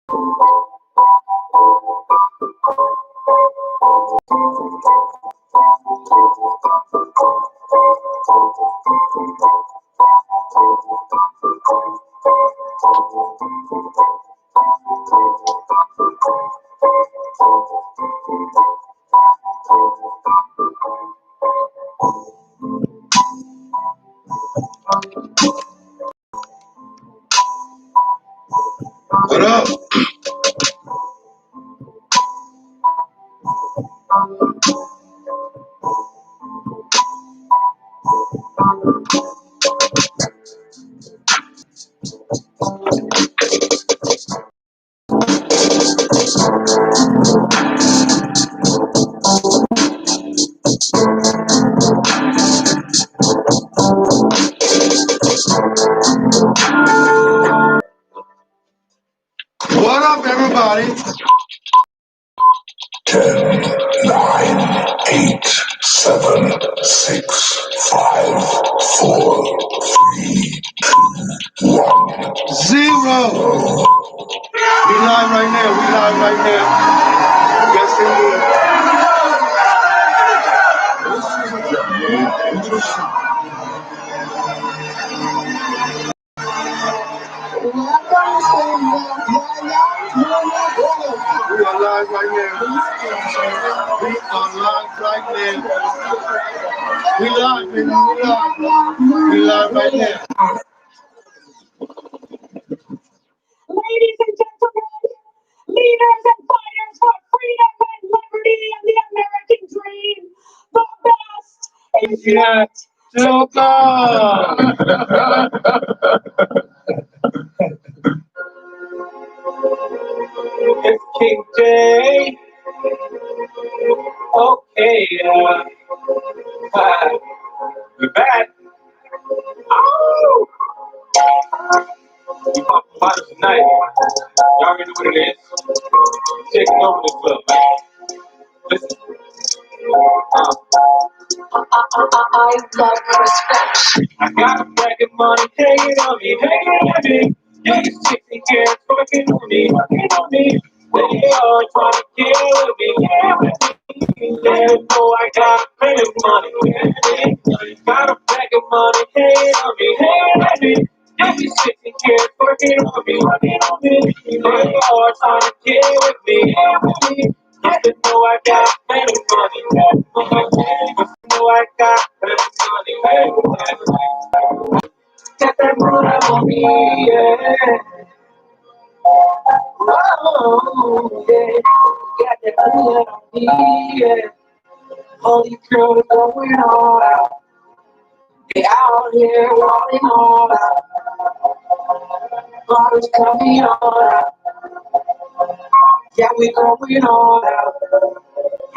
What up? What up, everybody? 10, 9, 8, 7, 6, 5, 4, 3, 2, 1. 0. We live right now. We live right now. Yes, we are live right now. We are live right now. We live, baby. We live. We live right now. Ladies and gentlemen, leaders and fighters for freedom and liberty and the American dream, the best is yet to come. It's King Day. Okay, we're back. Oh! We talking about it tonight. Y'all already know what it is. Taking over this club, man. Listen. I got a bag of money hanging on me. Yeah, you 60 years working on me. They all trying to kill me. Yeah, boy, I got plenty of money. Got a bag of money hanging on me. Yeah, you 60 years working on me. They all trying to kill me. You know I got plenty of money. You know I got plenty of money. Got that money on me, yeah. Oh, yeah. Got that money on me, yeah. All these girls going all out. They out here rolling all out. Bottles coming all out. Yeah, we going all out.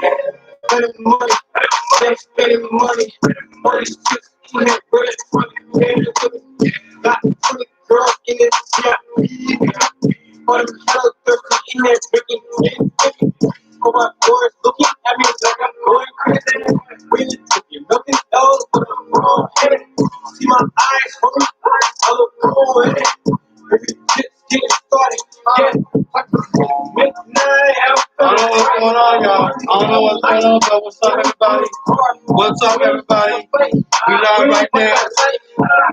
Yeah. Spending money, spending money. Money's just in that bread. Got 20 girls in it, yeah. All them fellas thirsty in that drinking. All my boys looking at me like I'm going crazy. Really looking, nothing else but I'm wrong headed. See my eyes open, I look cool in it. Maybe just getting started, yeah. I can make 9 out. I don't know what's going on, y'all. I don't know what's going on, but what's up, everybody? What's up, everybody? We live right now.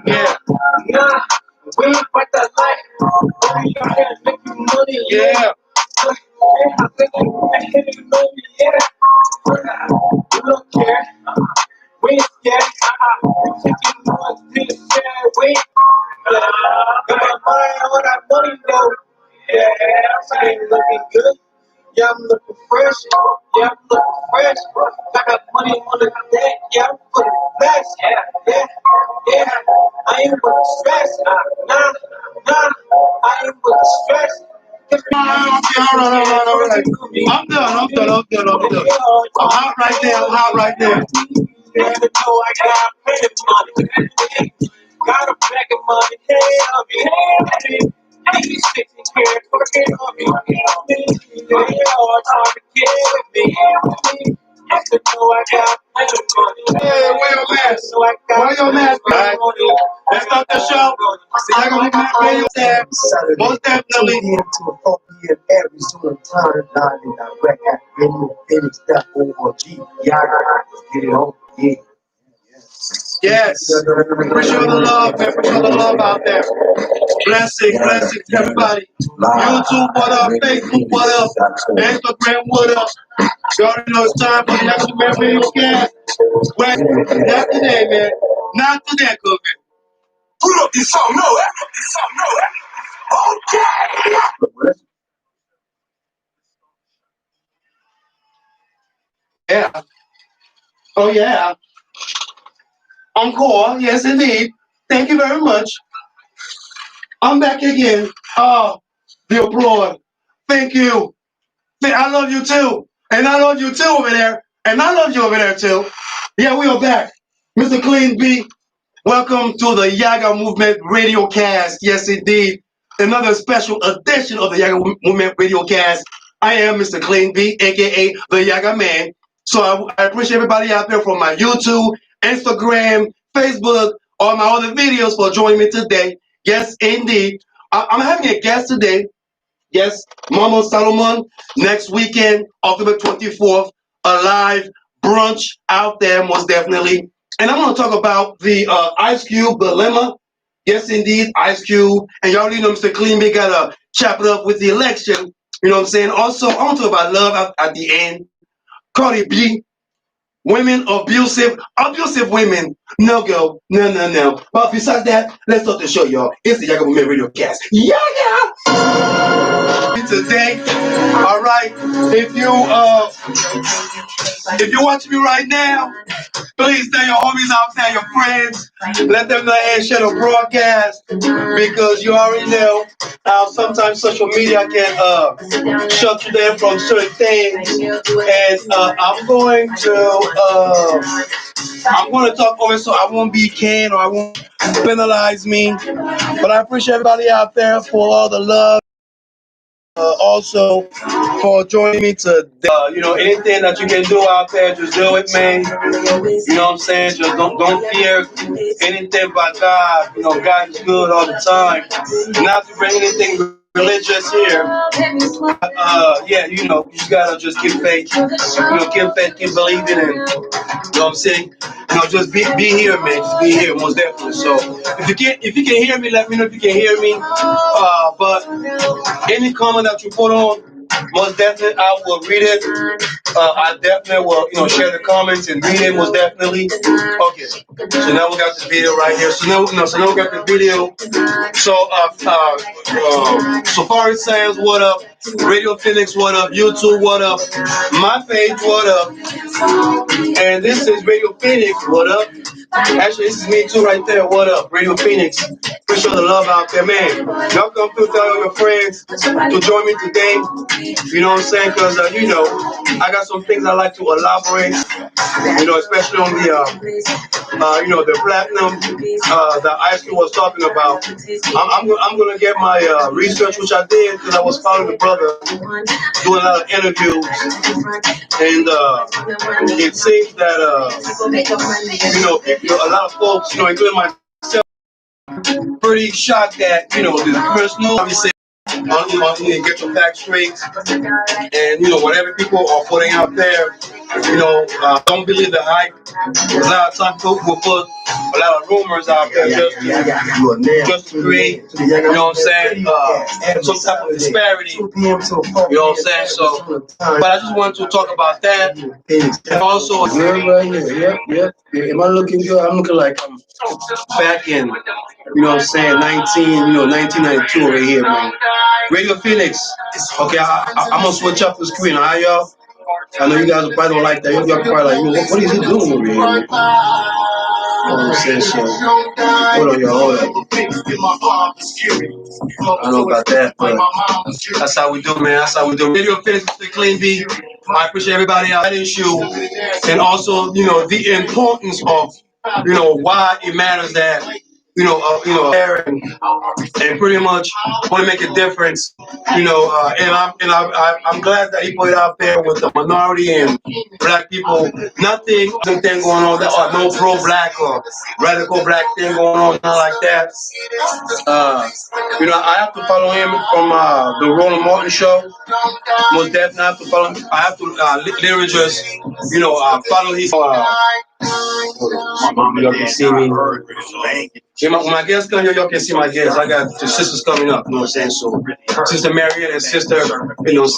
Yeah. Nah, we ain't fight that life. We out here making money, Yeah. I think you know me, yeah. We don't care. We ain't scared. We taking one to the share. We got my mind on that money, though. Yeah, I ain't looking good. Yeah, I'm looking fresh. Yeah, I'm looking fresh. I got money on the deck. Yeah, I'm looking fresh. Yeah. I ain't looking stressed. Nah. I ain't looking stressed. All right. I'm done. I'm hot right there. Even though I got plenty of money, got a bag of money, hey, I'll be happy. These 60 years working on me. They all trying to kill me. Even though I got plenty of money. Hey, wait a minute. Why your mask? Right. Let's start the show. See, I got my radio there. Most definitely. 2 p.m. to 4 p.m. Arizona time. Live and direct at radiofinish.org. Yaggah. Get it on. Yeah. Yes. Appreciate the love, man. Appreciate the love out there. Blessing, blessing to everybody. YouTube, what up? Facebook, what up? Instagram, what up? You already know it's time for the Action Man Radiocast. Well, not today, man. Not today, Cookie. Put up this song, no, okay. Yeah. Oh, yeah. Encore, yes, indeed. Thank you very much. I'm back again. Oh, the applaud. Thank you. I love you too. And I love you too over there. And I love you over there too. Yeah, we are back. Mr. Clean B, welcome to the Yaggah Movement Radiocast. Yes, indeed. Another special edition of the Yaggah Movement Radiocast. I am Mr. Clean B, aka the Yaggah Man. So I appreciate everybody out there from my YouTube, Instagram, Facebook, all my other videos for joining me today. Yes, indeed. I'm having a guest today. Yes, Mama Salomon, next weekend, October 24th, a live brunch out there, most definitely. And I'm going to talk about the Ice Cube dilemma. Yes, indeed, Ice Cube. And y'all already know Mr. Clean Big got to chop it up with the election. You know what I'm saying? Also, I want to talk about love at the end. Cardi B, women abusive women. No go, no. But besides that, let's start the show, y'all. It's the Yaggah Movement Radiocast. Yeah! Today, all right. If you watch me right now, please tell your homies out there, your friends, let them know and share the broadcast because you already know how sometimes social media can shut you down from certain things. And I'm going to talk over so I won't be canned or I won't penalize me. But I appreciate everybody out there for all the love. Also for joining me to anything that you can do out there, just do it, man. You know what I'm saying? Just don't fear anything but God. You know, God is good all the time. Not to bring anything religious here. Yeah, you just gotta just keep faith. Keep faith, keep believing, and you know what I'm saying? Just be here, man. Just be here, most definitely. So if you can hear me, let me know if you can hear me. But any comment that you put on, most definitely I will read it. I definitely will, share the comments and read it, most definitely. Okay. So now we got the video right here. So now we got the video. So Safari Sounds, what up? Radio Phoenix, what up? YouTube, what up? My page, what up? And this is Radio Phoenix, what up? Actually, this is me too right there. What up, Radio Phoenix? Appreciate the love out there, man. Y'all come through, tell all your friends to join me today. You know what I'm saying? Because, I got some things I like to elaborate, especially on the platinum that Ice Cube was talking about. I'm going to get my research, which I did because I was following the brother, doing a lot of interviews. And it seems that, a lot of folks, including myself, pretty shocked that, the personal, obviously, get your facts straight. And, whatever people are putting out there, don't believe the hype. A lot of times people will put a lot of rumors out there just to create, what I'm saying, some type of disparity. You know what I'm saying? So, but I just wanted to talk about that. And also, yep. Am I looking good? I'm looking like I'm back in, 1992 over here, man. Radio Phoenix. Okay, I'm gonna switch up the screen. All right, y'all? I know you guys probably don't like that. Y'all probably like, what is he doing over here? I'm saying so. Hold on, y'all. Hold on. I don't know about that, but that's how we do, man. That's how we do. Radio Phoenix, Mr. Clean B. I appreciate everybody out that issue, and also, the importance of, why it matters that, there and pretty much want to make a difference, I'm glad that he put it out there with the minority and black people. Nothing going on, or no pro-black or radical black thing going on, nothing like that. I have to follow him from the Roland Martin show. Most definitely have to follow him. I have to literally just, follow his. Y'all can see me. When my guests come here, y'all can see my guests. I got two sisters coming up, you know what I'm saying? So, Sister Marian and Sister,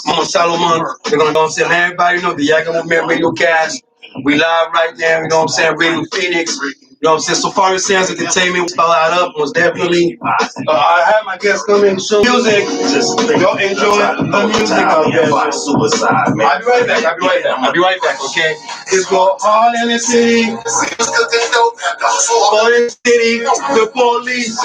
Mama Salomon, they're going to, say, everybody know the Yaggah Movement Radiocast. We live right now, you know what I'm saying? Radio Phoenix. You know what I'm saying? SafariSoundzEnt Entertainment, spell that up, most definitely. I have my guests come in soon. Music, y'all enjoy the music out there. I'll be right back, I'll be right back, okay? It's go hard in the city. Hard in the city, the police.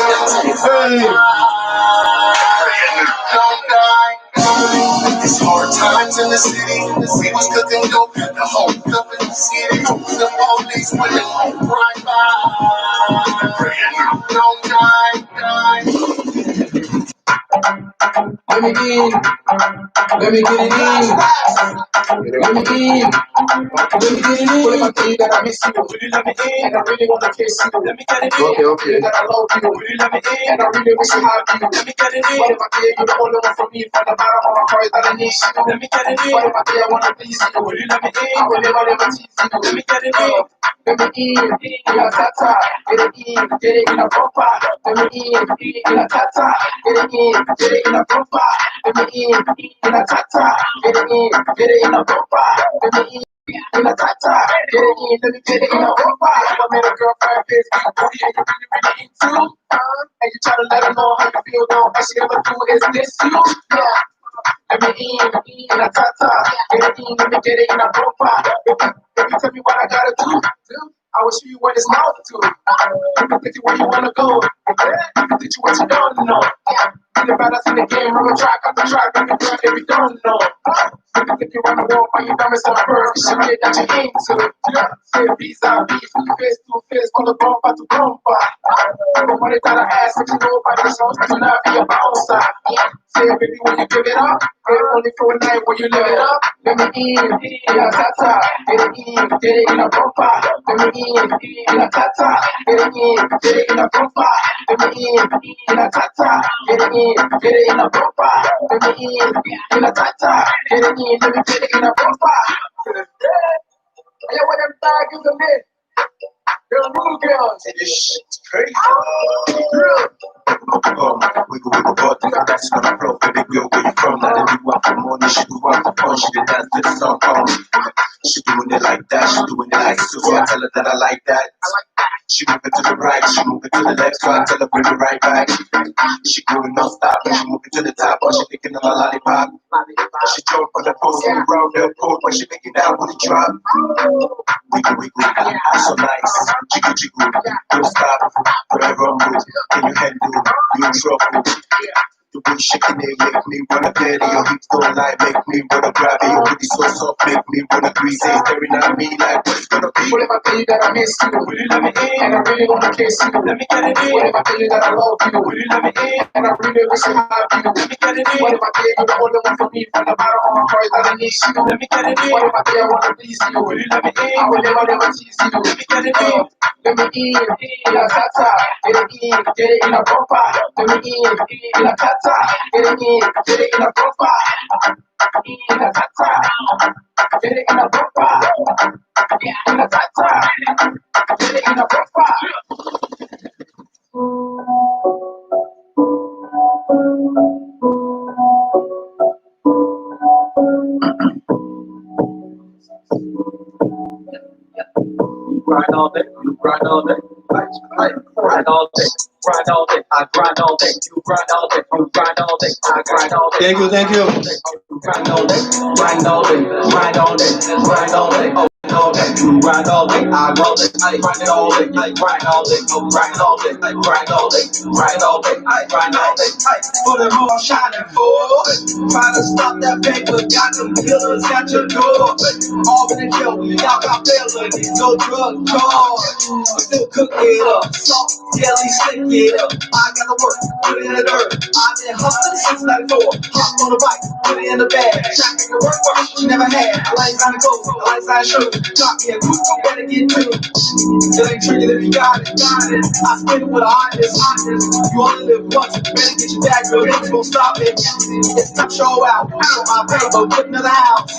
It's hard times in the city. We was cooking dope, the whole up in the city. The police when they won't ride by. Don't die. Let me in. Let me get it in. Let me in. Let me get it in. What if I tell you that I miss you? Will you let me in? And I really wanna kiss you. Let me get it in. Okay. That I love you. Will you let me in? And I really wish I had you. Let me get it in. What if I tell you the only one for me? From the bottom of my heart that I need you. Let me get it in. What if I tell you I wanna please you? Will you let me in? I will never tease you. Let me get it in. Let me in a tata, get it in a bumper. Let me in a tata, get it in a bumper. Let me in a tata, get it in a bumper. Let me in a tata, get it in a bumper. I met a girl for this, booty and you really into. And you try to let her know how you feel, though. All she ever do is this you. Yeah. Let me in a tata, get it in a bumper. Baby, tell me what I gotta do. I will show you what it's mouth to. You can take it where you wanna go. You can teach you what you don't know. Think about us in the game, run a track after track, and the girl if you don't know. You can take you around the world, find your diamonds on first. It's shit that you into. Say vis-a-vis, face to face, call the bumper to bumper. The money that I ask, if you know about the songs, do not be a bouncer. Say baby, when you give it up, only for a night when you live it up. Let me in a tata, get it in a bumper. Let me in a tata, get it in a bumper. Let me in a tata, get it in a bumper. Let me in a tata, get it in a bumper. Yeah, what them bag is a man. Girl, new girls. This shit's crazy. Wiggle, body, that's when I flow, baby girl, where you from? Now that you out the morning, she do out the phone, she did dance to the song, she doing it like that, she doing it like so I tell her that I like that. She moving to the right, she moving to the left, so I tell her bring it right back. She going non-stop, she moving to the top, while she thinking of a lollipop. She jump on the post, and around the pole, when she make it down with a drop. Wiggle, so nice, jiggle, don't stop, forever rumble, can you handle, you in trouble. The way shaking it make me wanna get it. Your hips don't lie, make me wanna grab it. Your booty so soft, make me wanna grease it. Staring at me like what's gonna be. What if I tell you that I miss you? Will you let me in? And I really wanna kiss you. Let me get it in. What if I tell you that I love you? Will you let me in? And I really wish I had you. Let me get it in. What if I tell you the only one for me? From the bottom of my heart that I need you. Let me get it in. What if I tell you I wanna please you? Will you let me in? I will never tease you. Let me get it in. Let me in a tata, get it in a bumper. Let me in a tata, get it in a bumper. In a tata, get it in a bumper. In a tata, get it in a bumper. Grind all day, you grind all day, grind all day, grind all day, I grind all day, you grind all day, you grind all day, I grind all day. Thank you. You grind all day, grind all day, grind all day, grind all day, grind all day. all day, you grind all day, I roll it, I grind it all day, I grind all day, no grind all day, I grind all day, grind all day, I grind all day, I for the moon shining forward. Trying to stop that paper, got them killers at your door. All in the kill, y'all got felonies, no drug charge. Still cook it up, salt, jelly, stick it up. I gotta work, put it in the dirt. I've been hustling since '94. Hop on the bike, put it in the bag. Shot in the work, she never had. Lights on the clothes, lights on the shoes. Drop me a coupe, better get two. It ain't tricky if you got it, got it. I spit it with a hotness, hotness. You only live once, better get your bag, real niggas gon' stop it. It's time to show out, my paper, put another house.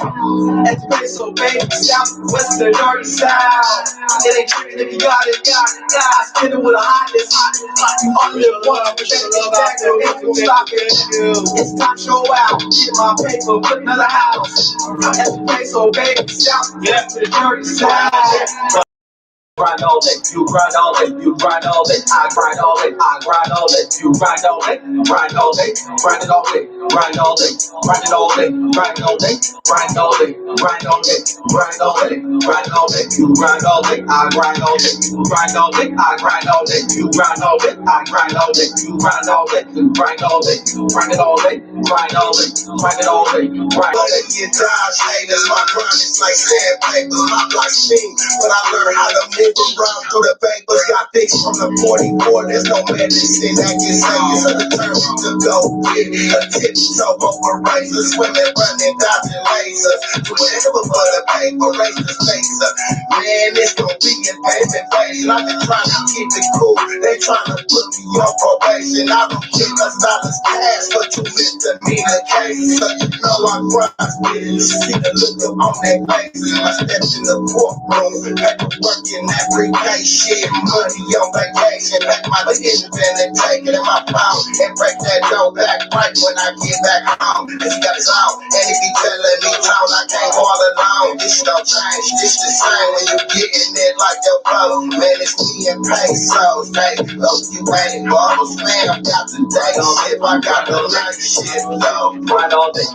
Espresso, baby, southwest, the dirty south. It ain't tricky if you got it, got it. I spit it with a hotness, hotness. You only live once, better get your bag, real niggas gon' stop it. It's time to show out, get my paper, put another house. Espresso, baby, southwest, the dirty south. Grind all day, you grind all day, you grind all day, I grind all day, I grind all day, you grind all day, grind all day, grind it all day, grind all day, grind it all day, grind all day, grind all day, grind all day, grind all day, grind all day, you grind all day, I grind all day, you grind all day, I grind all day, you grind all day, I grind all day, you grind all day, you grind all day, grind it all day, grind all day, grind it all day, grind all day. Get dodge haters, my grind is like sandpaper, my block steam, but I learned how to move around through the papers. Got fixed from the 44. There's no medicine that can save you. So the term to go get a tiptoe over razors, swimming, running, dodging lasers. Do whatever for the paper, raise the stakes up. Man, it's gonna be an payment phase. I've been trying to keep it cool. They trying to put me on probation. I don't care $1 cash, but you misdemeanor cases. So you know I grind, bitch. See the look up on their faces. I stepped in the courtroom, paperwork in every day, shit, money on vacation. Back my vision and take it in my pound and break that dough back right when I get back home. Cause he got his own, and he be telling me, John, I can't go all alone. This don't change, this the same when you getting it like your brother. Man, it's me and pesos, hey, look, you ain't bubbles, man, I'm got the day on if I got the light shit, though. Grind all day,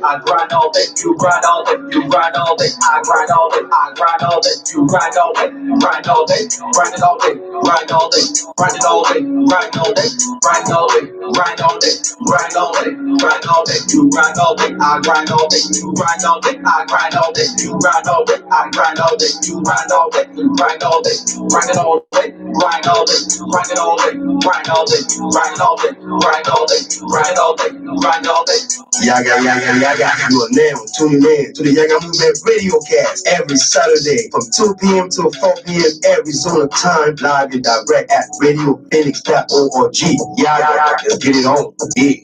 I grind all day, you grind all day, you grind all day, I grind all day, I grind all day, you grind all day, grind all day, grind it all day, grind all day, grind it all day, grind all day, grind all day, grind all day, grind all day, grind all day, you grind all day, I grind all day, you grind all day, I grind all day, you grind all day, I grind all day, you grind all day, you grind all day, grind it all day, grind all day, grind it all day, grind all day, grind all day, grind all day, grind all day, grind all day. Yaggah. You are now tuning in to the Yaggah Movement Radiocast every Saturday from 2 p.m. to 4 p.m. Arizona time, live and direct at radiophoenix.org. Yaggah, let's get it on. Yeah.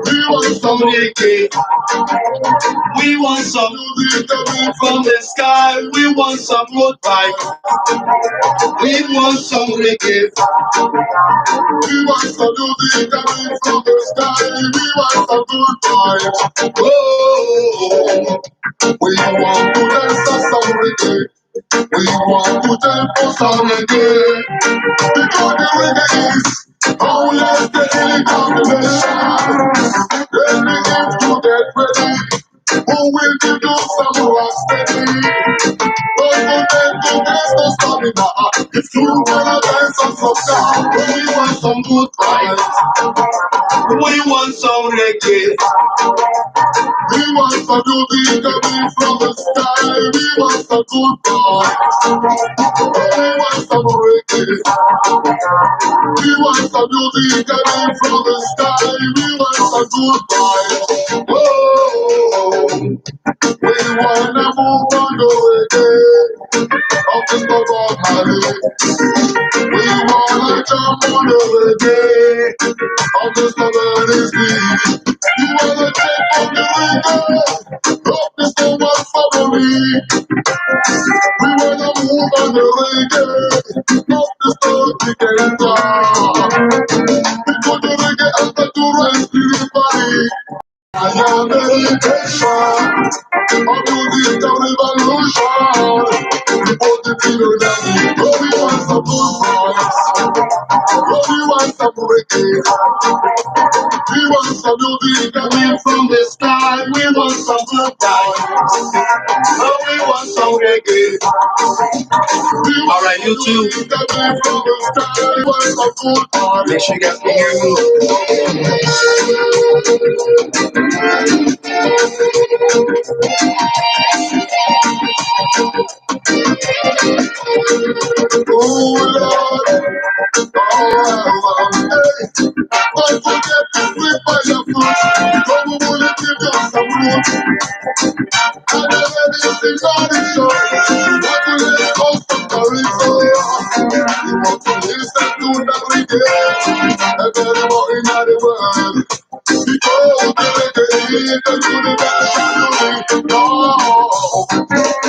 We want some reggae. We want some music coming from the sky. We want some road bike. We want some reggae. We want some music coming from the sky. We want some good vibes. Oh, we want to dance to some reggae. We want to dance for some reggae. Because the reggae is how let's get in combination. Then we need to get ready. Who will give you some rock steady? Don't forget to dance the stamina. If you wanna dance on some down, we want some good vibes. We want some reggae. We want some music coming from the sky. We want some good vibes. We want some reggae. We want some music coming from the sky. We want some good vibes. Whoa. We wanna move on the reggae of the Bob Marley. We wanna jump on the reggae of the Salomon Sea. You wanna take on the reggae of the Salomon family. We wanna move on the reggae of the Salomon Sea. rest the body. I am meditation. A musical revolution. Report the people that we want some good vibes. We want some reggae. We want some music coming from the sky. We want some good vibes. Oh, we want some reggae. All right, YouTube. Make sure you guys can hear me. Oh Lord, don't forget to prepare your fruit. Come on, will give you some root. And then anything on the show, what will it cost to carry so? You want to listen to the reggae, and everybody in the world. Because the reggae is the universal music. No.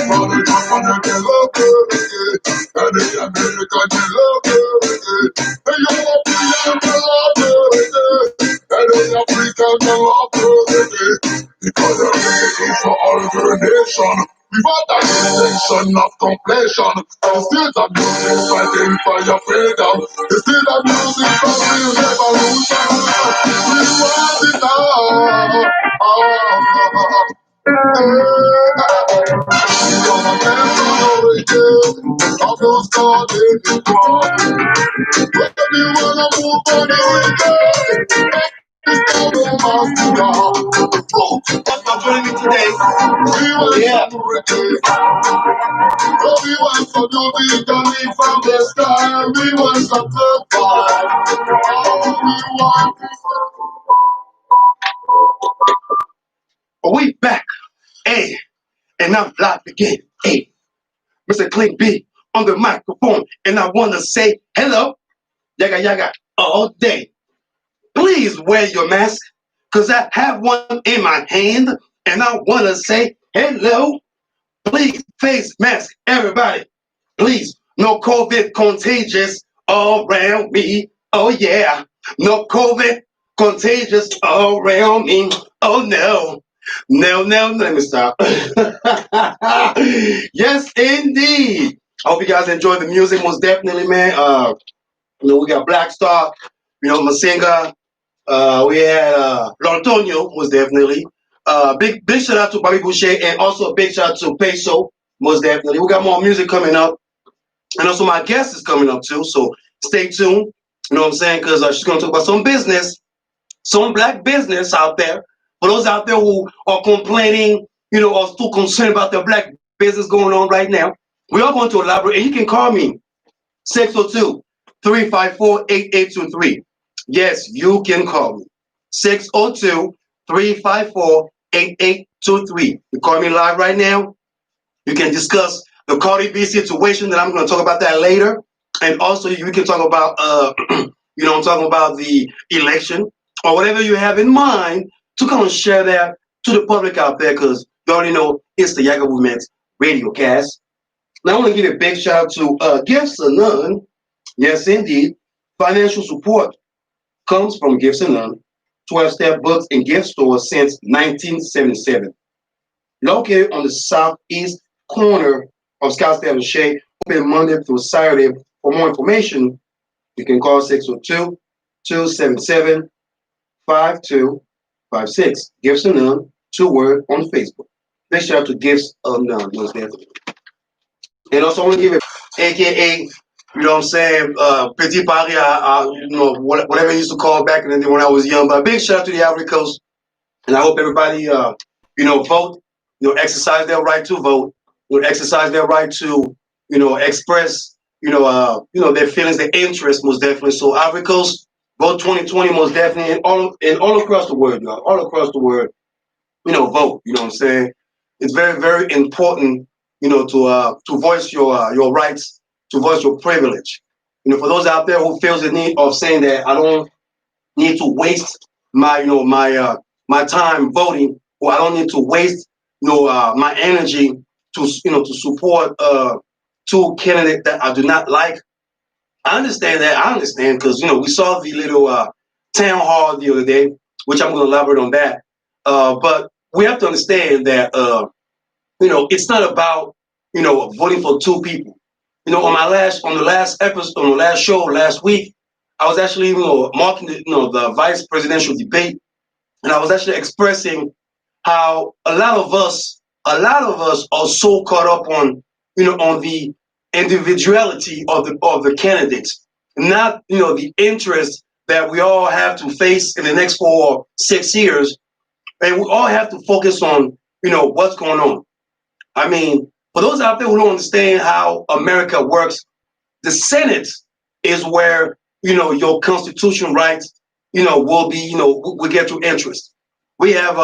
For the Japan, they love reggae, and the American, they love reggae. The European, they love reggae, and the African, they love reggae. Because the reggae is for all the nation. Without that intention of completion, the state of music fighting for your freedom. The state of music for real revolution. We want it all. You're a man from the reggae, of those called in the crowd. When you wanna move on the reggae, it's all the master. That's my joining me today. We want Yeah. some reggae. We want some music coming from the sky. We want some good vibe. Oh, we want We back. Hey, and I'm live again. Hey, Mr. Clint B on the microphone, and I want to say hello, Yaggah Yaggah, all day. Please wear your mask, because I have one in my hand, and I want to say hello. Please, face mask, everybody. Please, no COVID contagious around me. Oh, yeah. No COVID contagious around me. Oh, no. No, no, let me stop. Yes, indeed. I hope you guys enjoy the music, most definitely, man. We got Black Star, Masinga. We had L'Antonio, most definitely. Big shout out to Bobby Boucher, and also a big shout out to Peso, most definitely. We got more music coming up, and also my guest is coming up too. So stay tuned. You know what I'm saying? Because she's gonna talk about some business, some black business out there. For those out there who are complaining, or too concerned about the black business going on right now, we are going to elaborate. And you can call me 602-354-8823. Yes, you can call me 602-354-8823. You call me live right now. You can discuss the Cardi B situation that I'm going to talk about that later. And also you can talk about, I'm talking about the election or whatever you have in mind to come and share that to the public out there, because you already know it's the Yaggah Women's Radiocast. Now I want to give a big shout out to Gifts or None. Yes, indeed. Financial support comes from Gifts and None, 12-step books and gift stores since 1977. Located on the southeast corner of Scottsdale and Shea, open Monday through Saturday. For more information, you can call 602-277-5256. Gifts and None, 2 word on Facebook. Big shout out to Gifts of None, most definitely. And also, I want to give it, AKA, you know what I'm saying, Petit Paris, whatever I used to call back in the day when I was young. But big shout out to the Ivory Coast. And I hope everybody, vote, exercise their right to vote, exercise their right to, express, their feelings, their interests, most definitely. So Ivory Coast, vote 2020, most definitely, and all across the world, y'all, all across the world, vote. You know what I'm saying? It's very, very important, to voice your rights, to voice your privilege. For those out there who feels the need of saying that I don't need to waste my, my time voting, or I don't need to waste, my energy to, to support two candidates that I do not like. I understand that. I understand because we saw the little town hall the other day, which I'm going to elaborate on that. But we have to understand that it's not about voting for two people. On the last episode, on the last show last week, I was actually marking the vice presidential debate, and I was actually expressing how a lot of us are so caught up on on the individuality of the candidates, not the interest that we all have to face in the next 4 or 6 years, and we all have to focus on what's going on. I mean, for those out there who don't understand how America works, the Senate is where your constitutional rights will be will get your interest. We have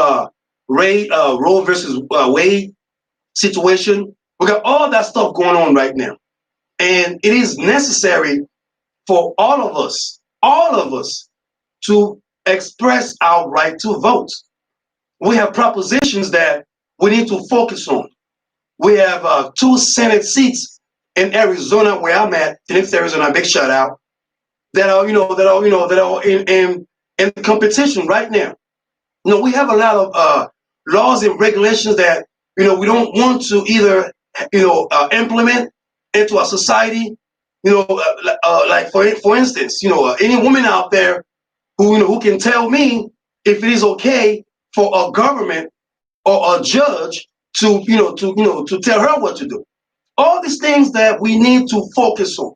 Roe versus Wade situation. We got all that stuff going on right now, and it is necessary for all of us, to express our right to vote. We have propositions that we need to focus on. We have 2 Senate seats in Arizona, where I'm at, Phoenix, Arizona. Big shout out. That are in competition right now. We have a lot of laws and regulations that we don't want to either implement into our society. Like for instance, any woman out there who can tell me if it is okay for a government or a judge to tell her what to do. All these things that we need to focus on.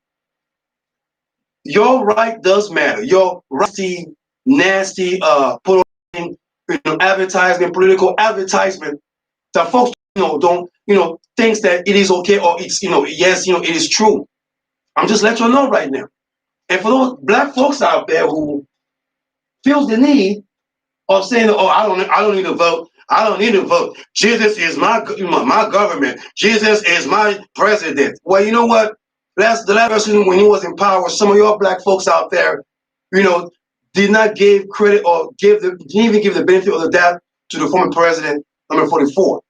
Your right does matter. Your nasty advertisement, political advertisement that folks don't thinks that it is okay, or it's yes, it is true. I'm just letting you know right now. And for those black folks out there who feels the need of saying, oh, I don't need to vote. I don't need to vote. Jesus is my government. Jesus is my president. Well, you know what? The last person when he was in power, some of your black folks out there, did not give credit or didn't even give the benefit of the doubt to the former president, number 44,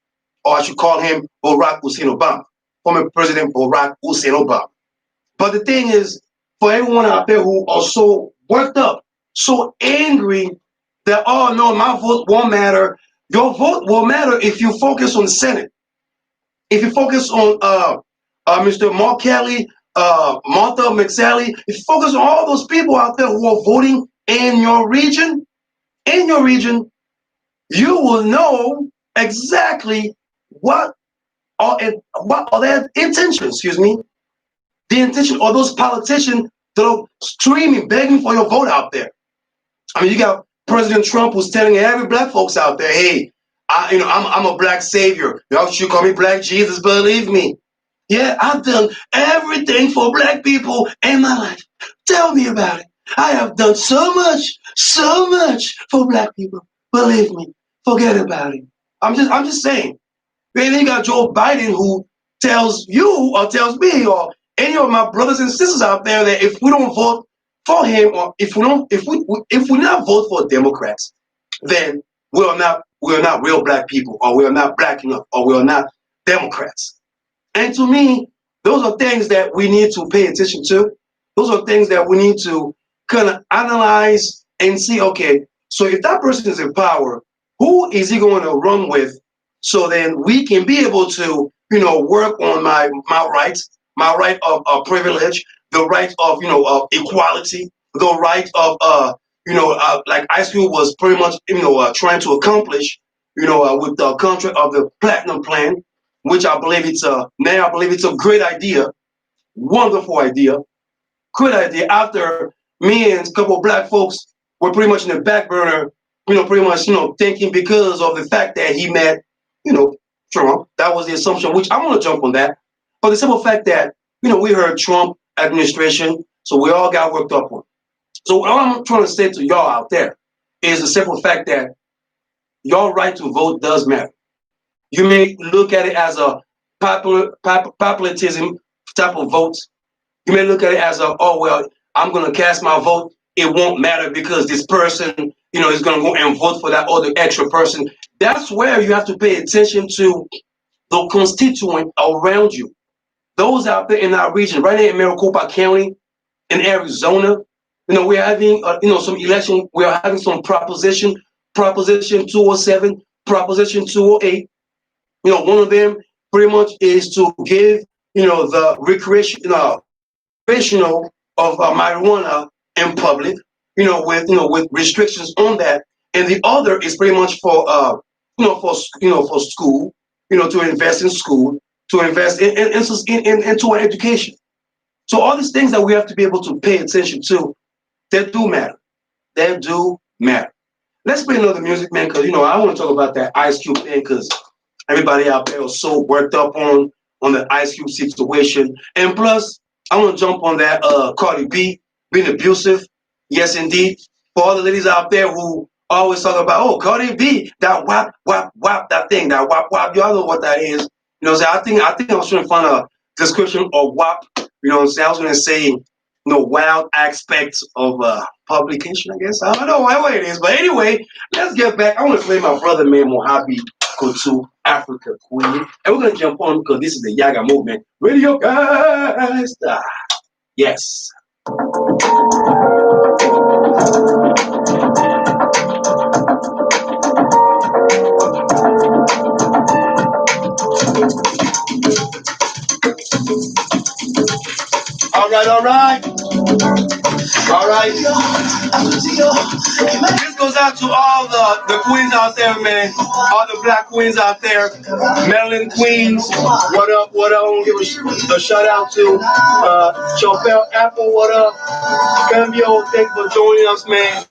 or I should call him Barack Hussein Obama, former President Barack Hussein Obama. But the thing is, for everyone out there who are so worked up, so angry that, oh no, my vote won't matter. Your vote will matter if you focus on the Senate. If you focus on Mr. Mark Kelly, Martha McSally, if you focus on all those people out there who are voting in your region, you will know exactly what are their intentions. Excuse me, the intention of those politicians that are streaming, begging for your vote out there. I mean, you got President Trump who's telling every black folks out there, hey, I'm a black savior. Y'all should call me Black Jesus, believe me. Yeah, I've done everything for black people in my life. Tell me about it. I have done so much for black people. Believe me. Forget about it. I'm just saying. And then you got Joe Biden who tells you or tells me or any of my brothers and sisters out there that if we don't vote for him, or if we not vote for Democrats, then we are not real black people, or we are not black enough, or we are not Democrats. And to me, those are things that we need to pay attention to. Those are things that we need to kind of analyze and see, okay, so if that person is in power, who is he going to run with? So then we can be able to, work on my rights, my right of privilege, the right of, of equality, the right of, like Ice Cube was pretty much, trying to accomplish, with the contract of the Platinum Plan, which I believe it's a great idea, wonderful idea, great idea. After me and a couple of black folks were pretty much in the back burner, pretty much, thinking because of the fact that he met, Trump. That was the assumption, which I'm gonna jump on that. But the simple fact that, we heard Trump administration, so we all got worked up on. So all I'm trying to say to y'all out there is the simple fact that your right to vote does matter. You may look at it as a populism type of vote. You may look at it as oh, well, I'm going to cast my vote. It won't matter because this person, is going to go and vote for that other extra person. That's where you have to pay attention to the constituent around you. Those out there in our region, right here in Maricopa County, in Arizona, we're having some election. We are having some proposition 207, proposition 208. One of them pretty much is to give the recreational of marijuana in public, with restrictions on that, and the other is pretty much for for school, to invest in school, to invest into our education. So all these things that we have to be able to pay attention to, they do matter. They do matter. Let's play another music, man, because I want to talk about that Ice Cube thing, because everybody out there was so worked up on the Ice Cube situation, and plus I want to jump on that Cardi B being abusive. Yes, indeed. For all the ladies out there who always talk about, oh, Cardi B, that whap whap whap, that thing, that whap whap. Y'all know what that is. I was trying to find a description of WAP. I was going to say, wild aspects of publication, I guess. I don't know what it is. But anyway, let's get back. I want to play my brother, man, Mojave Kutu, Africa Queen. And we're going to jump on because this is the Yaggah movement. Radiocast. Yes. All right. This goes out to all the queens out there, man. All the black queens out there. Maryland queens. What up? I want to give a shout out to Chopel Apple. What up? Cambio, thanks for joining us, man.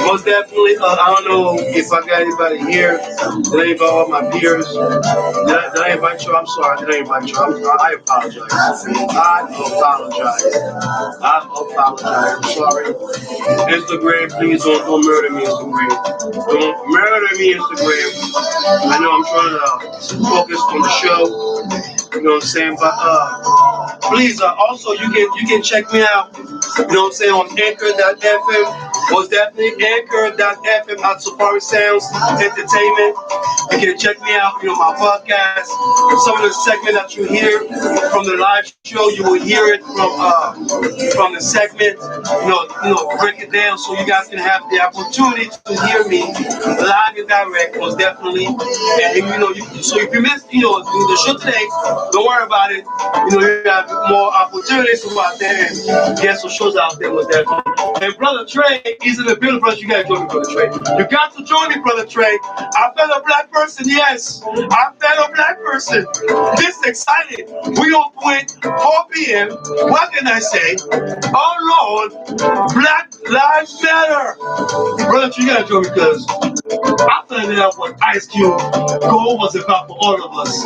Most definitely. I don't know if I got anybody here. Did I invite all my peers? Did I invite you? I'm sorry. Did I invite you? I apologize. I apologize. I'm sorry. Instagram, please don't murder me, Instagram. Don't murder me, Instagram. I know I'm trying to focus on the show. You know what I'm saying? But please, also you can check me out. You know what I'm saying, on Anchor.fm. Most definitely Anchor.fm at Safari Sounds Entertainment. You can check me out, my podcast. Some of the segment that you hear from the live show, you will hear it from the segment. Break it down so you guys can have the opportunity to hear me live and direct. Most definitely. And so if you missed the show today, don't worry about it. You have more opportunities to go out there and get some shows out there with that. And Brother Trey is in the building, brother. You gotta join me, Brother Trey. You got to join me, Brother Trey. I felt a black person, yes. I felt a black person. This excited. We open 4 p.m. What can I say? Oh Lord, Black Lives Matter. Brother Trey, you gotta join me, because I found out what Ice Cube Gold was about for all of us.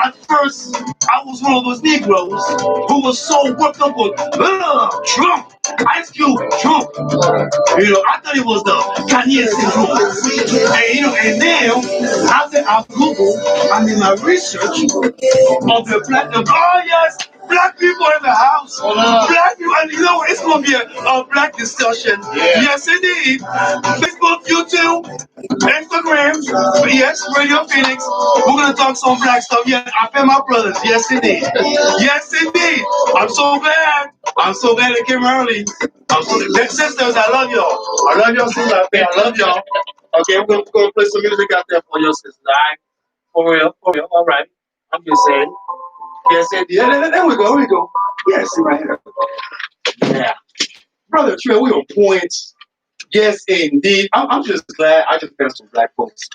At first, I was one of those Negroes who was so worked up on Trump, Ice Cube, Trump. I thought it was the Kanye syndrome. And then after I Google, I did my research of the black. Oh yes, black people in the house. Black people, and it's gonna be a black discussion. Yeah. Yes, indeed. Facebook, YouTube, Instagram, yes, Radio Phoenix. We're gonna talk some black stuff. Yeah, I feel my brothers. Yes, indeed. Yes, indeed. I'm so glad. It came early. Sisters, I love y'all. I love y'all, sisters out there. I love y'all. Okay, we're gonna play some music out there for your sisters. All right, for real. All right. I'm just saying. Yes, indeed. There we go. Yes, right here. Yeah, Brother Trey, we on point. Yes, indeed. I'm just glad I just found some black folks.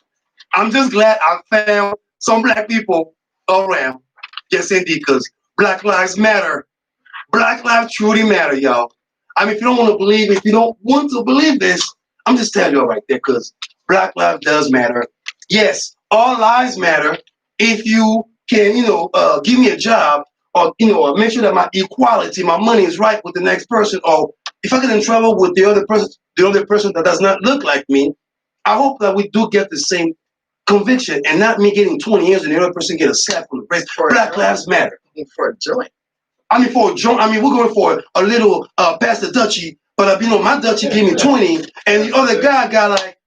I'm just glad I found some black people around. Yes, indeed, because Black Lives Matter. Black lives truly matter, y'all. I mean, if you don't want to believe this, I'm just telling you all right there, because Black lives does matter. Yes, all lives matter. If you can, give me a job, or make sure that my equality, my money is right with the next person, or if I get in trouble with the other person that does not look like me, I hope that we do get the same conviction, and not me getting 20 years and the other person get a slap on the wrist. Black lives matter. For a joint. For a joint. We're going for a little past the Dutchie, but my Dutchie gave me 20, and the other guy got like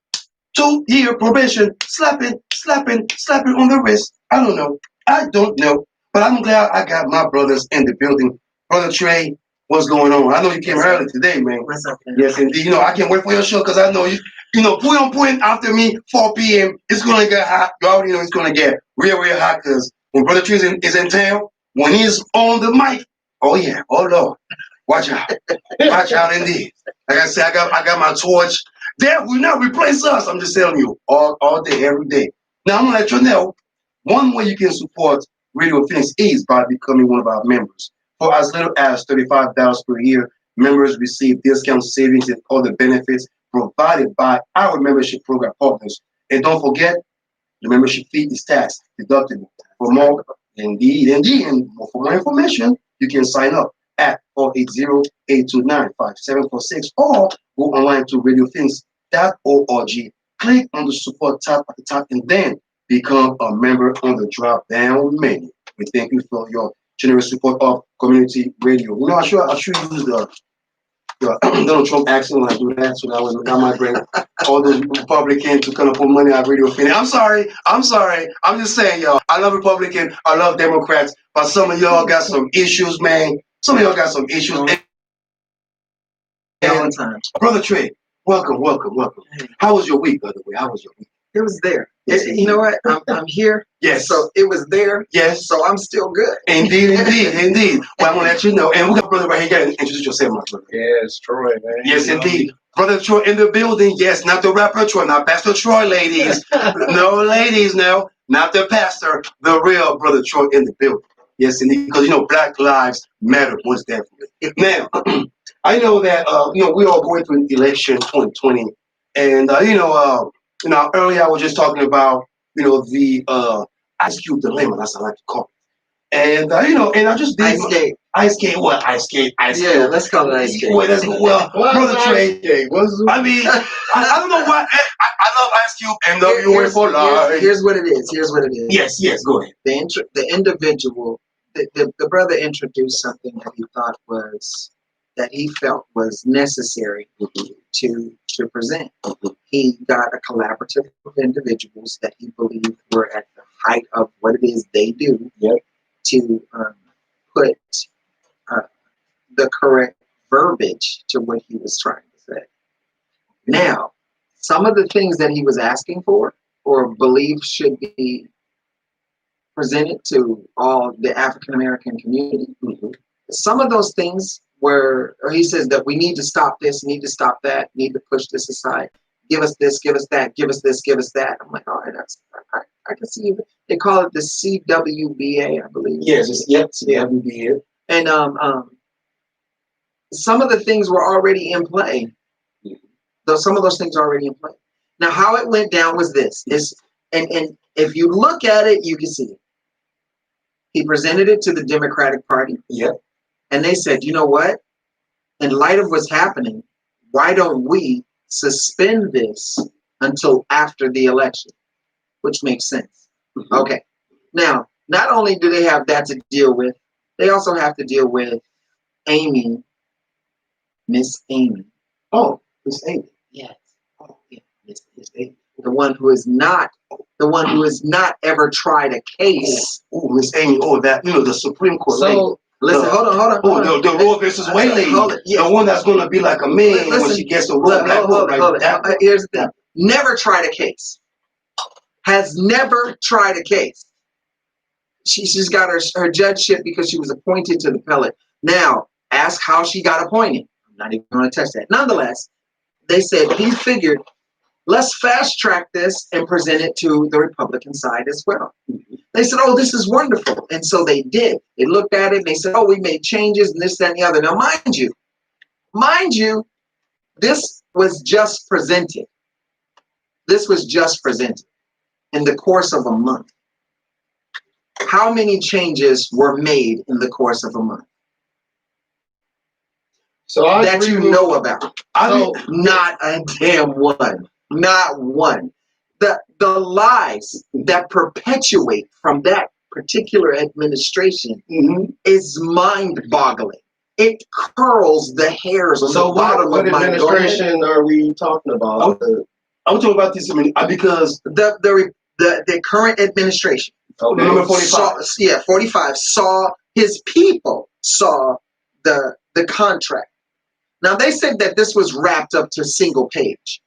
2-year probation, slapping on the wrist. I don't know. But I'm glad I got my brothers in the building. Brother Trey, What's going on? I know you came early today, man. What's up, man? Yes, indeed. You know, I can't wait for your show because I know you know, point after me, 4 p.m. It's gonna get hot. You already know it's gonna get real hot because when Brother Tree is in town, when he's on the mic, oh yeah, oh Lord, watch out, watch out indeed. Like I said, I got my torch. There will not replace us. I'm just telling you, all day, every day. Now I'm gonna let you know one way you can support Radio Phoenix is by becoming one of our members. For as little as $35 per year, members receive discount savings and other benefits provided by our membership program partners. And don't forget, the membership fee is tax deductible. For more, indeed, and for more information, you can sign up at 480-829-5746 or go online to radiophoenix.org. Click on the support tab at the top and then become a member on the drop-down menu. We thank you for your generous support of community radio. You know, I should use the Donald Trump accent when I do that, so that might bring all those Republicans to kind of put money on Radio Phoenix. I'm sorry. I'm just saying, y'all. I love Republicans. I love Democrats, but some of y'all got some issues, man. Some of y'all got some issues. And Brother Trey, welcome. How was your week, by the way? How was your week? It was there. Yes, you know what? I'm here. Yes. So it was there. Yes. So I'm still good. Indeed. Well, I'm going to let you know. And we got Brother right here. You got to introduce yourself, my brother. Yes, Troy, man. Yes, indeed. Brother Troy in the building. Yes, not the rapper Troy, not Pastor Troy, ladies. No, ladies, no. Not the pastor, the real Brother Troy in the building. Yes, indeed. Because, you know, Black Lives Matter, most definitely. Now, I know that, you know, we are going through an election 2020. And, you know, earlier I was just talking about, you know, the Ice Cube dilemma, that's what I like to call it. And, you know, and I just did Ice skate. Ice skate, what? Ice skate. Yeah, let's call it ice skate. Well, Brother Trey. I mean, I don't know why. I love Ice Cube and NWA for life. Here's what it is. Yes, go ahead. The individual, the brother introduced something that he felt was necessary to present. He got a collaborative of individuals that he believed were at the height of what it is they do to put the correct verbiage to what he was trying to say. Now, some of the things that he was asking for or believed should be presented to all the African American community, some of those things were, or he says that we need to stop this, need to stop that, need to push this aside. Give us this, give us that, give us this, give us that. I'm like, all right, I can see it. They call it the CWBA, I believe. Yes, CWBA. And some of the things were already in play. Though some of those things are already in play. Now, how it went down was this. And if you look at it, you can see it. He presented it to the Democratic Party. And they said, you know what? In light of what's happening, why don't we suspend this until after the election? Which makes sense. Okay. Now, not only do they have that to deal with, they also have to deal with Miss Amy. Oh, Miss Amy. Yes. Oh, yeah. Miss Amy. The one who has not ever tried a case. Oh, Miss Amy. Oh, that, you know, the Supreme Court lady. Listen, hold on. Oh, the Roe versus Wade lady. The one that's going to be like a man when she gets the Roe. Here's the thing. Never tried a case. Has never tried a case. She's got her judgeship because she was appointed to the appellate. Now, ask how she got appointed. I'm not even going to touch that. Nonetheless, they said he figured, let's fast track this and present it to the Republican side as well. They said, oh, this is wonderful. And so they did. They looked at it and they said, oh, we made changes and this, that, and the other. Now, mind you, this was just presented. This was just presented in the course of a month. How many changes were made in the course of a month? So that you know about. Not a damn one. Not one. The lies that perpetuate from that particular administration is mind-boggling. It curls the hairs on the bottom of my head. What administration are we talking about? I'm talking about this because the current administration. Number 45. 45 his people saw the the contract. Now, they said that this was wrapped up to single page.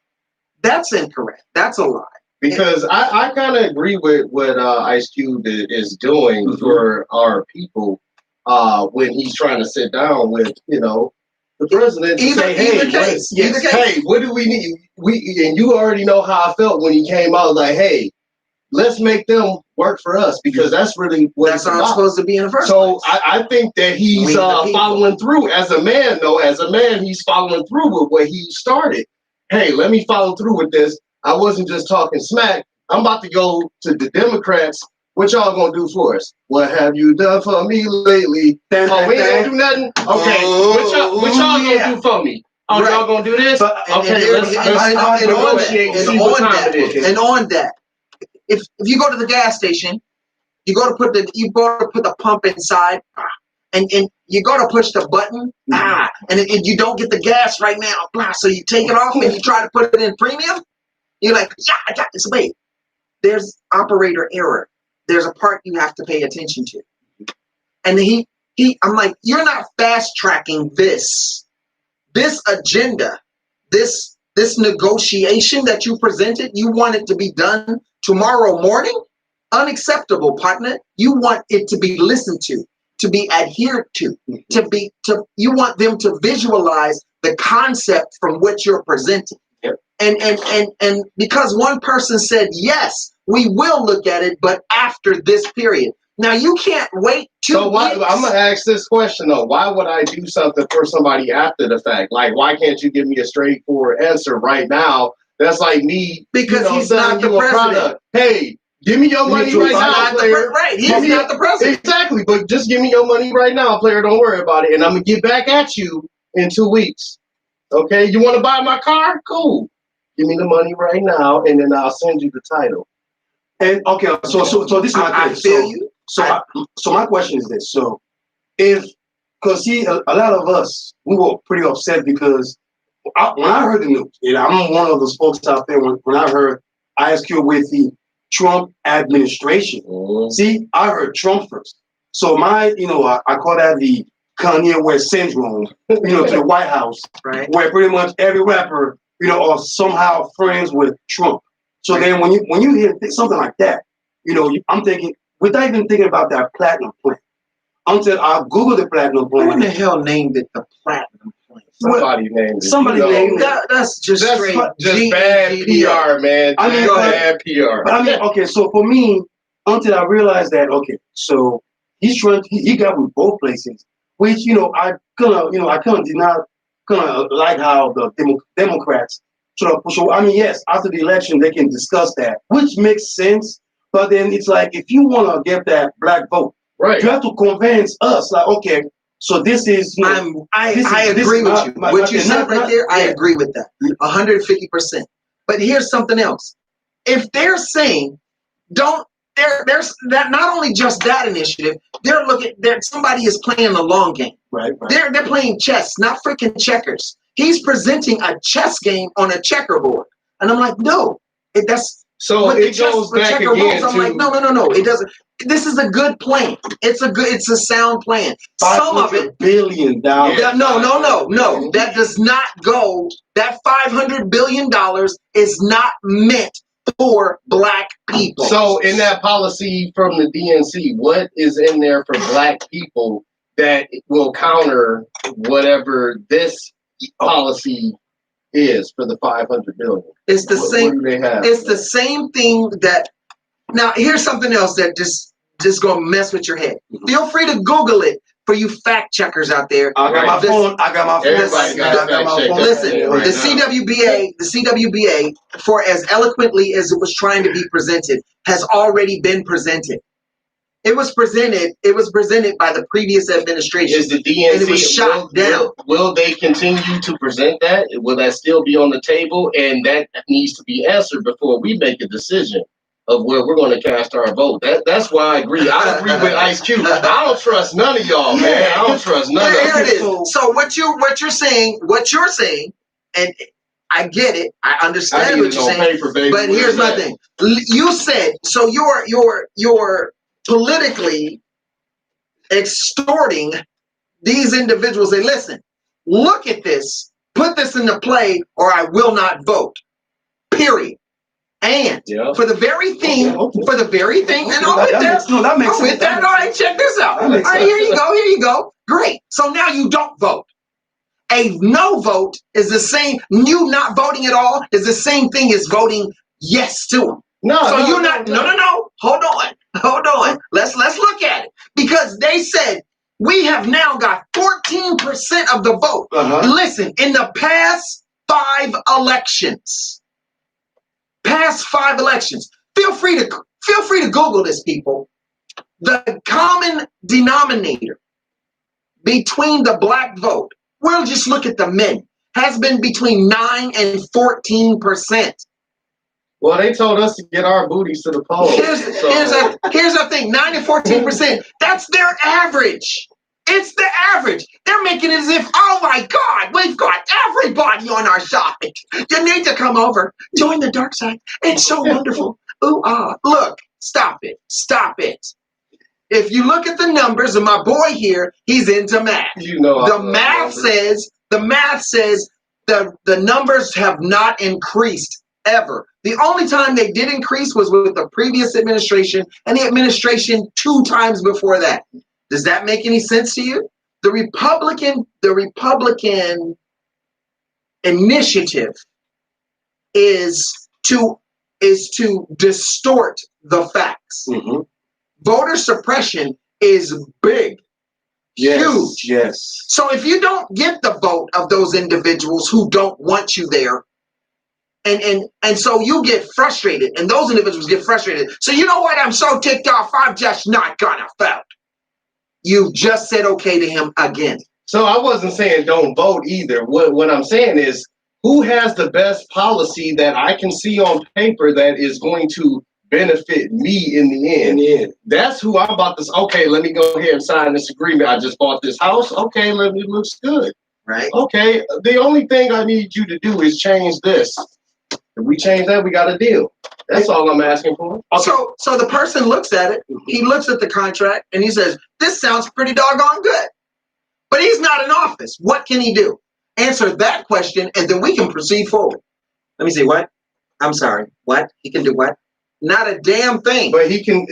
That's incorrect. That's a lie. Because I kind of agree with what Ice Cube is doing for our people when he's trying to sit down with, the president to say, hey, what do we need? And you already know how I felt when he came out, like, hey, let's make them work for us, because that's really what that's how it's supposed to be in the first place. So I think that he's following through as a man, though. As a man, he's following through with what he started. Hey, let me follow through with this. I wasn't just talking smack. I'm about to go to the Democrats. What y'all gonna do for us? What have you done for me lately? We ain't gonna do nothing? Okay, what y'all gonna do for me? Oh, right. Y'all gonna do this? Okay, let's negotiate and see what time it is. And on that, if you go to the gas station, you go to put the pump inside, and you go to push the button, and you don't get the gas right now, so you take it off and you try to put it in premium. You're like, I got this. Wait, there's operator error. There's a part you have to pay attention to. And I'm like, you're not fast tracking this agenda, this negotiation that you presented. You want it to be done tomorrow morning? Unacceptable, partner. You want it to be listened to be adhered to, you want them to visualize the concept from which you're presenting. Yep. And because one person said, yes, we will look at it, but after this period. Now, you can't wait 2 weeks. I'm going to ask this question, though. Why would I do something for somebody after the fact? Like, why can't you give me a straightforward answer right now? That's like me. Because he's not the president. Hey, give me your money right now, player. Right, he's not the president. Exactly, but just give me your money right now, player. Don't worry about it. And I'm going to get back at you in 2 weeks. Okay? You want to buy my car? Cool. Give me the money right now, and then I'll send you the title. And okay, so this is my thing. I feel you. So my question is this. So because a lot of us, we were pretty upset because when I heard the news, and I'm one of those folks out there, when I heard Ice Cube with the Trump administration. See, I heard Trump first. So I call that the Kanye West syndrome, to the White House, right? Where pretty much every rapper, are somehow friends with Trump. So then when you hear something like that, I'm thinking, without even thinking about that platinum plan, until I Google the platinum plan. Who in the hell named it the platinum plan? Somebody named it. Somebody named it. That's just straight. Just bad PR, man. Bad PR. But I mean, okay, so for me, until I realized that, okay, so he got with both places, which, I did not like how the Democrats sort of push. I mean, yes, after the election, they can discuss that, which makes sense. But then it's like, if you want to get that black vote, right, you have to convince us, like, okay, so this is. I agree with you. What you said right there, I agree with that 150%. But here's something else. If they're saying, there's that, not only just that initiative, they're looking. Somebody is playing the long game. Right. They're playing chess, not freaking checkers. He's presenting a chess game on a checkerboard, and I'm like, no, that's. So it goes back again to. I'm like, no, it doesn't. This is a good plan. It's a sound plan. Some of it $500 billion. No. That does not go. That $500 billion is not meant for black people. So in that policy from the DNC, what is in there for black people that will counter whatever this policy is for the $500 billion? It's the same. What do they have? It's the same thing that. Now, here's something else that just gonna mess with your head. Feel free to Google it for you fact checkers out there. I got my phone. Everybody got my phone. Listen, the CWBA, for as eloquently as it was trying to be presented, has already been presented. It was presented by the previous administration. Is the DNC, and it was shot down. Will they continue to present that? Will that still be on the table? And that needs to be answered before we make a decision of where we're going to cast our vote. That's why I agree. I agree with Ice Cube. I don't trust none of y'all, man. I don't trust none of y'all. Here it is. So what you're saying, and I get it. I understand what you're saying. But here's my thing. You said, so you're politically extorting these individuals say, listen, look at this, put this into play, or I will not vote. Period. And for the very thing, and that makes sense. All right, check this out. All right, here you go. Great. So now you don't vote. A no vote is the same, you not voting at all is the same thing as voting yes to them. No. Hold on. Let's look at it. Because they said we have now got 14% of the vote. Listen, in the past 5 elections. Feel free to Google this, people. The common denominator between the black vote, we'll just look at the men, has been between 9 and 14%. Well, they told us to get our booties to the polls. Here's the thing, 9 and 14%, that's their average. It's the average. They're making it as if, oh my God, we've got everybody on our side. You need to come over, join the dark side. It's so wonderful. Ooh, look, stop it. If you look at the numbers, and my boy here, he's into math. The math says the numbers have not increased ever. The only time they did increase was with the previous administration and the administration 2 times before that. Does that make any sense to you? The Republican initiative is to distort the facts. Voter suppression is big, huge. Yes. So if you don't get the vote of those individuals who don't want you there, and so you get frustrated, and those individuals get frustrated. So you know what? I'm so ticked off. I'm just not gonna vote. You've just said okay to him again. So I wasn't saying don't vote either. What I'm saying is, who has the best policy that I can see on paper that is going to benefit me in the end? That's who I'm about to say, okay, let me go ahead and sign this agreement. I just bought this house. Okay, it looks good. Right. Okay, the only thing I need you to do is change this. If we change that, we got a deal. That's all I'm asking for. Okay. So the person looks at it, he looks at the contract, and he says, this sounds pretty doggone good. But he's not in office. What can he do? Answer that question, and then we can proceed forward. Let me see, what? I'm sorry, what? He can do what? Not a damn thing. But he can,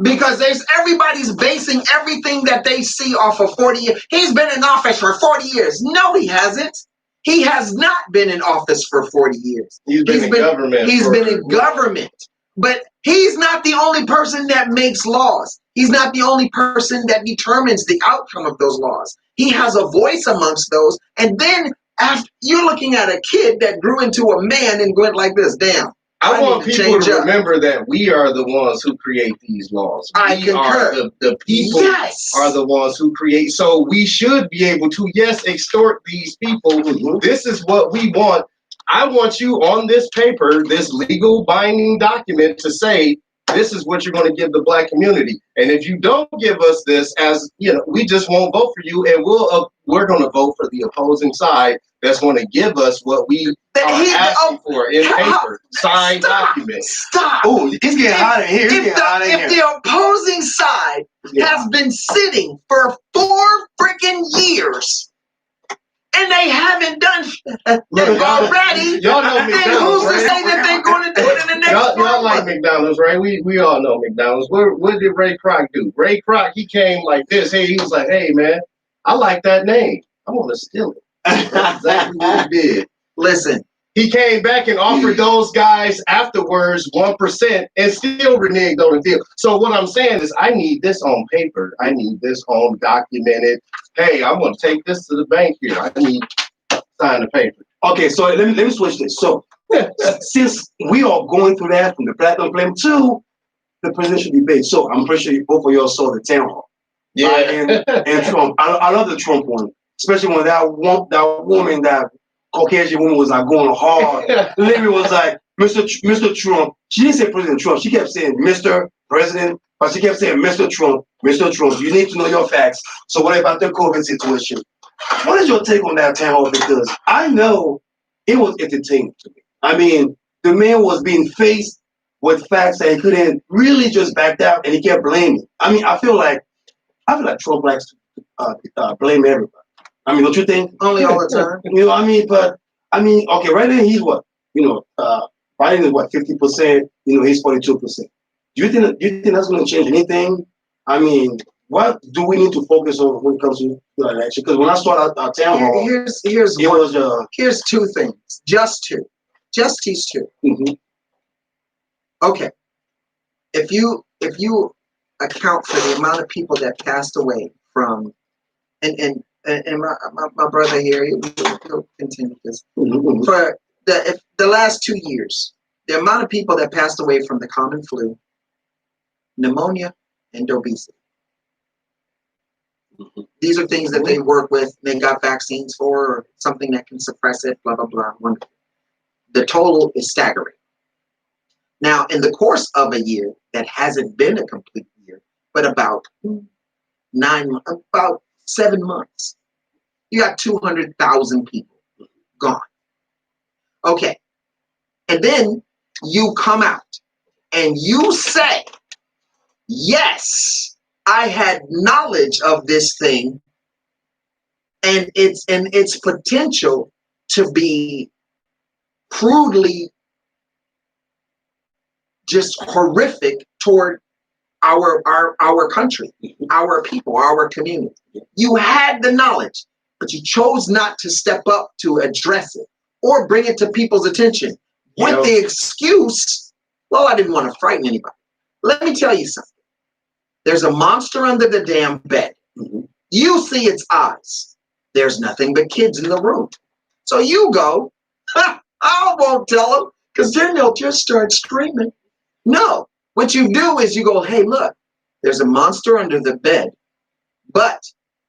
because everybody's basing everything that they see off of 40 years. He's been in office for 40 years. No, he hasn't. He has not been in office for 40 years. He's been in government. He's been in government. But he's not the only person that makes laws. He's not the only person that determines the outcome of those laws. He has a voice amongst those. And then after you're looking at a kid that grew into a man and went like this, damn. I want people to remember that we are the ones who create these laws. I concur. The people are the ones who create. So we should be able to, extort these people. This is what we want. I want you on this paper, this legal binding document, to say this is what you're going to give the black community. And if you don't give us this, we just won't vote for you, and we're going to vote for the opposing side that's going to give us what we are asking for in paper, signed documents. Stop. Oh, he's getting hot in here. If the opposing side has been sitting for 4 freaking years, and they haven't done already, y'all know McDonald's, and who's right? to say that they're going to do it in the next y'all like McDonald's, right? We all know McDonald's. What did Ray Kroc do? Ray Kroc, he came like this. Hey, he was like, hey, man, I like that name. I want to steal it. That's exactly what he did. Listen. He came back and offered those guys afterwards 1% and still reneged on the deal. So what I'm saying is I need this on paper. I need this on documented. Hey, I'm going to take this to the bank here. I need to sign the paper. Okay, so let me switch this. So since we are going through that from the platinum flame to the presidential debate, so I'm pretty sure both of y'all saw the town hall. Yeah. And Trump. I love the Trump one, especially when that woman, that Caucasian woman, was like going hard. Literally was like, Mr. Trump. She didn't say President Trump. She kept saying Mr. President, but she kept saying Mr. Trump, Mr. Trump. You need to know your facts. So what about the COVID situation? What is your take on that town hall? Because I know it was entertaining to me. I mean, the man was being faced with facts that he couldn't really just back out, and he kept blaming. I mean, I feel like Trump likes to blame everybody. I mean, don't you think? Only all the time. You know what I mean? But I mean, okay, right now he's what? You know, Biden is what, 50%, you know, he's 42%. Do you think that's gonna change anything? I mean, what do we need to focus on when it comes to the election? Because when I started our town hall, Here's two things. Just these two. Mm-hmm. Okay. If you account for the amount of people that passed away from and my brother here, he'll continue this. Mm-hmm. For the last 2 years, the amount of people that passed away from the common flu, pneumonia, and obesity. Mm-hmm. These are things that they work with, they got vaccines for, or something that can suppress it, blah, blah, blah. Wonderful. The total is staggering. Now, in the course of a year, that hasn't been a complete year, but about 7 months, you got 200,000 people gone. Okay. And then you come out and you say, yes, I had knowledge of this thing and its potential to be crudely just horrific toward our country, our people, our community. You had the knowledge, but you chose not to step up to address it or bring it to people's attention with the excuse, well, I didn't want to frighten anybody. Let me tell you something. There's a monster under the damn bed. Mm-hmm. You see its eyes. There's nothing but kids in the room. So you go, I won't tell them, because then they'll just start screaming. No, what you do is you go, hey, look, there's a monster under the bed, but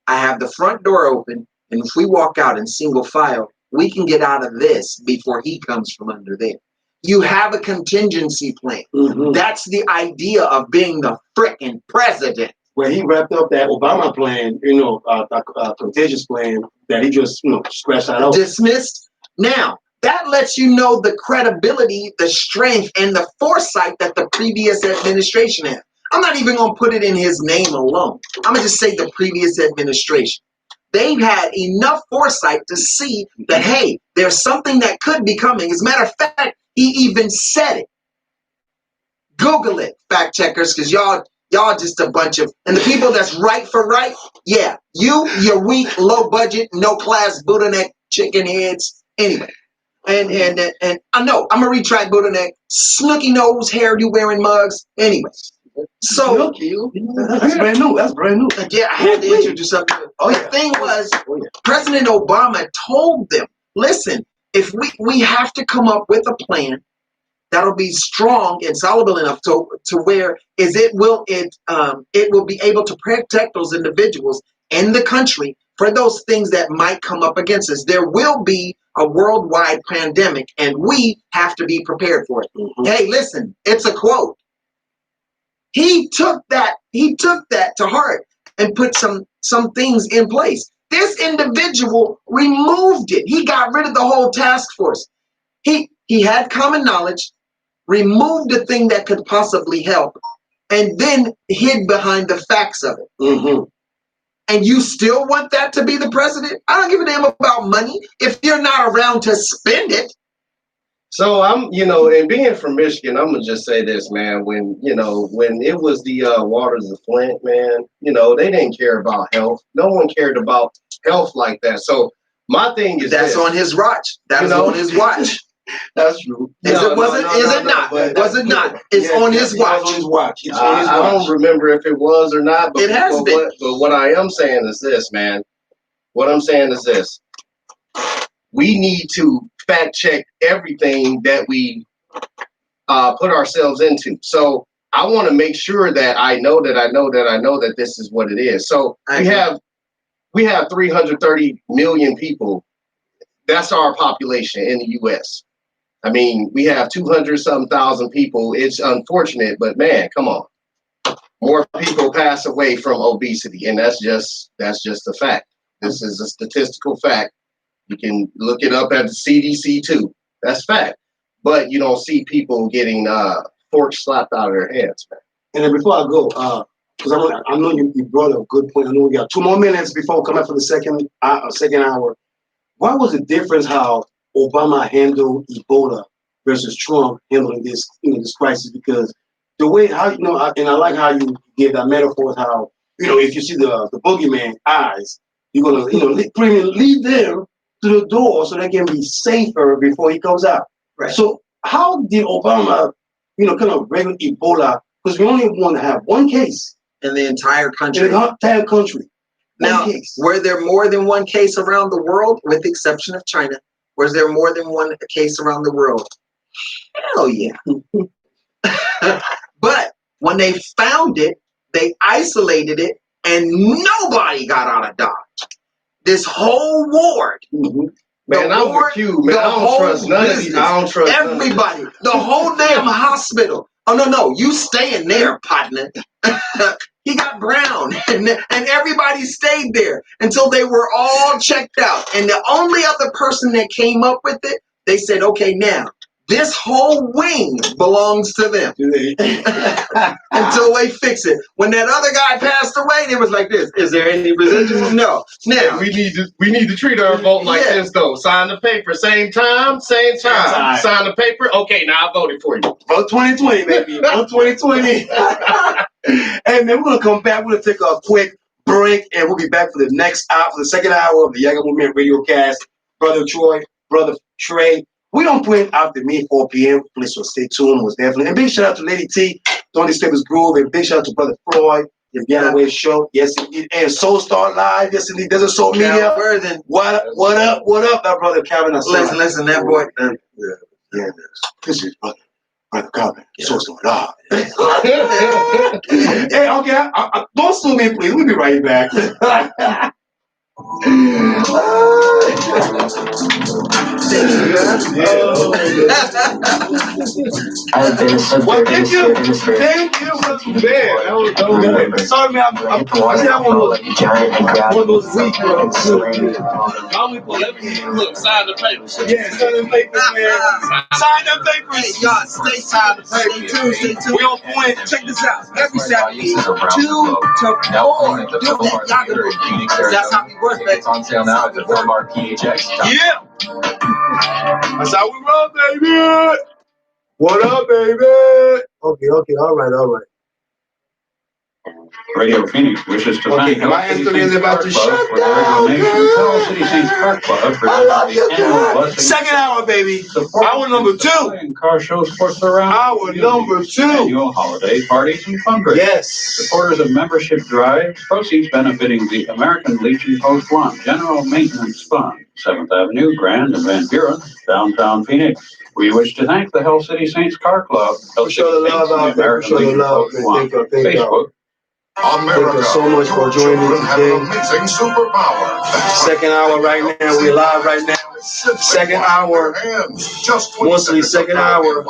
I have the front door open, and if we walk out in single file, we can get out of this before he comes from under there. You have a contingency plan. Mm-hmm. That's the idea of being the frickin' president. When he wrapped up that Obama plan, contagious plan, that he just, scratched that out. Dismissed. Now, that lets you know the credibility, the strength, and the foresight that the previous administration had. I'm not even going to put it in his name alone. I'm going to just say the previous administration. They've had enough foresight to see that, hey, there's something that could be coming. As a matter of fact, he even said it. Google it, fact checkers, because y'all just a bunch of, and the people that's right for right, yeah, you're weak, low budget, no class, Buddha neck, chicken heads, anyway. And I know, I'm a retract Buddha neck, snooky nose, hairdo wearing mugs, anyway. So that's brand new. That's brand new. Yeah, I had to introduce something. The thing was, President Obama told them, listen, if we have to come up with a plan that'll be strong and solid enough to where it will be able to protect those individuals in the country for those things that might come up against us. There will be a worldwide pandemic, and we have to be prepared for it. Mm-hmm. Hey, listen, it's a quote. He took that to heart and put some things in place. This individual removed it. He got rid of the whole task force. He had common knowledge, removed the thing that could possibly help, and then hid behind the facts of it. Mm-hmm. And you still want that to be the president? I don't give a damn about money if you're not around to spend it. So I'm, and being from Michigan, I'm gonna just say this, man. When it was the waters of Flint, man, they didn't care about health. No one cared about health like that. So my thing is that's on his watch. That's on his watch. That's true. Was it not? It's on his watch. On his watch. I don't remember if it was or not. But it has been. But what I am saying is this, man. What I'm saying is this. We need to fact check everything that we put ourselves into. So I want to make sure that I know that this is what it is. So we have 330 million people. That's our population in the U.S. I mean, we have 200-something thousand people. It's unfortunate, but man, come on. More people pass away from obesity, and that's just a fact. This is a statistical fact. You can look it up at the CDC too. That's fact. But you don't see people getting forks slapped out of their hands, man. And then before I go, because I know you brought up a good point. I know we got 2 more minutes before we come back for the second hour. What was the difference how Obama handled Ebola versus Trump handling this this crisis? Because the way how and I like how you gave that metaphor how if you see the boogeyman eyes, you're gonna lead them to the door so they can be safer before he comes out. Right. So how did Obama kind of regulate Ebola? Because we only want to have one case in the entire country. In the entire country. Now, were there more than one case around the world, with the exception of China? Was there more than one case around the world? Hell yeah. But when they found it, they isolated it, and nobody got out of Dodge. This whole ward. Mm-hmm. Man, I'm with you, man. I don't trust none of these. I don't trust everybody. The whole damn hospital. Oh, no. You stay in there, partner. He got brown, and everybody stayed there until they were all checked out. And the only other person that came up with it, they said, okay, now, this whole wing belongs to them until they fix it. When that other guy passed away, it was like this. Is there any residuals? No. Now we need to treat our vote like this though. Sign the paper, same time. Sign the paper. Okay, now I voted for you. Vote 2020, baby. Vote 2020. Hey man, we're gonna come back. We're gonna take a quick break, and we'll be back for the next hour, for the second hour of the Yaggah Movement Radiocast. Brother Troy, Brother Trey. We don't play after me 4 p.m. Please so stay tuned, most definitely. And big shout out to Lady T, Tony Staples Groove, and big shout out to Brother Floyd, the Getaway Show. Yes, indeed. And Soul Star Live. Yes, indeed. There's a Soul Media. What up, that brother Calvin? Listen, that boy. Yeah. This is Brother Calvin. Soul Star Live. Hey, okay. Don't sue me, please. We'll be right back. I've been a subject in this Thank you, man. Sorry, man. I'm like a giant and grab one of those weak and slam it. Look, sign the paper. Yeah, sign the papers, man. Sign the papers. Hey, y'all, stay tuned. We on point. Check this out. Every Saturday, 2 to 4. Do that Yaggah. That's how we work, baby. It's on sale now at the Walmart PHX. Yeah. That's how we roll, baby. What up, baby? Okay. All right. Radio Phoenix wishes to thank my Anthony is about to shut down. Tell City Saints Car Club for the Second hour, baby. Hour number 2. Car show sports around. Hour number 2. Annual holiday parties and fundraisers. Yes. Supporters of membership drive, proceeds benefiting the American Legion Post 1 General Maintenance Fund, 7th Avenue, Grand and Van Buren, downtown Phoenix. We wish to thank the Hell City Saints Car Club, Show the love out there. Show the love. Facebook. Thank you so much for joining me today. Second hour right now. We're live right now. Second hour. Mostly second hour.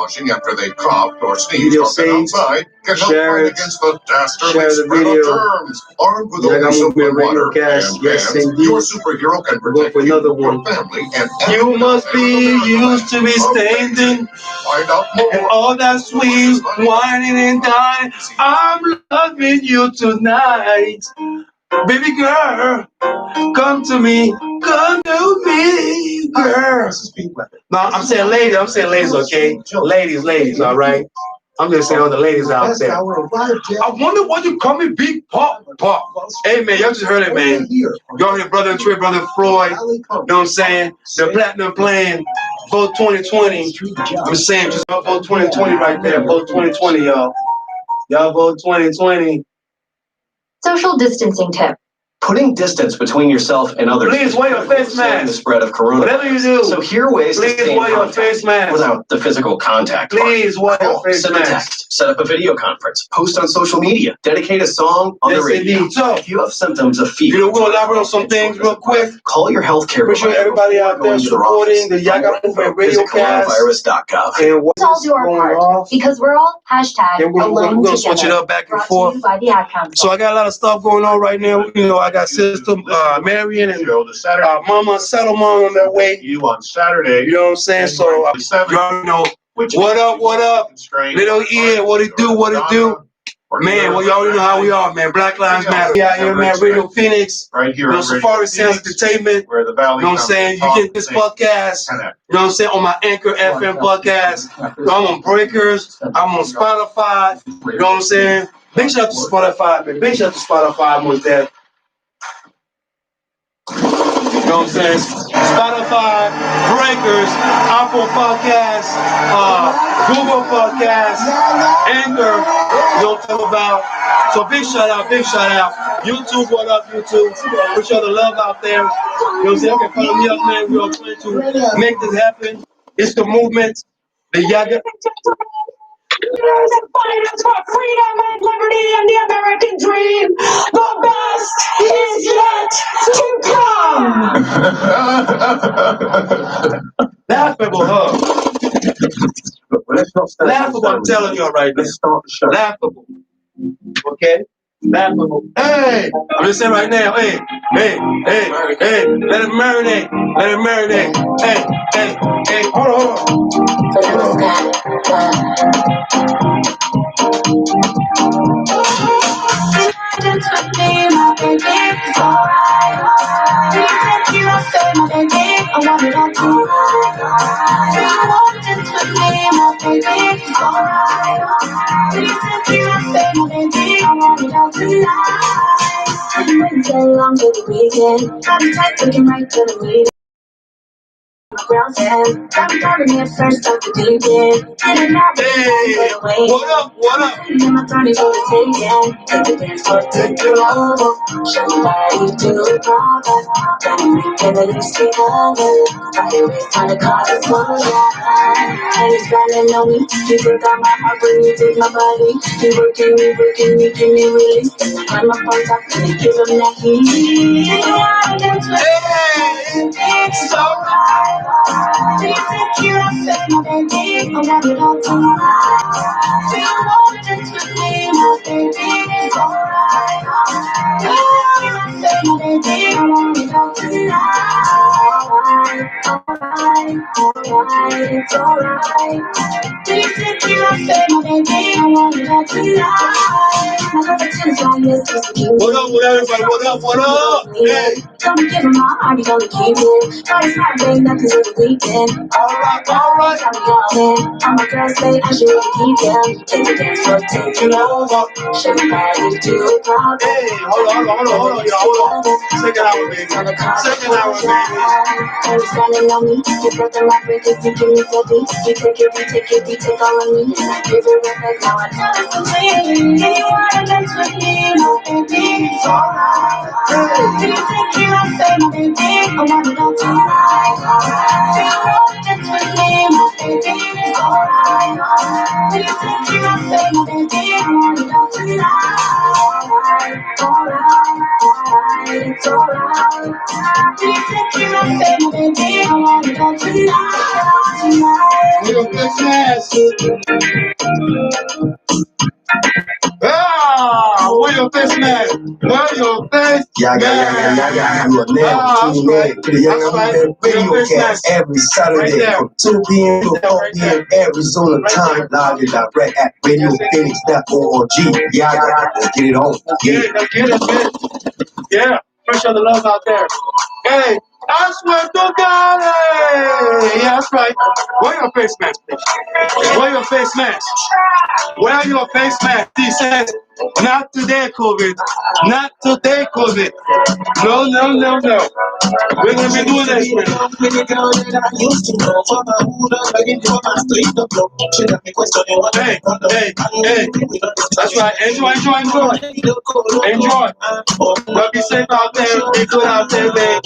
Video saves. Share it. Share the video. Yaggah Movement Radiocast. Yes, indeed. We're going for another one. You must be used to be standing. And all that sweet whining and dining. I'm loving you tonight. Baby girl, come to me, girl. No, I'm saying ladies, okay? Ladies, all right? I'm just saying all the ladies out there. I wonder why you call me Big Pop. Hey, man, y'all just heard it, man. Y'all heard Brother Trey, Brother Floyd, you know what I'm saying? The Platinum playing Vote 2020. I'm saying just vote 2020 right there. Vote 2020, y'all. Y'all vote 2020. Social distancing tip. Putting distance between yourself and others. Please wear your face mask. The spread of corona. Whatever you do. So here are ways to stay in wear your face mask. without the physical contact. Please wear your face Send a mask. text. Set up a video conference. Post on social media. Dedicate a song on the radio. Indeed. So, if you have symptoms of fever, we're going to elaborate on some things real quick. Call your healthcare provider. Appreciate everybody out there supporting the Yaggah Movement Radiocast. Coronavirus.gov. And what's Let's all do our going part off? because we're all hashtag We're alone going to together. switch it up back and Brought to forth. you by the Ad Council. So I got a lot of stuff going on right now. You know, I got Sister Marion and Mama Salomon on their way. You on Saturday. You know what I'm saying? So you already know. What up? Little ear, what it do? Man, well, you already know how we are, man. Black Lives Matter. We out here, man. Radio Phoenix. Right here. Safari Sounds Entertainment. Where the valley. You know what I'm saying? You get this podcast. You know what I'm saying? On my Anchor FM podcast. I'm on Breakers. I'm on Spotify. You know what I'm saying? Big shout out to Spotify, man. Big shout out to Spotify was there. You know what I'm saying? Spotify, Breakers, Apple Podcasts, Google Podcasts, Anchor. You know what I'm talking about? So big shout out, big shout out. YouTube, what up, YouTube? Appreciate all the love out there. You know what I'm saying? Okay, follow me up, man. We are trying to make this happen. It's the movement, the Yaggah. Finance for freedom and liberty and the American dream. The best is yet to come. Laughable, huh? Laughable, I'm telling you right now. Laughable. Okay? Laughable. Hey! I'm just saying right now, hey, let it marinate. Let it marinate. Hey, hold on. So long to the weekend, got me tight, looking right to the meeting. Ground and got me calling me at first off the deep end. And now hey, what up? And my turn is over taken. Take the dance for take it over. Show me body to the proper. Don't make it at least take over. I feel it's time to call it slow down. And it's standing on me. You break out my heart when you take my body. You working me, making me release. And I climb up on top and you give them that heat. It's alright. Please take you up, say my baby. I want it all tonight. Do you want it with me, my baby? It's alright. Please take you up, say my baby. I want it all tonight. Alright, it's alright. Please take you up, say my baby. I want it all tonight. My perfection is on this, just keep What up, everybody? What up? Hey. Don't be giving my heart, you gonna keep it. Try to start getting up cause it's the weekend. Alright. Got me all in. All my girls say I should really keep them. Take the dance floor, take it over. Show me body to the crowd. Hey, hold on, y'all. Hold on. Second hour, baby. And you standing on me. You broke the lock, break it, you give me the beat. You take all of me. And I give it right back, now I tell it to me. And you wanna dance with me, my baby. It's alright. Do you take you up, say my baby? I want it all tonight. Do you want to dance with me, my baby? It's alright. Do you take you up, say my baby? I want it all tonight. Alright, it's alright. Do you take you up, say my baby? I want it all tonight. We're gonna fix ass. Where your face man? Where your face Yaggah. You are now tuning in to the Yaggah Radiocast every Saturday from 2 p.m. to 4 p.m. Arizona time, live and direct at radiophoenix.org. Yaggah, let's get it on. Let's get it, man. Yeah, appreciate the love out there. Hey, I swear to God, hey. Yeah, that's right. Wear your face mask, please. Wear your face mask. Wear your face mask. He says, not today, COVID. Not today, COVID. No. We're going to be doing this. Hey. That's right. Enjoy. But be safe out there. Be good out there, man.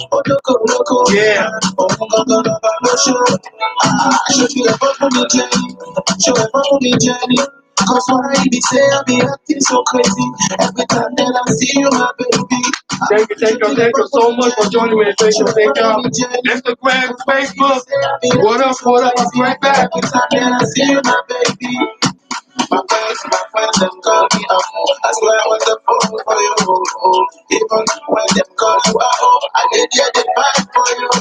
Yeah. Cause why be say I be acting so crazy every time that I see you, my baby. Thank you so much for joining me. Thank y'all. Instagram, Facebook. What up? I'll be right back. Every time that I see you, my baby. My friends, them call me up. I swear I was a fool for you. Even when them call you out, I did get the vibe for you.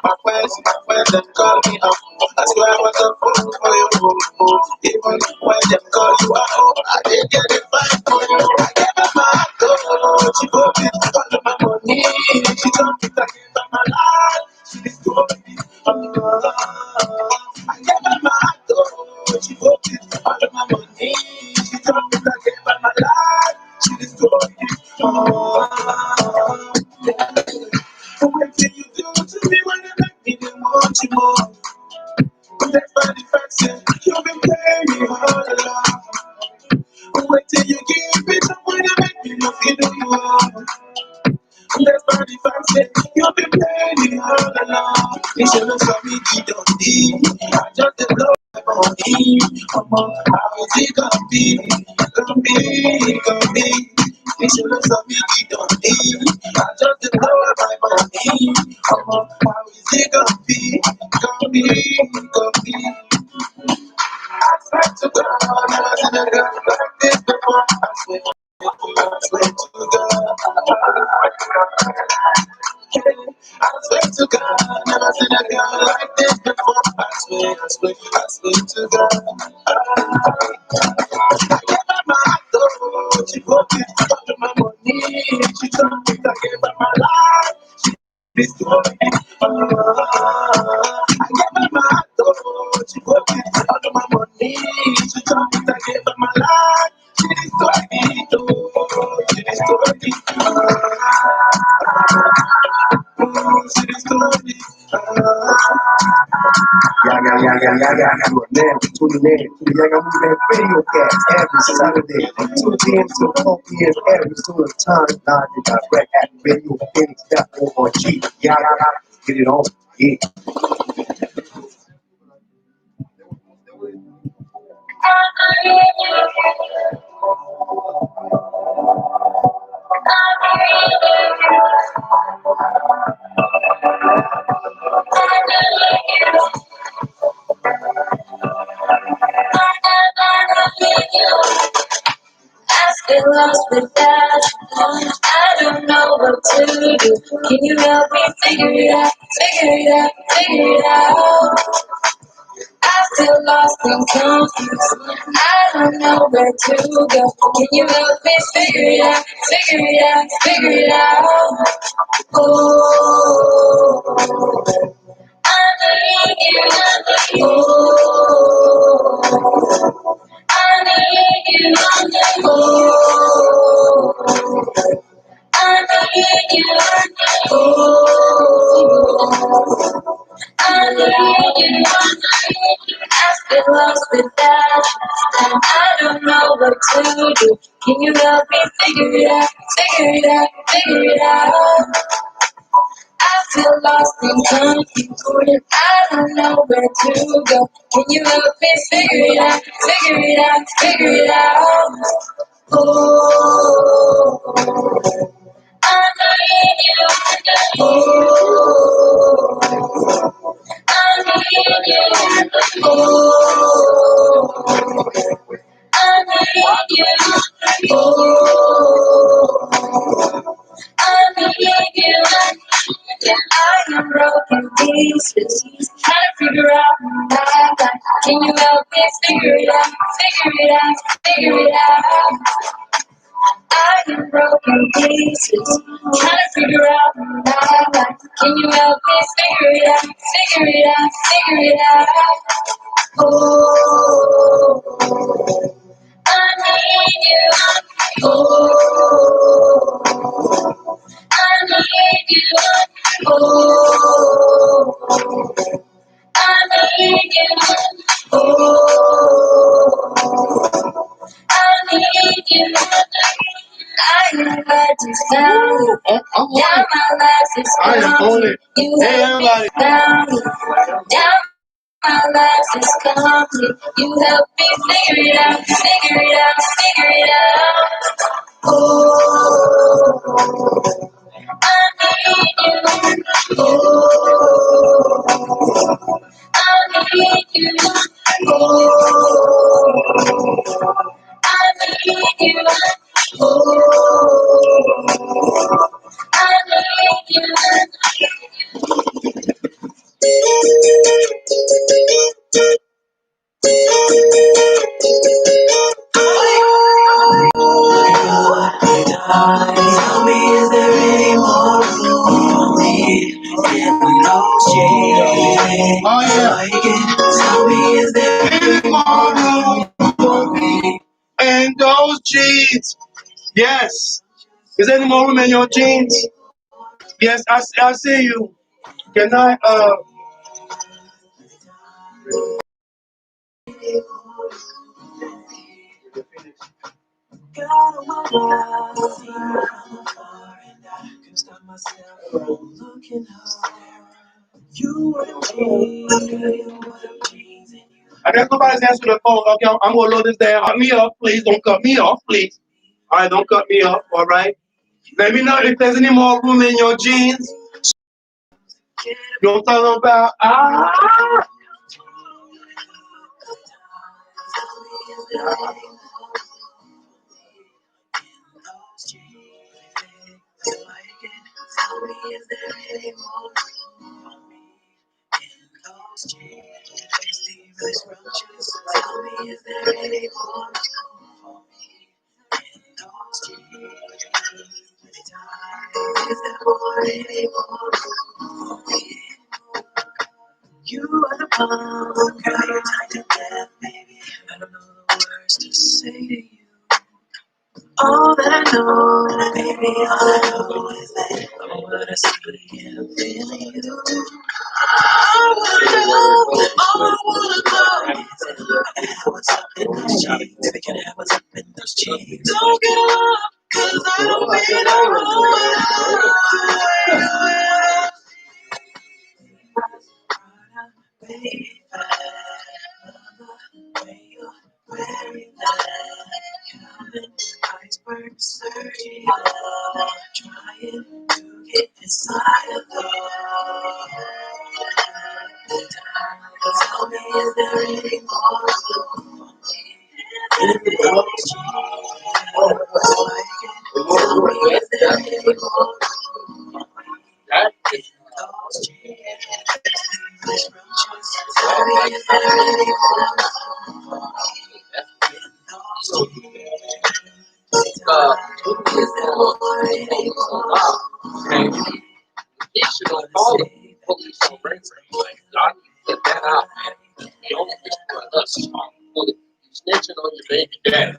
My friends, them call me up. I swear I was a fool for you. Even when them call you out, I did get the vibe She told me to give her my life. She destroyed me. I gave her my heart, oh, she broke it. All of my money. She told me to give her my life. She destroyed it. What did you do to me when you make me want you more? That's why the fact said you've been playing me all along. Wait till you give me some when you make me look into you are. That's why the fact said you've been playing me all along. You should have saw me deep. I just the blow on me. Come on, how is it gonna be? Gonna be. You should have saw me deep. I just the blow my money. Come on, how is it gonna be? Gonna be. I swear to God, I've never seen a girl like this before. I swear to God. I swear to God, I've never seen a girl like this before. I swear to God. I gave her my heart, though. She broke it, all of my money. She told me to give her my life. This story, I gave her my heart, though. She broke it, all of my money. She told me to give her my life. She destroyed me, though. She destroyed me. She destroyed me. Yaggah, you are now tuning in to the Yaggah Movement Radiocast every Saturday from 2 p.m. to 4 p.m. every single time live and direct at radiophoenix.org. Yaggah, get it on. Yeah. I still lost without you. I don't know what to do. Can you help me figure it out? Figure it out, figure it out. I feel lost and confused. I don't know where to go. Can you help me figure it out? Figure it out, figure it out. Oh, I need you. Oh, I need you. Oh, I need you. Oh, I need you. I've been lost without you, and I don't know what to do. Can you help me figure it out? Figure it out, figure it out. I feel lost and confused. I don't know where to go. Can you help me figure it out? Figure it out, figure it out. Oh, I need you. Oh, I need you. Oh, I need you. Oh, I need you. Yeah, I am broken pieces. Trying to figure out my life. Can you help me figure it out? Figure it out. Figure it out. I am broken pieces. Trying to figure out my life. Can you help me figure it out? Figure it out. Figure it out. Oh, I need you. Oh, I need you. Oh, I need you. Oh, I need you. I am glad you found me. Now my life is complete. You help me found me. Now my life is complete. You help me figure it out, figure it out, figure it out. Oh, I need you. Oh, I need you. Oh, I need you. Oh, I need you. Tell me, is there any more room? Oh yeah. Tell me, is there Any more room for me in those jeans? Yes. Is there any more room in your jeans? Yes, I see you. Can I God of my life, I'm far and I can stop myself from looking hard. You were the jeans, you were the jeans, and you. I guess nobody's answering the phone. Okay, I'm gonna load this down. Cut me off, please. Don't cut me off, please. All right, don't cut me off. All right. Let me know if there's any more room in your jeans. You know what I'm talking about? Tell me, is there any more for me in those jeans? Really scrumptious. Tell me, is there any more for me in those jeans? Really tight. Is there more, any more for me? You are the bomb, girl, you're tight to death, baby. I don't know the words to say to you. All that I know, baby, all I know is that I wanna see and feel you. I wanna know, all I wanna know is I can have what's up in those jeans. Baby, can I have what's up in those jeans? Don't get up, cause I don't mean baby, the way you're wearing that cabin, iceberg surging, trying to get inside of love. Tell me, is there any more for me? Tell me, is there any more for me? He should have called the police on Branson. Like, God, get that out, man. You only destroy us. You snitching on your baby daddy.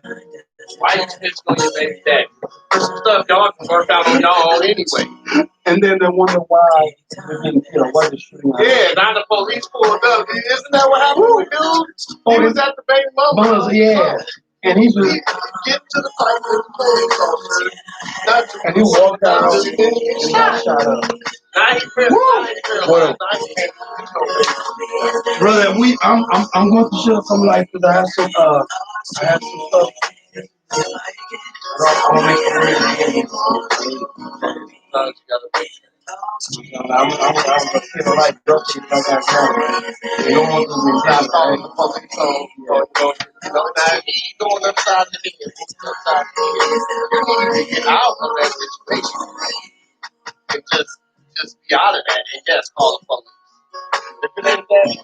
Why you snitching on your baby daddy? There's some stuff y'all can work out on y'all own anyway. And then they wonder why they're getting killed. Why they're shooting out. Yeah, now the police pulled up. Isn't that what happened with dude? He was at the baby mama. Yeah. And he was Get to the fight with the police officer. and he walked out and he got shot up. Now he Well, brother, I'm going to share some light because I have some stuff. I'm gonna make I'm gonna feel like dirty like I got. You don't want to be calling the police on. Now he's going upside the head. You need to get out of that situation and just be out of that and yes, call the police. If it ain't that,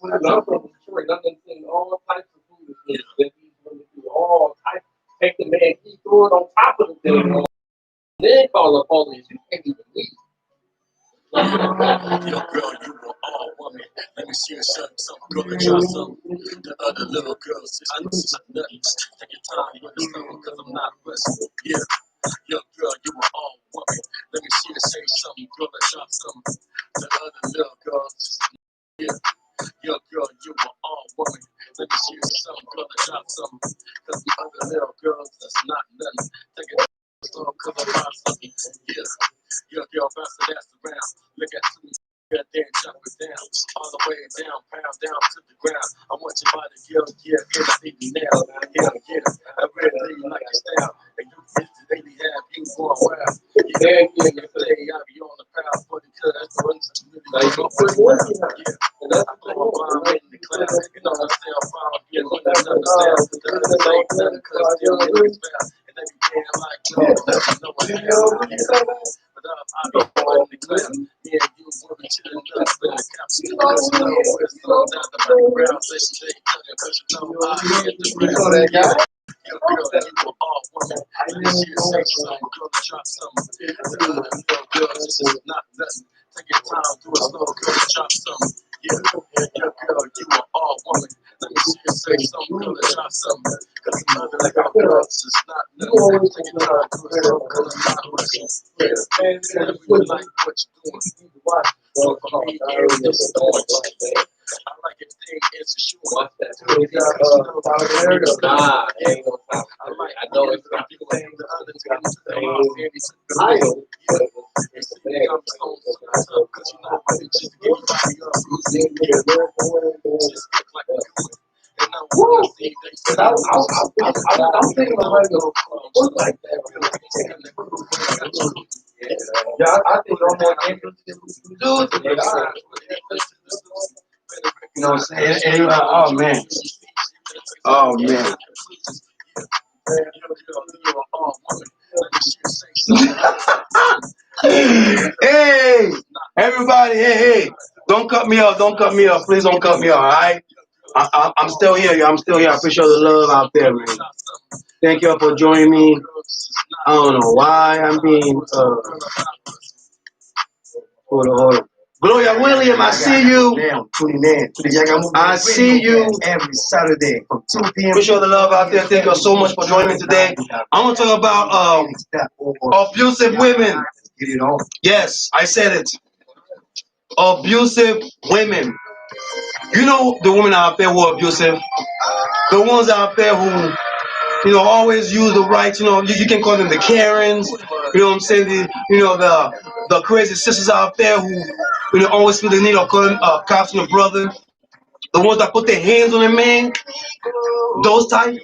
when I'm from Detroit, I've been seeing all types of foolishness that he's going to do. All types. Take the man, he threw it on top of the thing. Then call the police. You can't even leave. Yo, girl, you were all woman. Let me see you show some girl and try some. The other little girls, I know she's nuts. Take your time with the song, cause I'm not rusty. Yeah. Yo, girl, you were all woman. Let me see you say something, girl, and drop some. The other little girls, yeah. Yo, girl, you were all woman. Let me see you something, girl, and drop some. Cause the other little girls, that's not nothing. Take a song, cause I'm not something. Yeah. Yo, girl, bounce that ass around. Look at me. That damn drop it down, all the way down, pound down to the ground. I want your body, girl, yeah, here to see me now. Yeah, I really like your style. And you bitches, they be have you going wild. Yeah, today I be on the prowl for the good. That's the ones that really go for the wild. Yeah, and that's the thing I'm in the class. You know, I stay on fire, yeah, look at the sound. The other thing, none of cuz still in the spell. And they be damn like, you know what the hell. But I be on the class. Yeah, you women chillin' nuts in the capsule. With some down the background, say she ain't cause you know I hit the ground. Yo, girl, you were all woman. This year, say something, gonna drop something. Girl, this is not nothing. Take your time, do it slow, girl, drop something. Yeah, girl, you are all woman. Let me see you say something, girl, drop something. Cause another like our girls is not nothing. Take your time, do it slow, girl, not rushing. Yeah, tell me you like what you're doing. So for me, this is the one. I like everything it's a shoe. Nah, ain't no time. I know it's not people like the other things. I know. You see, I'm so because you know, I just to give everybody up. Just look like a good. And now when I see they say, I'm thinking of like look like that. Yeah, I think I'm more interested in dudes. You know what I'm saying? And, oh man. Oh man. Hey, everybody, hey. Don't cut me off. Don't cut me off. Please don't cut me off, all right? I'm still here. I'm still here. I appreciate the love out there, man. Thank you all for joining me. I don't know why I'm being, hold on. Gloria William, I see you. I see you every Saturday from 2 p.m. Appreciate the love out there. Thank you so much for joining me today. I want to talk about abusive women. Yes, I said it. Abusive women. You know the women out there who are abusive. The ones out there who, you know, always use the rights. You know, you can call them the Karens. You know what I'm saying? The crazy sisters out there who, you know, always feel the need of calling cops on a brother. The ones that put their hands on a man. Those type.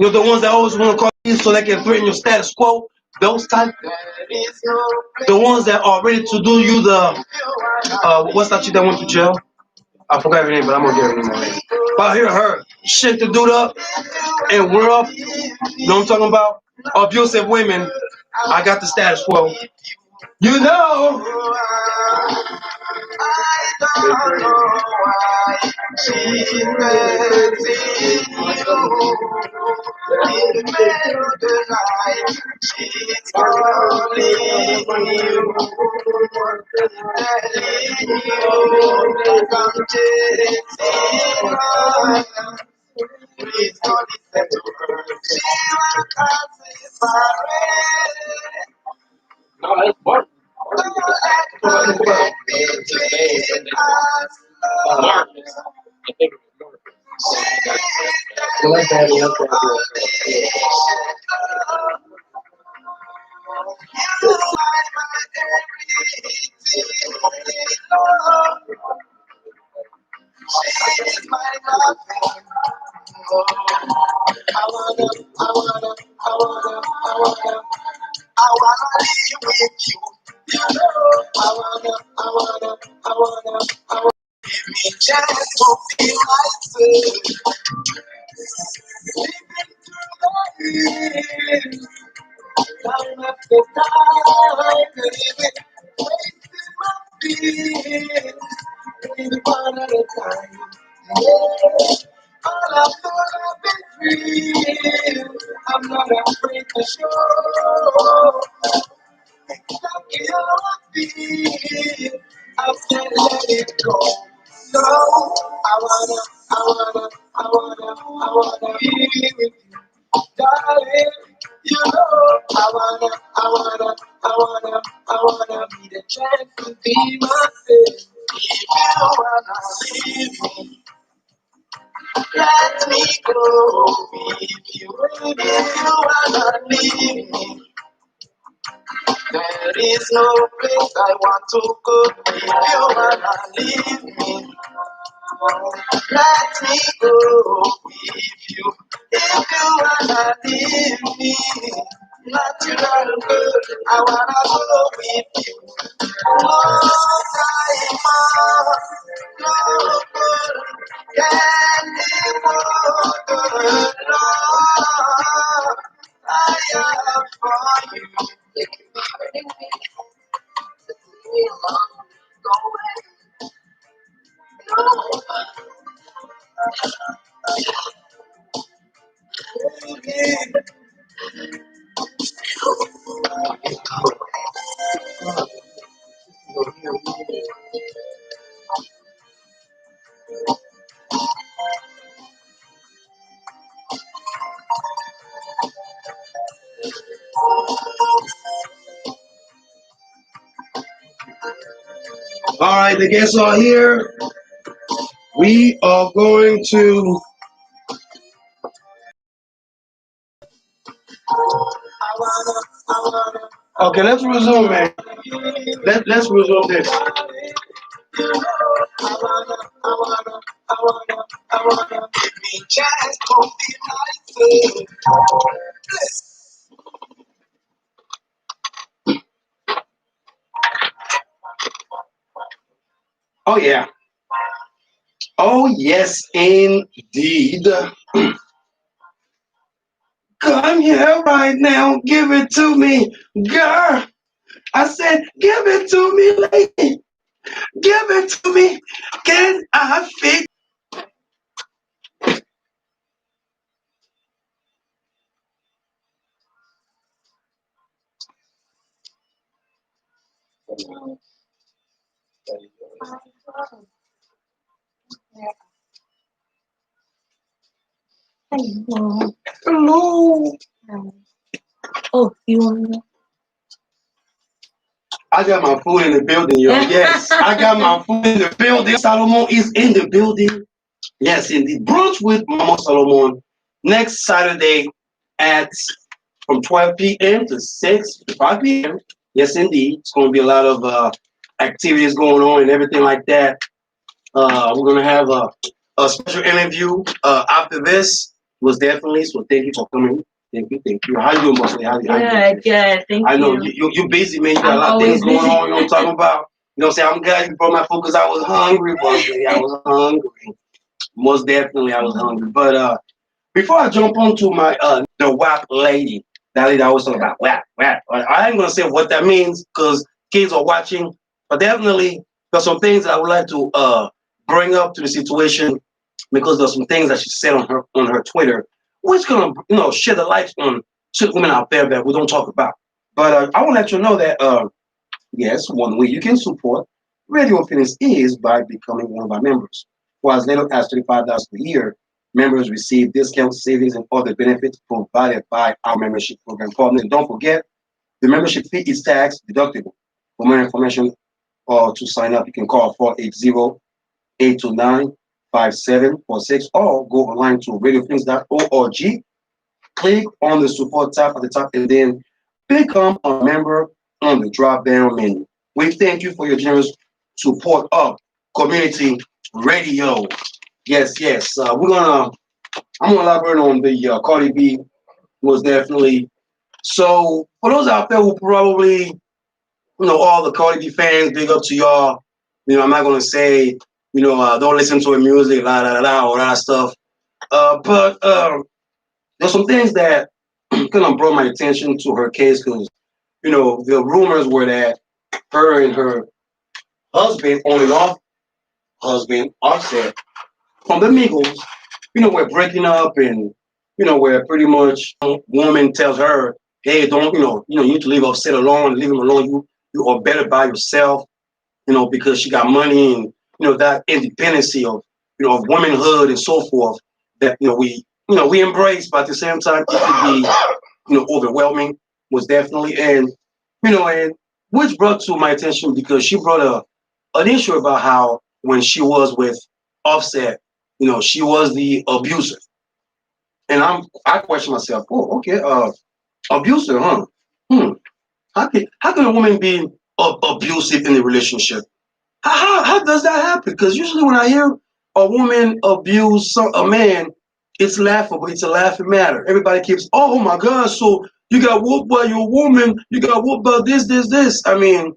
You know, the ones that always want to call you so they can threaten your status quo. Those type. The ones that are ready to do you the what's that chick that went to jail? I forgot her name, but I'm gonna get her name already. But I hear her shake the dude up and we're up. You know what I'm talking about? Abusive women. I got the status quo. You know. I don't know why she's dancing you. In the middle of the night, she's calling you, telling you that I'm chasing her. Please don't listen to her. She will come to my no, that's Mark. Mark. I think I wanna live with you. You know, I wanna give me a chance to feel myself. Living through the years, time after time, living, wasting my fears, living one at a time. Yeah, all I thought I've been free. I'm not afraid to show. Exactly how I feel. I can't let it go. No, I wanna be with you, darling. You know, I wanna be the chance to be myself. If you wanna leave me, let me go. If you wanna leave me. There is no place I want to go if you wanna leave me. Let me go if you wanna leave me. Natural girl, I wanna go with you. No time, no girl, can be more no. I am for you. All right, the guests are here. We are going to. Okay, let's resume, man. Let's resume this. Oh yeah. Oh yes, indeed. Come here right now. Give it to me, girl. I said, give it to me, lady. Give it to me. Can I fix? Hello. Hello. Oh, you want to? I got my food in the building, yo. Yes, I got my food in the building. Salomon is in the building. Yes, indeed. Brunch with Mama Salomon next Saturday at from 12 p.m. to 5 p.m. Yes, indeed. It's going to be a lot of activities going on and everything like that. We're going to have a special interview after this. Was definitely. So thank you for coming. Thank you, thank you. How you doing, Mostly? How you Good, good. Thank you. I know you busy, man. You got a lot of things going on. You know what I'm talking about? You know what I'm saying? I'm glad you brought my food because I was hungry, Mostly. I was hungry. Most definitely, I was hungry. But before I jump onto my the WAP lady, that lady I was talking about WAP. I ain't gonna say what that means because kids are watching, but definitely there's some things I would like to bring up to the situation because there's some things that she said on her Twitter, which gonna shed the light on certain women out there that we don't talk about. But I want to let you know that yes, one way you can support Radio Phoenix is by becoming one of our members. For as little as $35 per year, members receive discounts, savings, and other benefits provided by our membership program partners. And don't forget, the membership fee is tax deductible. For more information or to sign up, you can call 480-829-5746 or go online to radiophoenix.org. Click on the support tab at the top and then become a member on the drop down menu. We thank you for your generous support of community radio. Yes, yes. I'm gonna elaborate on the Cardi B was definitely. So for those out there who probably all the Cardi B fans, big up to y'all. I'm not gonna say don't listen to her music, la la la, all that stuff. But there's some things that kind of brought my attention to her case because the rumors were that her and her husband, on and off husband, Offset, from the Migos, we're breaking up and where pretty much woman tells her, hey, don't you need to leave Offset alone, leave him alone. You are better by yourself, because she got money and that independency of of womanhood and so forth that we embrace, but at the same time it could be overwhelming, was definitely. And and which brought to my attention because she brought an issue about how when she was with Offset, she was the abuser. And I question myself, oh, okay, abuser, huh? Hmm. How can a woman be abusive in a relationship? How does that happen? Because usually when I hear a woman abuse a man, it's laughable. It's a laughing matter. Everybody keeps, oh my God, so you got whooped by your woman. You got whooped by this. I mean,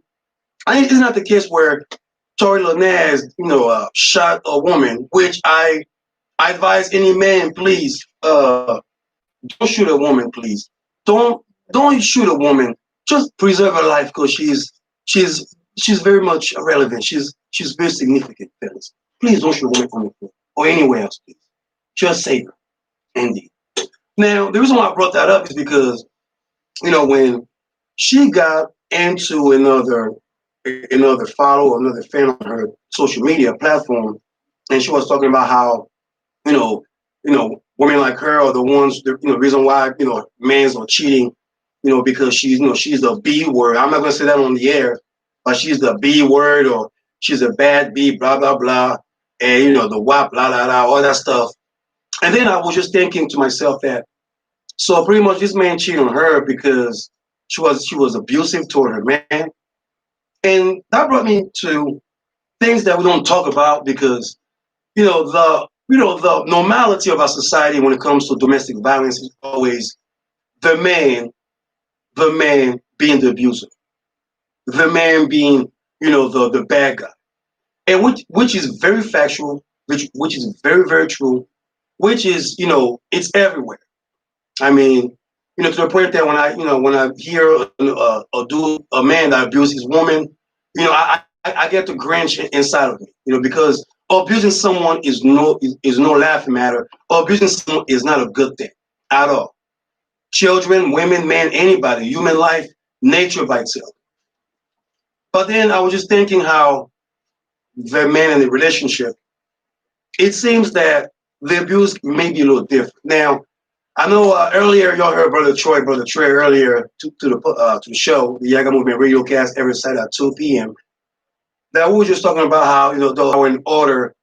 it's not the case where Tory Lanez, shot a woman, which I advise any man, please, don't shoot a woman, please. Don't shoot a woman. Just preserve her life because she's very much relevant. She's very significant, fellas. Please don't shoot a woman on the floor or anywhere else, please. Just save her. Indeed. Now, the reason why I brought that up is because, when she got into another follow, another fan on her social media platform, and she was talking about how, women like her are the ones, the reason why, men's are cheating because she's, she's the B word. I'm not going to say that on the air, but she's the B word, or she's a bad B, blah, blah, blah. And, the WAP, blah, blah, blah, all that stuff. And then I was just thinking to myself that, so pretty much this man cheated on her because she was abusive toward her man. And that brought me to things that we don't talk about because, the normality of our society when it comes to domestic violence is always the man being the abuser, the man being, the bad guy, and which is very factual, which is very, very true, which is, it's everywhere. I mean, to the point that when I hear a man that abuses his woman, I get the Grinch inside of me, because abusing someone is no laughing matter. Abusing someone is not a good thing at all. Children, women, men, anybody, human life, nature by itself. But then I was just thinking how the man in the relationship, it seems that the abuse may be a little different. Now, I know earlier y'all heard Brother Trey earlier to the show, the Yaggah Movement Radiocast every Saturday at 2 p.m. That we were just talking about how though in order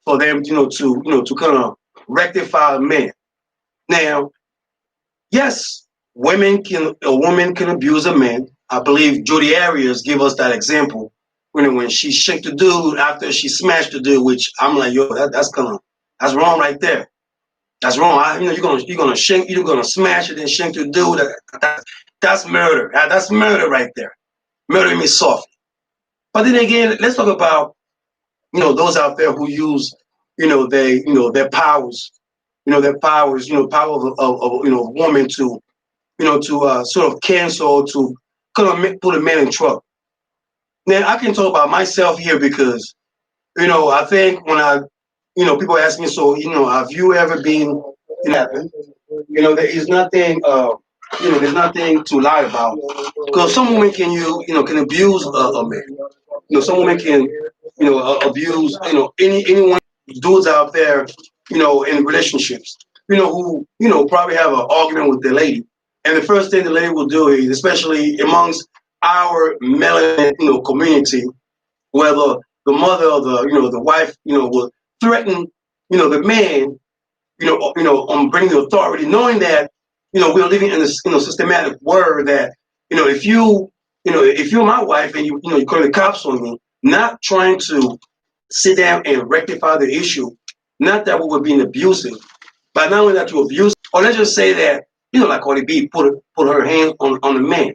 for them to kind of rectify a man. Now, yes, a woman can abuse a man. I believe Jodi Arias gave us that example when she shanked the dude after she smashed the dude, which I'm like, yo, that's wrong right there. That's wrong. You're gonna smash it and shank the dude. That's murder. That's murder right there. Murder me softly. But then again, let's talk about those out there who use their powers, power of a woman to sort of cancel, to kind of put a man in trouble. Now I can talk about myself here because I think when people ask me, so have you ever been happen? There is nothing there's nothing to lie about because some women can abuse a man. Some women can abuse anyone, dudes out there in relationships who probably have an argument with their lady, and the first thing the lady will do is, especially amongst our melanin community, where the mother or the wife will threaten the man on bringing the authority, knowing that we're living in a systematic world that if you're my wife and you call the cops on me, not trying to sit down and rectify the issue, not that we were being abusive, but not only that you abuse, or let's just say that like Cardi B put her hands on the man,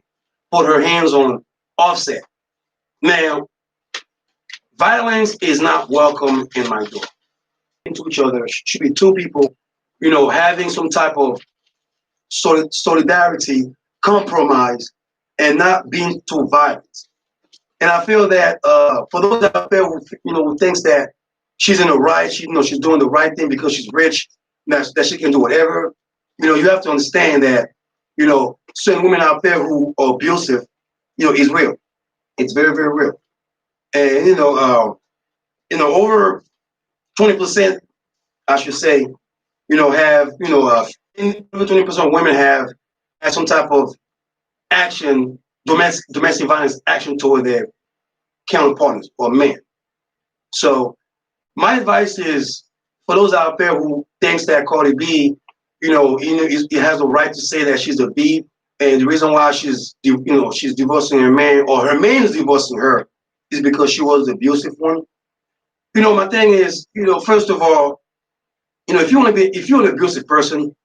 put her hands on Offset. Now, violence is not welcome in my door. Into each other should be two people, having some type of solidarity, compromise, and not being too violent. And I feel that for those out there who thinks that she's in the right, she's doing the right thing because she's rich, that she can do whatever, you have to understand that certain women out there who are abusive, is real. It's very, very real. And over 20%, I should say, have over 20% of women have some type of action, domestic violence action toward their counterparts or men. So my advice is for those out there who thinks that Cardi B, it has the right to say that she's a B, and the reason why she's divorcing her man or her man is divorcing her is because she was the abusive one. My thing is, first of all, if you're an abusive person,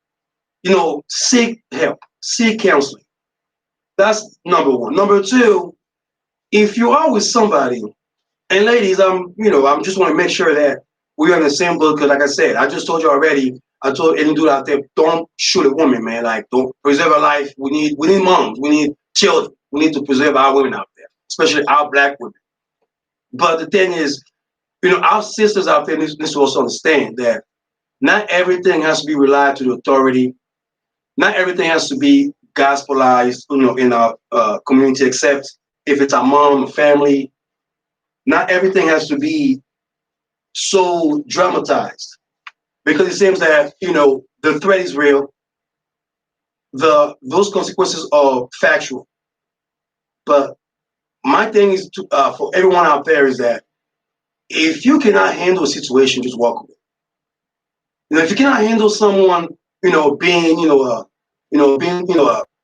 seek help, seek counseling. That's number one. Number two, if you are with somebody, and ladies, I'm just want to make sure that we're in the same boat because, like I said, I just told you already. I told any dude out there, don't shoot a woman, man. Like, don't preserve her life. We need moms. We need children. We need to preserve our women out there, especially our black women. But the thing is, our sisters out there need to also understand that not everything has to be relied to the authority. Not everything has to be gospelized, in our community, except if it's our mom, family. Not everything has to be so dramatized because it seems that the threat is real. those consequences are factual. But my thing is to, for everyone out there is that if you cannot handle a situation, just walk away. If you cannot handle someone, being,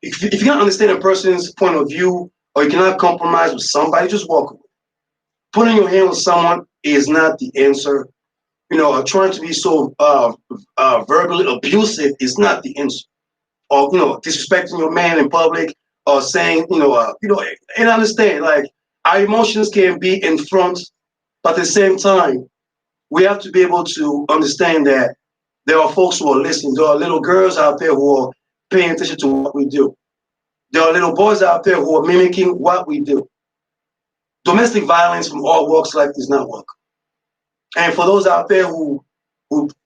if you cannot understand a person's point of view, or you cannot compromise with somebody, just walk away. Putting your hand with someone is not the answer. Trying to be so verbally abusive is not the answer. Or disrespecting your man in public, or saying, and understand, like, our emotions can be in front, but at the same time, we have to be able to understand that there are folks who are listening. There are little girls out there who are paying attention to what we do. There are little boys out there who are mimicking what we do. Domestic violence from all walks of life is not welcome. And for those out there who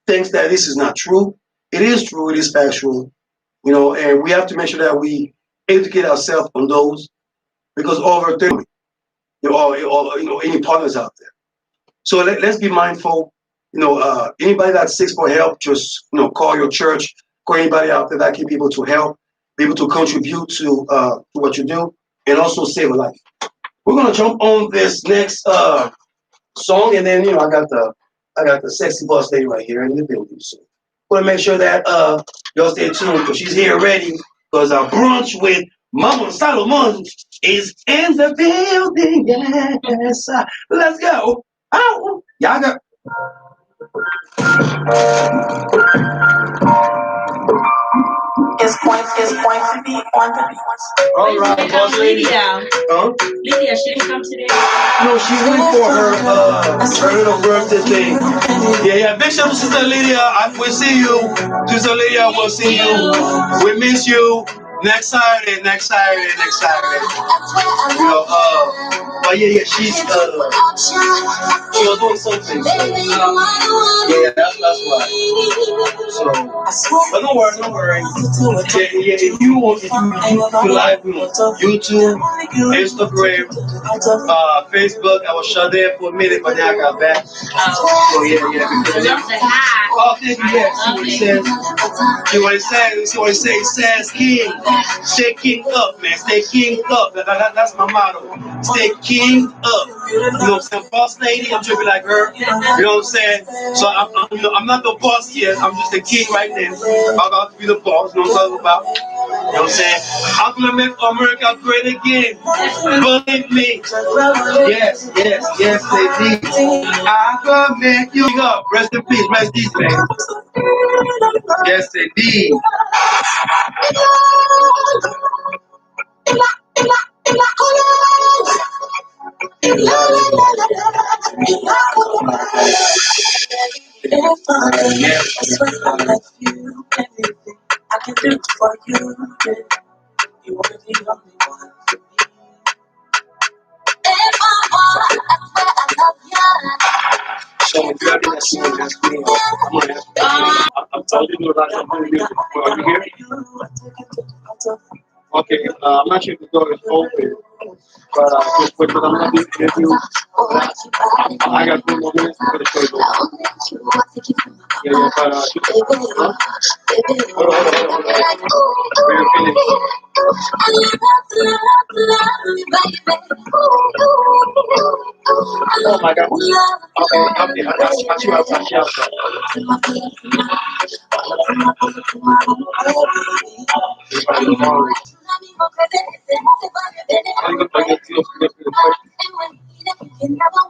thinks that this is not true, it is true. It is factual. And we have to make sure that we educate ourselves on those, because over 30, any partners out there. So let's be mindful. Anybody that seeks for help, just call your church, call anybody out there that can be able to help, be able to contribute to what you do, and also save a life. We're gonna jump on this next song, and then I got the sexy boss lady right here in the building. So want to make sure that y'all stay tuned, because she's here ready, because our brunch with Mama Salomon is in the building. Yes, let's go. Oh, Yaggah. It's going to be on the beat. All right, boss lady. Huh? Lydia, she didn't come today. No, she went for her little birthday thing. Yeah. Big shout out to Sister Lydia. We'll see you. Sister Lydia, we'll see you. We miss you. Next Saturday. But yeah, she was doing something. So, that's why. So, but don't worry. Yeah, if you live on YouTube, Instagram, Facebook, I was shut there for a minute, but now I got back. So yeah. Oh, thank you. Yeah, see what it says. See what it says. It says king. Stay king up, man. Stay king up. That's my motto. Stay king up. You know what I'm saying? Boss lady, I'm tripping like her. You know what I'm saying? So I'm not the boss yet. I'm just the king right now. I'm about to be the boss. You know what I'm talking about? You know what I'm saying? I'm gonna make America great again. Believe me. Yes, indeed. I'm gonna make you up. Rest in peace, man. Yes, indeed. I can do for you. You wanna be the only one for me. If I want, that's where I love you. So if you have that song, that's me. I'm gonna ask you. I'm telling you about some music. Are you here? Okay, I'm not sure if the door is open, but I'm gonna do the interview. I got 3 more minutes for the show. Yeah, but hold on. Oh my God. Okay, I see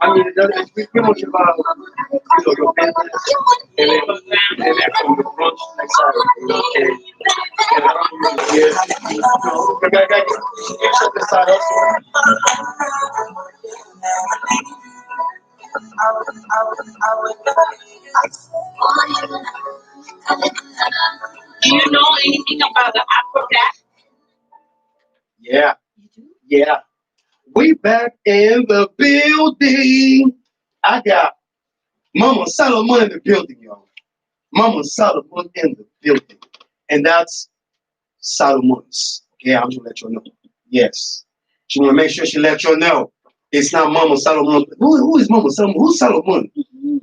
I mean, it's pretty much about your business, and then actually the brunch next Saturday. And I don't really hear. I got you check this out also. Do you know anything about the afrobeats? Yeah. We back in the building. I got Mama Salomon in the building, y'all. Mama Salomon in the building. And that's Salomon's. Okay, I'm gonna let you know. Yes. She wanna make sure she let you know. It's not Mama Salomon. Who is Mama Salomon? Who's Salomon?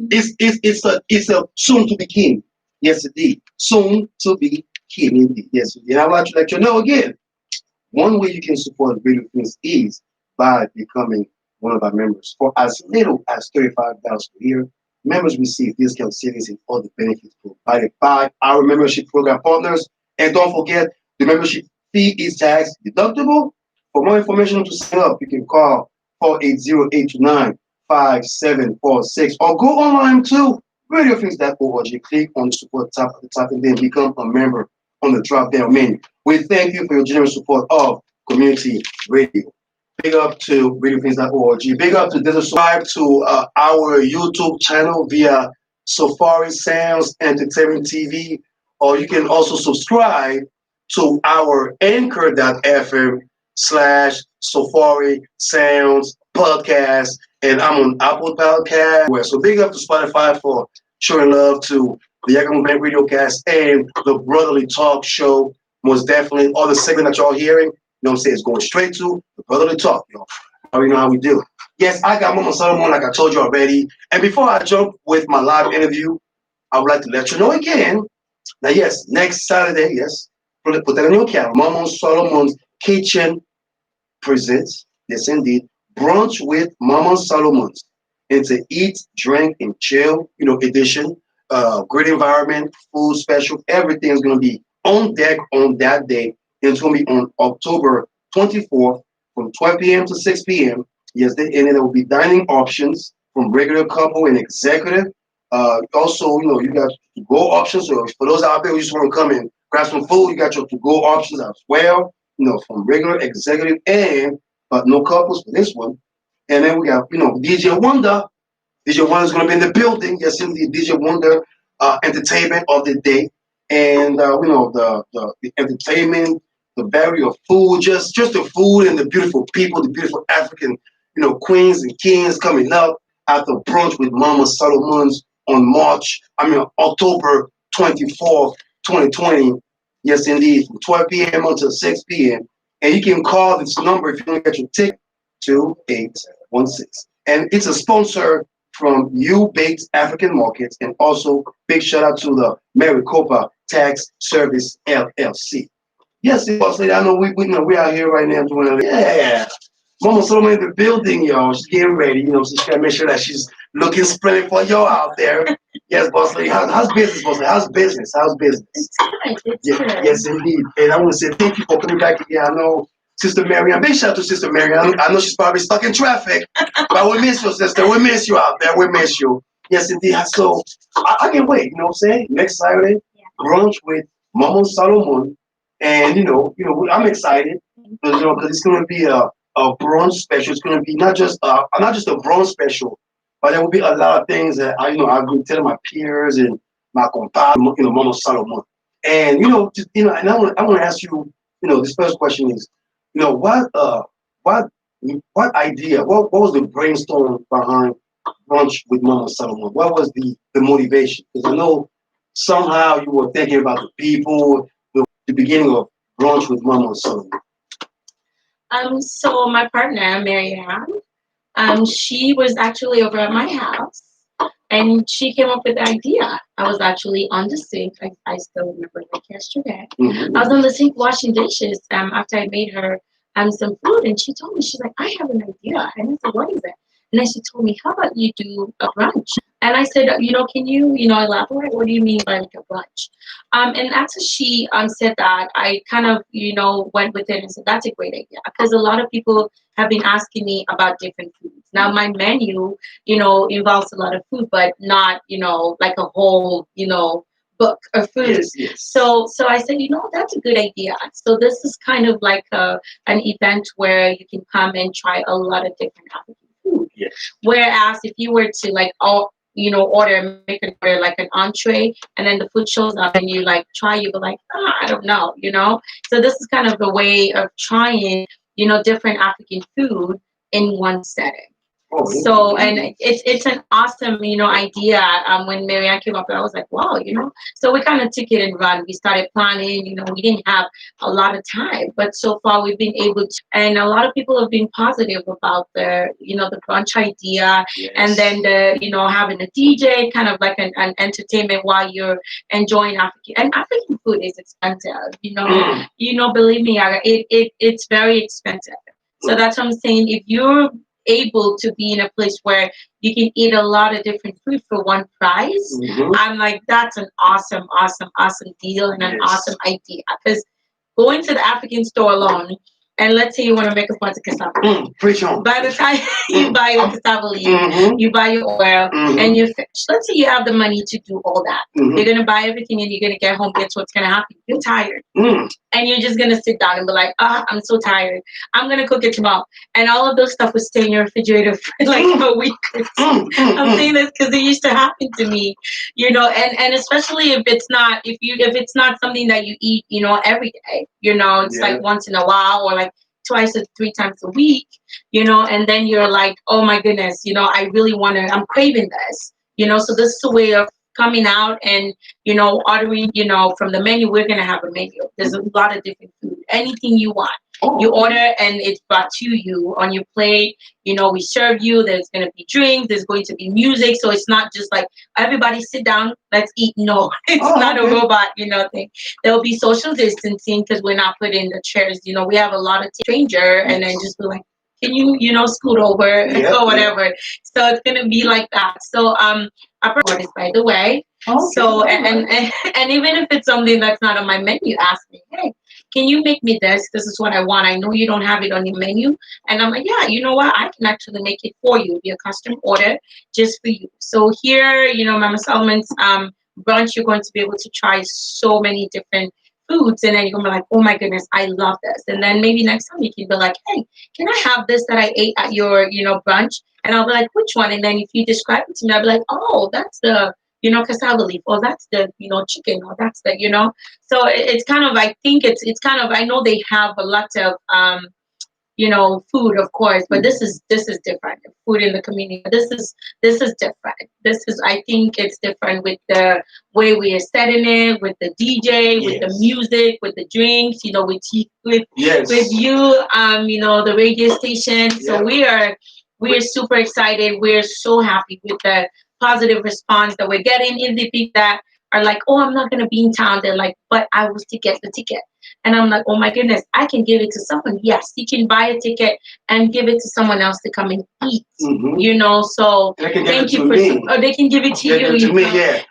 It's a soon to be king. Yes, indeed. Soon to be Indeed. Yes. And I'd like to let you know again, one way you can support Radio Phoenix is by becoming one of our members. For as little as $35 per year, members receive discount savings and other benefits provided by our membership program partners. And don't forget, the membership fee is tax deductible. For more information to sign up, you can call 480-829-5746 or go online to radiophoenix.org. Click on the support tab at the top and then become a member on the drop down menu. We thank you for your generous support of community radio. Big up to radiophoenix.org. Big up to subscribe to our YouTube channel via SafariSoundzEnt TV, or you can also subscribe to our anchor.fm/Safari Sounds podcast, and I'm on Apple Podcast. So big up to Spotify for showing love to the Yaggah Radiocast and the Brotherly Talk Show. Most definitely, all the segment that y'all hearing, you know what I'm saying, is going straight to the Brotherly Talk. You already know how we do. Yes, I got Mama Salomon, like I told you already. And before I jump with my live interview, I would like to let you know again that yes, next Saturday, yes, put that on your calendar. Mama Salomon's Kitchen presents, yes indeed, Brunch with Mama Salomon's. It's a eat, drink, and chill, edition. Great environment, food special, everything is going to be on deck on that day. And it's going to be on October 24th from 12 p.m. to 6 p.m. Yes, and then there will be dining options from regular, couple, and executive. Also, you got to-go options. So for those out there who just want to come and grab some food, you got your to-go options as well. From regular, executive, but no couples for this one. And then we got, DJ Wonder. DJ Wonder is going to be in the building. Yes, indeed, DJ Wonder, entertainment of the day, and the entertainment, the barrier of food, just the food and the beautiful people, the beautiful African, queens and kings coming up at the Brunch with Mama Salomon's on October 24th, 2020. Yes, indeed, from 12 p.m. until 6 p.m. And you can call this number if you want to get your ticket, 2816. And it's a sponsor from You Baked African Markets, and also big shout out to the Maricopa Tax Service LLC. Yes, boss lady, I know we out here right now doing it. Yeah. Mama Solomon in the building, y'all. She's getting ready. She's gotta make sure that she's looking splendid for y'all out there. Yes, boss lady. How's business, boss lady? How's business? It's good. It's good. Yes, indeed. And I want to say thank you for coming back again. I know Sister Marianne. Big shout out to Sister Marianne. I know she's probably stuck in traffic, but we miss you, sister. We miss you out there. We miss you. Yes, indeed. So I can't wait. You know what I'm saying? Next Saturday, brunch with Mama Salomon, and I'm excited because it's going to be a brunch special. It's going to be not just a brunch special, but there will be a lot of things that I've been telling my peers and my compadre, Mama Salomon. And and I want to ask you, this first question is, what idea, what was the brainstorm behind Brunch with Mama Salomon? What was the motivation? Because I know somehow you were thinking about the people, the beginning of Brunch with Mama Salomon. So my partner, Marianne, she was actually over at my house, and she came up with the idea. I was actually on the sink. I still remember like yesterday. Mm-hmm. I was on the sink washing dishes after I made her some food, and she told me, she's like, I have an idea. And I said, what is it? And then she told me, how about you do a brunch? And I said, can you, elaborate? What do you mean by like a brunch? And after she said that, I kind of, went with it and said, that's a great idea. Because a lot of people have been asking me about different foods. Now, my menu, involves a lot of food, but not, like a whole, book of food. Yes. So I said, that's a good idea. So this is kind of like an event where you can come and try a lot of different African food. Yes. Whereas if you were to like make an order like an entree, and then the food shows up and you like try, you go like, I don't know, So this is kind of the way of trying, different African food in one setting. So, and it's an awesome, idea. When Marianne came up, I was like, wow, So we kind of took it and run. We started planning. We didn't have a lot of time, but so far we've been able to. And a lot of people have been positive about the brunch idea, and then having a DJ, kind of like an entertainment while you're enjoying African food is expensive. Believe me, it's very expensive. So that's what I'm saying. If you're able to be in a place where you can eat a lot of different food for one price, I'm like, that's an awesome deal and an awesome idea. Because going to the African store alone, and let's say you want to make a bunch of cassava. Preach on. By the time you buy your cassava leaf, you buy your oil, and your fish. Let's say you have the money to do all that. You're going to buy everything and you're going to get home. Guess what's going to happen? You're tired. And you're just going to sit down and be like, I'm so tired. I'm going to cook it tomorrow. And all of those stuff will stay in your refrigerator for like a week or two. I'm saying this because it used to happen to me, and especially if it's not something that you eat, every day, it's like once in a while or like twice or three times a week, and then you're like, oh my goodness, I really I'm craving this, so this is a way of coming out and, ordering, from the menu. We're going to have a menu. There's a lot of different food, anything you want. You order and it's brought to you on your plate. We serve you. There's going to be drinks. There's going to be music. So it's not just like everybody sit down, let's eat. No, it's not a robot, thing. There'll be social distancing because we're not putting the chairs. We have a lot of stranger and then just be like, can you, scoot over or whatever. So it's going to be like that. So, this, by the way. So, and even if it's something that's not on my menu, ask me, hey, can you make me this? This is what I want. I know you don't have it on your menu. And I'm like, yeah, you know what? I can actually make it for you. It'll be a custom order just for you. So here, Mama Salomon's brunch, you're going to be able to try so many different foods. And then you're going to be like, oh my goodness, I love this. And then maybe next time you can be like, hey, can I have this that I ate at your, brunch? And I'll be like, which one? And then if you describe it to me, I'll be like, oh, that's the, cassava leaf, or that's the, chicken, or that's the, So it's kind of, I think it's kind of, I know they have a lot of, food, of course, but this is different. Food in the community. This is different. I think it's different with the way we are setting it, with the DJ, with the music, with the drinks, with you, the radio station. So we are super excited. We're so happy with the positive response that we're getting. In the people that are like, oh, I'm not going to be in town. They're like, but I was to get the ticket. And I'm like, oh my goodness, I can give it to someone. Yes, you can buy a ticket and give it to someone else to come and eat. So thank you or they can give it to you. To me,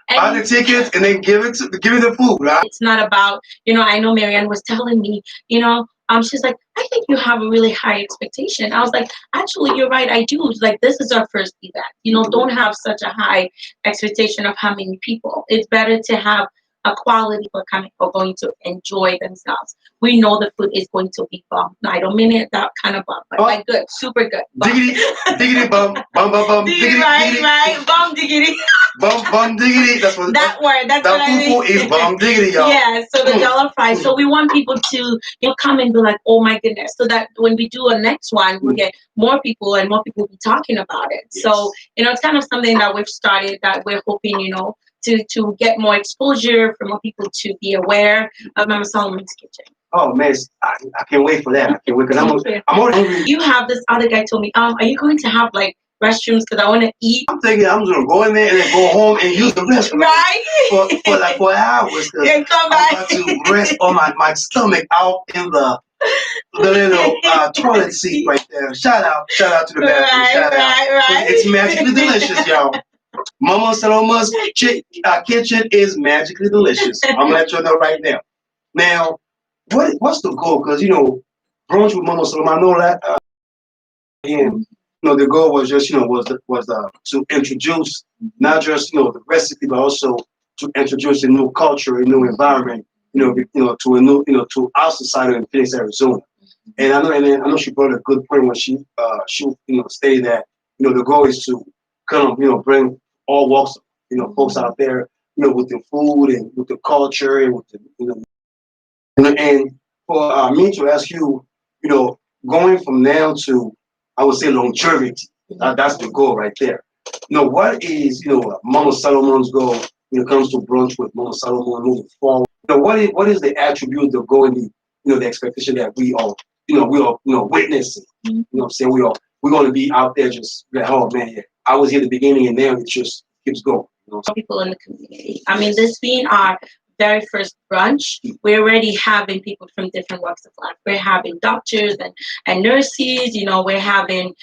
buy the tickets and then give it the food, right? It's not about, I know Marianne was telling me, she's like, I think you have a really high expectation. I was like, actually, you're right. I do. Like, this is our first event. Don't have such a high expectation of how many people. It's better to have a quality for coming or going to enjoy themselves. We know the food is going to be bomb. No, I don't mean it that kind of bomb, but like good, super good. Diggity bum, bum bum bum, diggity, right, bum diggity. Bum diggity. That's what that word. That's what I mean. Is bum diggity, y'all. Yeah. So the dollar fries. So we want people to come and be like, oh my goodness. So that when we do a next one, we'll get more people and more people will be talking about it. Yes. So it's kind of something that we've started that we're hoping to get more exposure for more people to be aware of Mama Salomon's kitchen. Oh man, I can't wait for that. I can't wait because I'm hungry. You have this other guy told me, are you going to have like restrooms because I want to eat? I'm thinking I'm just gonna go in there and then go home and use the restroom, right? for like 4 hours. And come back. I'm about to rest on my stomach out in the little toilet seat right there. Shout out to the bathroom. Right. It's magically delicious, y'all. Mama Salomon's kitchen is magically delicious. I'm gonna let you know right now. Now, what's the goal? Because brunch with Mama Salomon, I know that. And the goal was just was to introduce not just the recipe, but also to introduce a new culture, a new environment. To a new to our society in Phoenix, Arizona. And I know she brought a good point when she stated that the goal is to kind of bring all walks of folks out there with the food and with the culture and with the and for me to ask you going from now to I would say longevity That's the goal right there. What is, Mama Salomon's goal when it comes to brunch with Mama Salomon moving forward? What is the attribute, the goal, and the expectation that we are, witnessing? You know what I'm saying? We're going to be out there just like, oh man, yeah, I was here at the beginning and now it just keeps going. People in the community. I mean, this being our very first brunch, we're already having people from different walks of life. We're having doctors and nurses, we're having,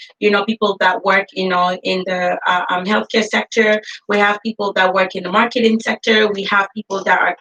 people that work, in the healthcare sector. We have people that work in the marketing sector. We have people that are,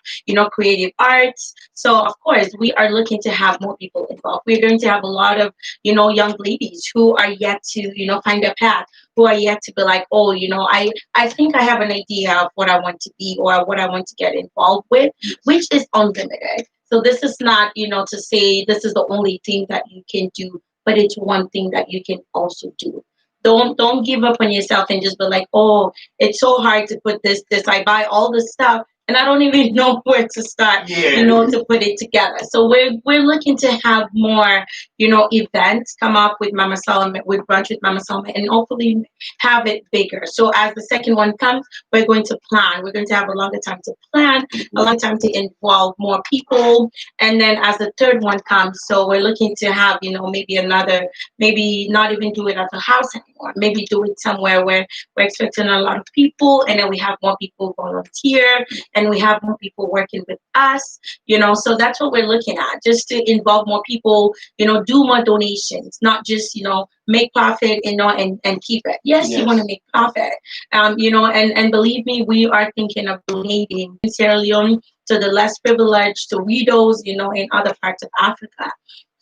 creative arts. So, of course, we are looking to have more people involved. We're going to have a lot of, young ladies who are yet to, find their path, who are yet to be like, oh, I think I have an idea of what I want to be or what I want to get involved with, which is unlimited. So this is not, to say this is the only thing that you can do, but it's one thing that you can also do. Don't give up on yourself and just be like, oh, it's so hard to put this. I buy all this stuff and I don't even know where to start, to put it together. So we're looking to have more, events come up with Mama Salomon, with Brunch with Mama Salomon, and hopefully have it bigger. So as the second one comes, we're going to plan. We're going to have a longer time to plan, a longer time to involve more people. And then as the third one comes, so we're looking to have, maybe not even do it at the house anymore. Maybe do it somewhere where we're expecting a lot of people, and then we have more people volunteer, and we have more people working with us, so that's what we're looking at, just to involve more people, do more donations, not just, make profit, and keep it. Yes, you want to make profit, and believe me, we are thinking of donating in Sierra Leone to the less privileged, to widows, in other parts of Africa.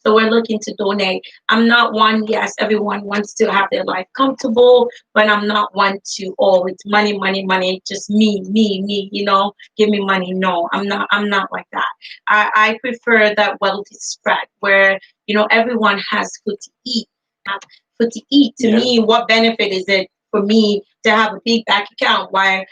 So we're looking to donate. I'm not one, yes, everyone wants to have their life comfortable, but I'm not one to, oh, it's money, money, money, just me, give me money. No, I'm not like that. I prefer that wealth is spread, where, everyone has food to eat. To me, what benefit is it for me to have a big bank account while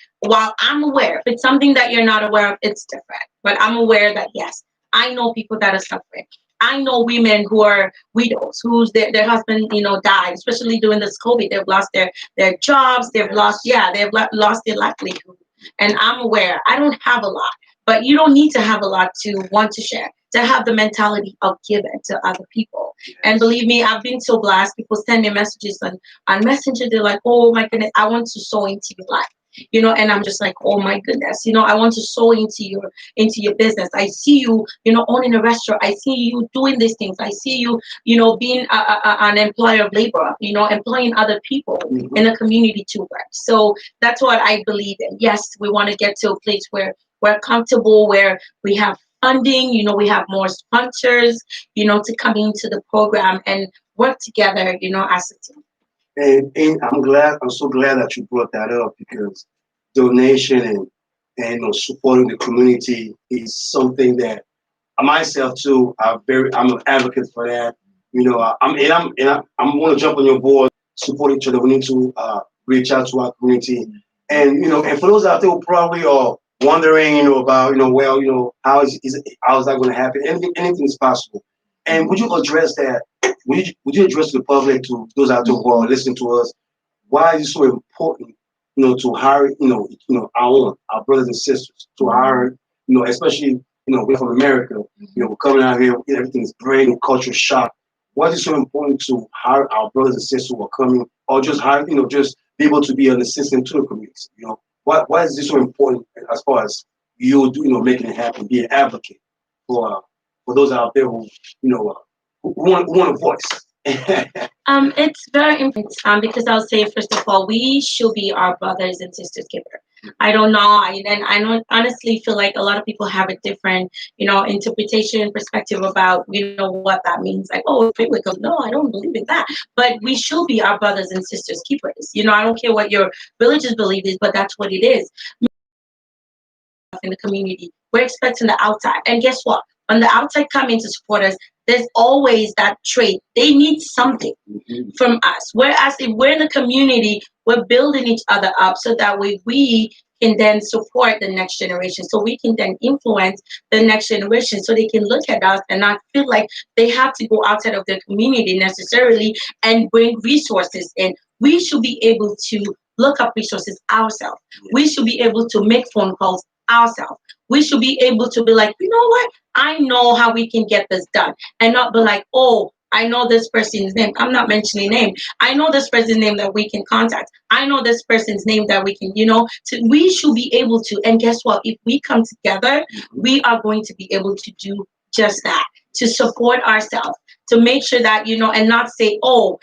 I'm aware, if it's something that you're not aware of, it's different. But I'm aware that, yes, I know people that are suffering. I know women who are widows, whose their husband, died, especially during this COVID. They've lost their jobs. They've lost their livelihood. And I'm aware I don't have a lot, but you don't need to have a lot to want to share, to have the mentality of giving to other people. And believe me, I've been so blessed. People send me messages on Messenger. They're like, oh my goodness, I want to sow into your life. And I'm just like, oh my goodness, I want to sow into your business. I see you, owning a restaurant. I see you doing these things. I see you, being an employer of labor, employing other people in the community to work. So that's what I believe in. Yes, we want to get to a place where we're comfortable, where we have funding, we have more sponsors, to come into the program and work together, as a team. And I'm so glad that you brought that up, because donation and supporting the community is something that myself too. I'm an advocate for that. I'm going to jump on your board, support each other. We need to reach out to our community, and and for those out there who probably are wondering, about how is that going to happen? Anything is possible. And would you address that? Would you address to the public, to those out there who are listening to us, why is it so important, to hire, our brothers and sisters, to hire, especially, we're from America, we're coming out here, everything's great and culture shock. Why is it so important to hire our brothers and sisters who are coming, or just hire, just be able to be an assistant to the community? Why is this so important as far as you do, making it happen, be an advocate for those out there who, who want a voice? It's very important, because I'll say, first of all, we should be our brothers and sisters keeper. I don't know, I don't honestly feel like a lot of people have a different, interpretation, perspective about, what that means. Like, oh, no, I don't believe in that. But we should be our brothers and sisters keepers. I don't care what your religious belief is, but that's what it is. In the community, we're expecting the outside, and guess what? When the outside come in to support us, there's always that trait. They need something from us. Whereas if we're in the community, we're building each other up, so that way we can then support the next generation. So we can then influence the next generation, so they can look at us and not feel like they have to go outside of their community necessarily and bring resources in. we should be able to look up resources ourselves. We should be able to make phone calls ourselves. We should be able to be like, you know what? I know how we can get this done, and not be like, oh, I know this person's name. I'm not mentioning name. I know this person's name that we can contact. I know this person's name that we can, we should be able to. And guess what? If we come together, we are going to be able to do just that, to support ourselves, to make sure that, and not say, oh,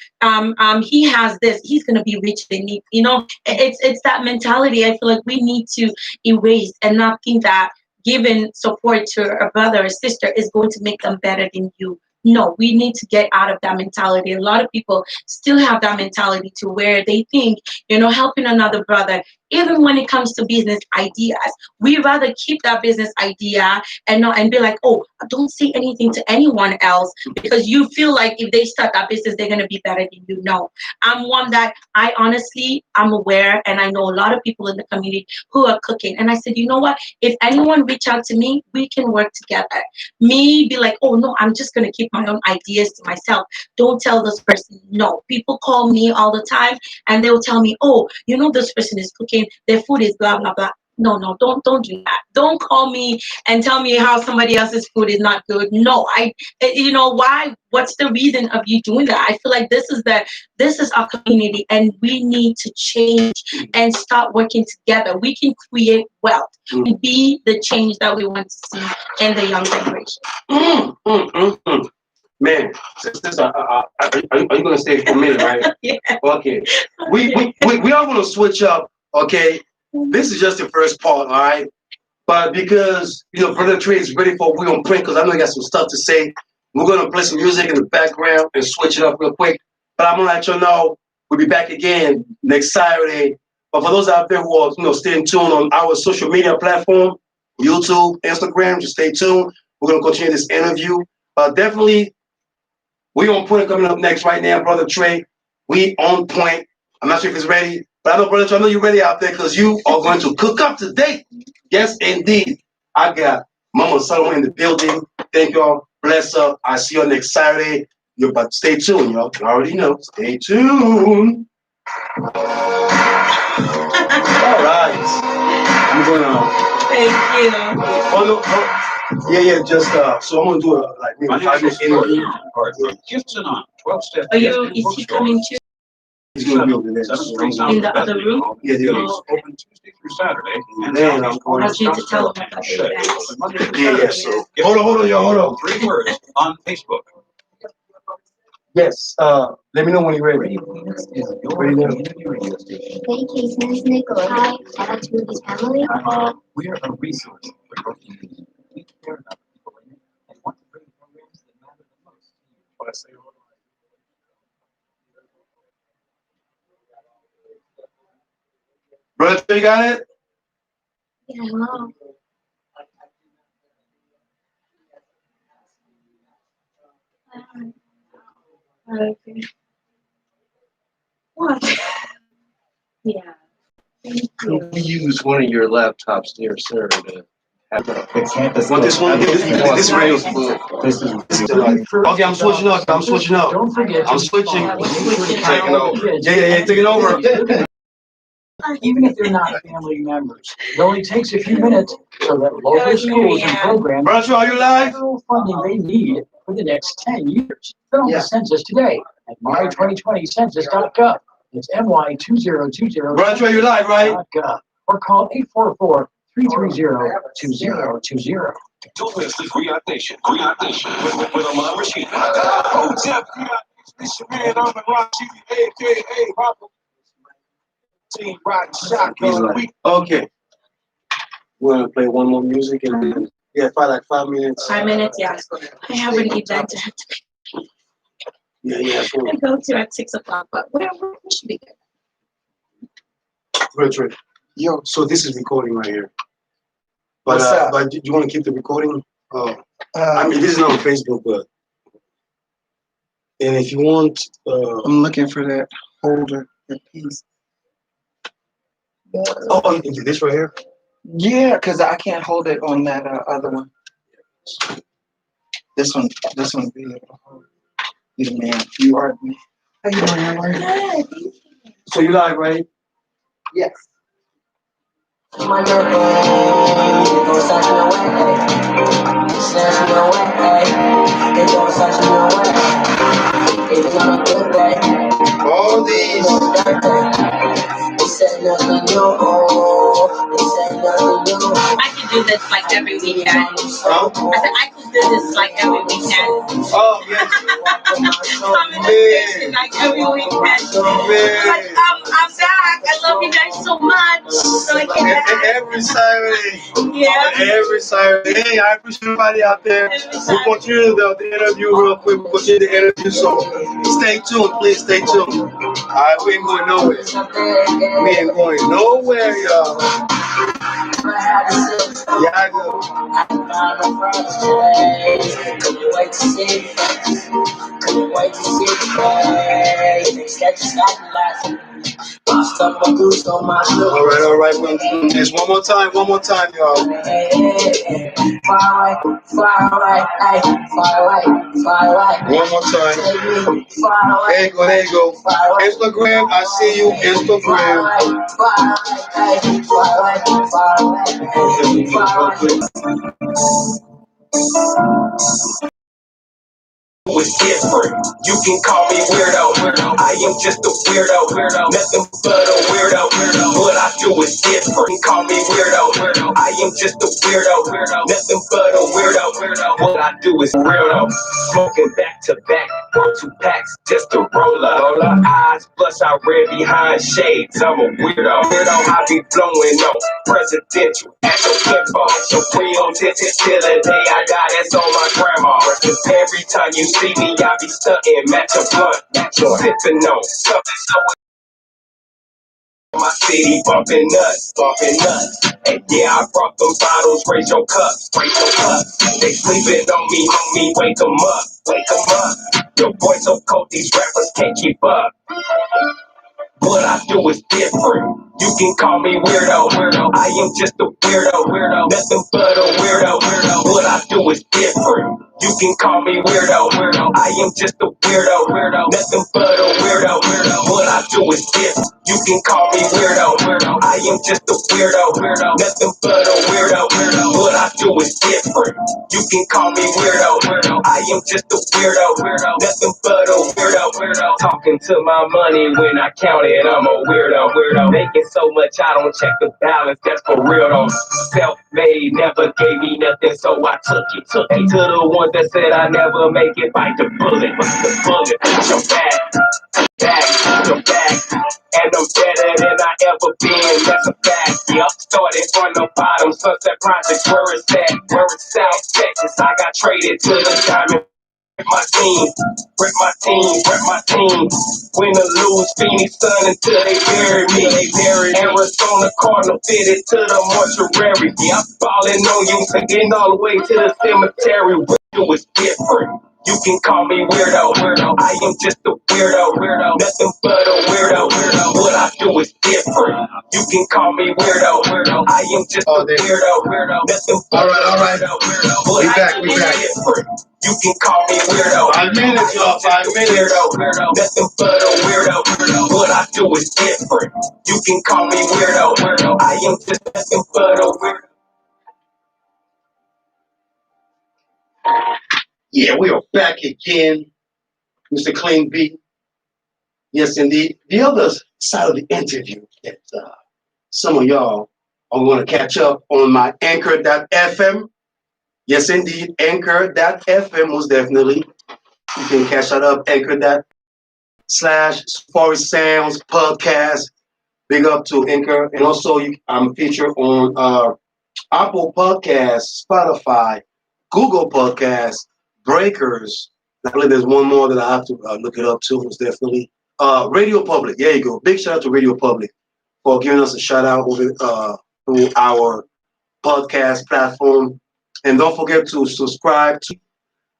he has this, he's going to be rich than me. It's that mentality I feel like we need to erase, and not think that giving support to a brother or sister is going to make them better than you. No, we need to get out of that mentality. A lot of people still have that mentality to where they think, helping another brother, even when it comes to business ideas, we rather keep that business idea and be like, oh, don't say anything to anyone else, because you feel like if they start that business, they're going to be better than you. No, I'm one that I'm aware, and I know a lot of people in the community who are cooking. And I said, you know what? If anyone reach out to me, we can work together. Me be like, oh no, I'm just going to keep my own ideas to myself. Don't tell this person. No, people call me all the time and they'll tell me, oh, this person is cooking, their food is blah, blah, blah. No, don't do that. Don't call me and tell me how somebody else's food is not good. No, why? What's the reason of you doing that? I feel like this is our community, and we need to change and start working together. We can create wealth and be the change that we want to see in the young generation. Man, sister, are you going to stay for a minute, right? Yeah. Okay. We are going to switch up, okay? This is just the first part, all right? But because, Brother Trey is ready for We on Print, because I know he got some stuff to say, we're going to play some music in the background and switch it up real quick. But I'm going to let you know we'll be back again next Saturday. But for those out there who are, staying tuned on our social media platform, YouTube, Instagram, just stay tuned. We're going to continue this interview. Definitely, We on Point coming up next right now, Brother Trey. We on point. I'm not sure if it's ready, but I know, Brother Trey, I know you're ready out there, because you are going to cook up today. Yes, indeed. I got Mama Salomon in the building. Thank y'all. Bless up. I'll see you next Saturday. But stay tuned, y'all. You already know. Stay tuned. All right. I'm going to. Thank you. Oh, no. Yeah, just so I'm gonna do maybe a 5-minute interview. Gibson on 12 steps. Is he coming too? He's gonna be over there. In the other room? Yeah, there is. Open Tuesday through Saturday. And then I'm going I need to tell him about the event. Yeah, so hold on, y'all, hold on. 3 words on Facebook. Yes, let me know when you're ready. Hey, Casey, this is Nicholas. Hi, shout out to his family. We are a resource for your community. We care about people in it and want to bring programs that matter the most. What I say, Brother, you got it? Yeah, hello. Okay. What? Yeah. Thank you. Could we use one of your laptops there, sir, to have the campus? Want this one? This radio's full. Okay, I'm switching up. Don't forget. I'm switching. Taking over. Yeah, take it over. Even if they're not family members, it only takes a few minutes so that local schools and programs Brunch, are you live? federal funding they need for the next 10 years. Fill out the census today at my2020census.gov. It's my2020. Brunch, are you live, right? Or call 844-330-2020. Don't miss the Griot Nation. Griot Nation with Amon Rashid. Oh, Jeff, this your man, I'm Rashi, a.k.a. Papa. Team Rock Shotgun. Okay. We're gonna play one more music and then probably 5 minutes. 5 minutes, yeah. I have an event to have to Yeah, sure. I go to at 6 o'clock, but whatever, it should be good. Right. Yo, so this is recording right here. But but do you want to keep the recording? I mean, this is not on Facebook, but and if you want, I'm looking for that holder, that piece. oh, this right here. Yeah, because I can't hold it on that other one. This one be able to hold. You the man. You are the man. How you doing, Emily? Good. So you live, right? Yes. My girl, it goes such a way. Such a way. It goes such a way. It's on a good day. All these. They said nothing new. They said nothing new. I could do this like every weekend. Huh? I said I could do this like every weekend. Oh, yes. I'm in the station like every weekend. Like, I'm back. I love you guys so much. So I came back. Every Saturday. Yeah. Every Saturday. Hey, I appreciate everybody out there. We'll continue the interview real quick. We'll continue the interview. So stay tuned, please. Stay tuned. All right, we ain't going nowhere. We ain't going nowhere, y'all. Yaggah. Couldn't wait to see it. Couldn't wait to see it. Instead, just like laughing. Stuck my goose on my look. All right. We're going to do this one more time, y'all. Far away, far away. One more time. There you go. Instagram, I see you. Instagram. Was different. You can call me weirdo. I am just a weirdo. Nothing but a weirdo. What I do is different. You call me weirdo. I am just a weirdo. Nothing but a weirdo. What I do is weirdo. Smoking back to back, 2 packs just to roll up. Eyes blush out red behind shades. I'm a weirdo. I be blowing on presidential at your info. So real tinted till the day I die. That's on my grandma. Every time you see me, I be stunting, match a blunt, sipping on something so my city bumping nuts. And yeah, I brought them bottles, raise your cups. They sleeping on me, wake 'em up. Your boy so cold, these rappers can't keep up. What I do is different. You can call me weirdo. I am just a weirdo. Nothing but a weirdo. What I do is different. You can call me weirdo. I am just a weirdo. Nothing but a weirdo. What I do is different. You can call me weirdo. I am just a weirdo. Nothing but a weirdo. What I do is different. You can call me weirdo. I am just a weirdo. Nothing but a weirdo. Talking to my money when I count it, I'm a weirdo. Making so much I don't check the balance, that's for real though. Self-made, never gave me nothing, so I took it. And to the ones that said I never make it, bite the bullet. Your back. And I'm better than I ever been, that's a fact. Yup, started from the bottom, Sunset Projects, where it's at. South Texas, I got traded to the diamond. Rep my team. Win or lose, Phoenix Sun until they bury me. Arizona Cardinal fitted to the mortuary. Yeah, I'm falling on you, getting all the way to the cemetery. What you is different. You can call me weirdo. I am just a weirdo. Nothing but a weirdo. What I do is different. You can call me weirdo. I am just a weirdo. Nothing but a weirdo. What I do is different. You can call me weirdo. 5 minutes, y'all. 5 minutes. Weirdo. Nothing but a weirdo. What I do is different. You can call me weirdo. I am just nothing but a weirdo. Yeah, we are back again, Mr. Clean Beat. Yes, indeed. The other side of the interview that some of y'all are going to catch up on my anchor.fm. Yes, indeed, anchor.fm, most definitely. You can catch that up, anchor./SafariSounds podcast. Big up to Anchor. And also, I'm featured on Apple Podcasts, Spotify, Google Podcasts, Breakers. I believe there's one more that I have to look it up too, most definitely. Radio Public, there you go. Big shout out to Radio Public for giving us a shout out over through our podcast platform. And don't forget to subscribe to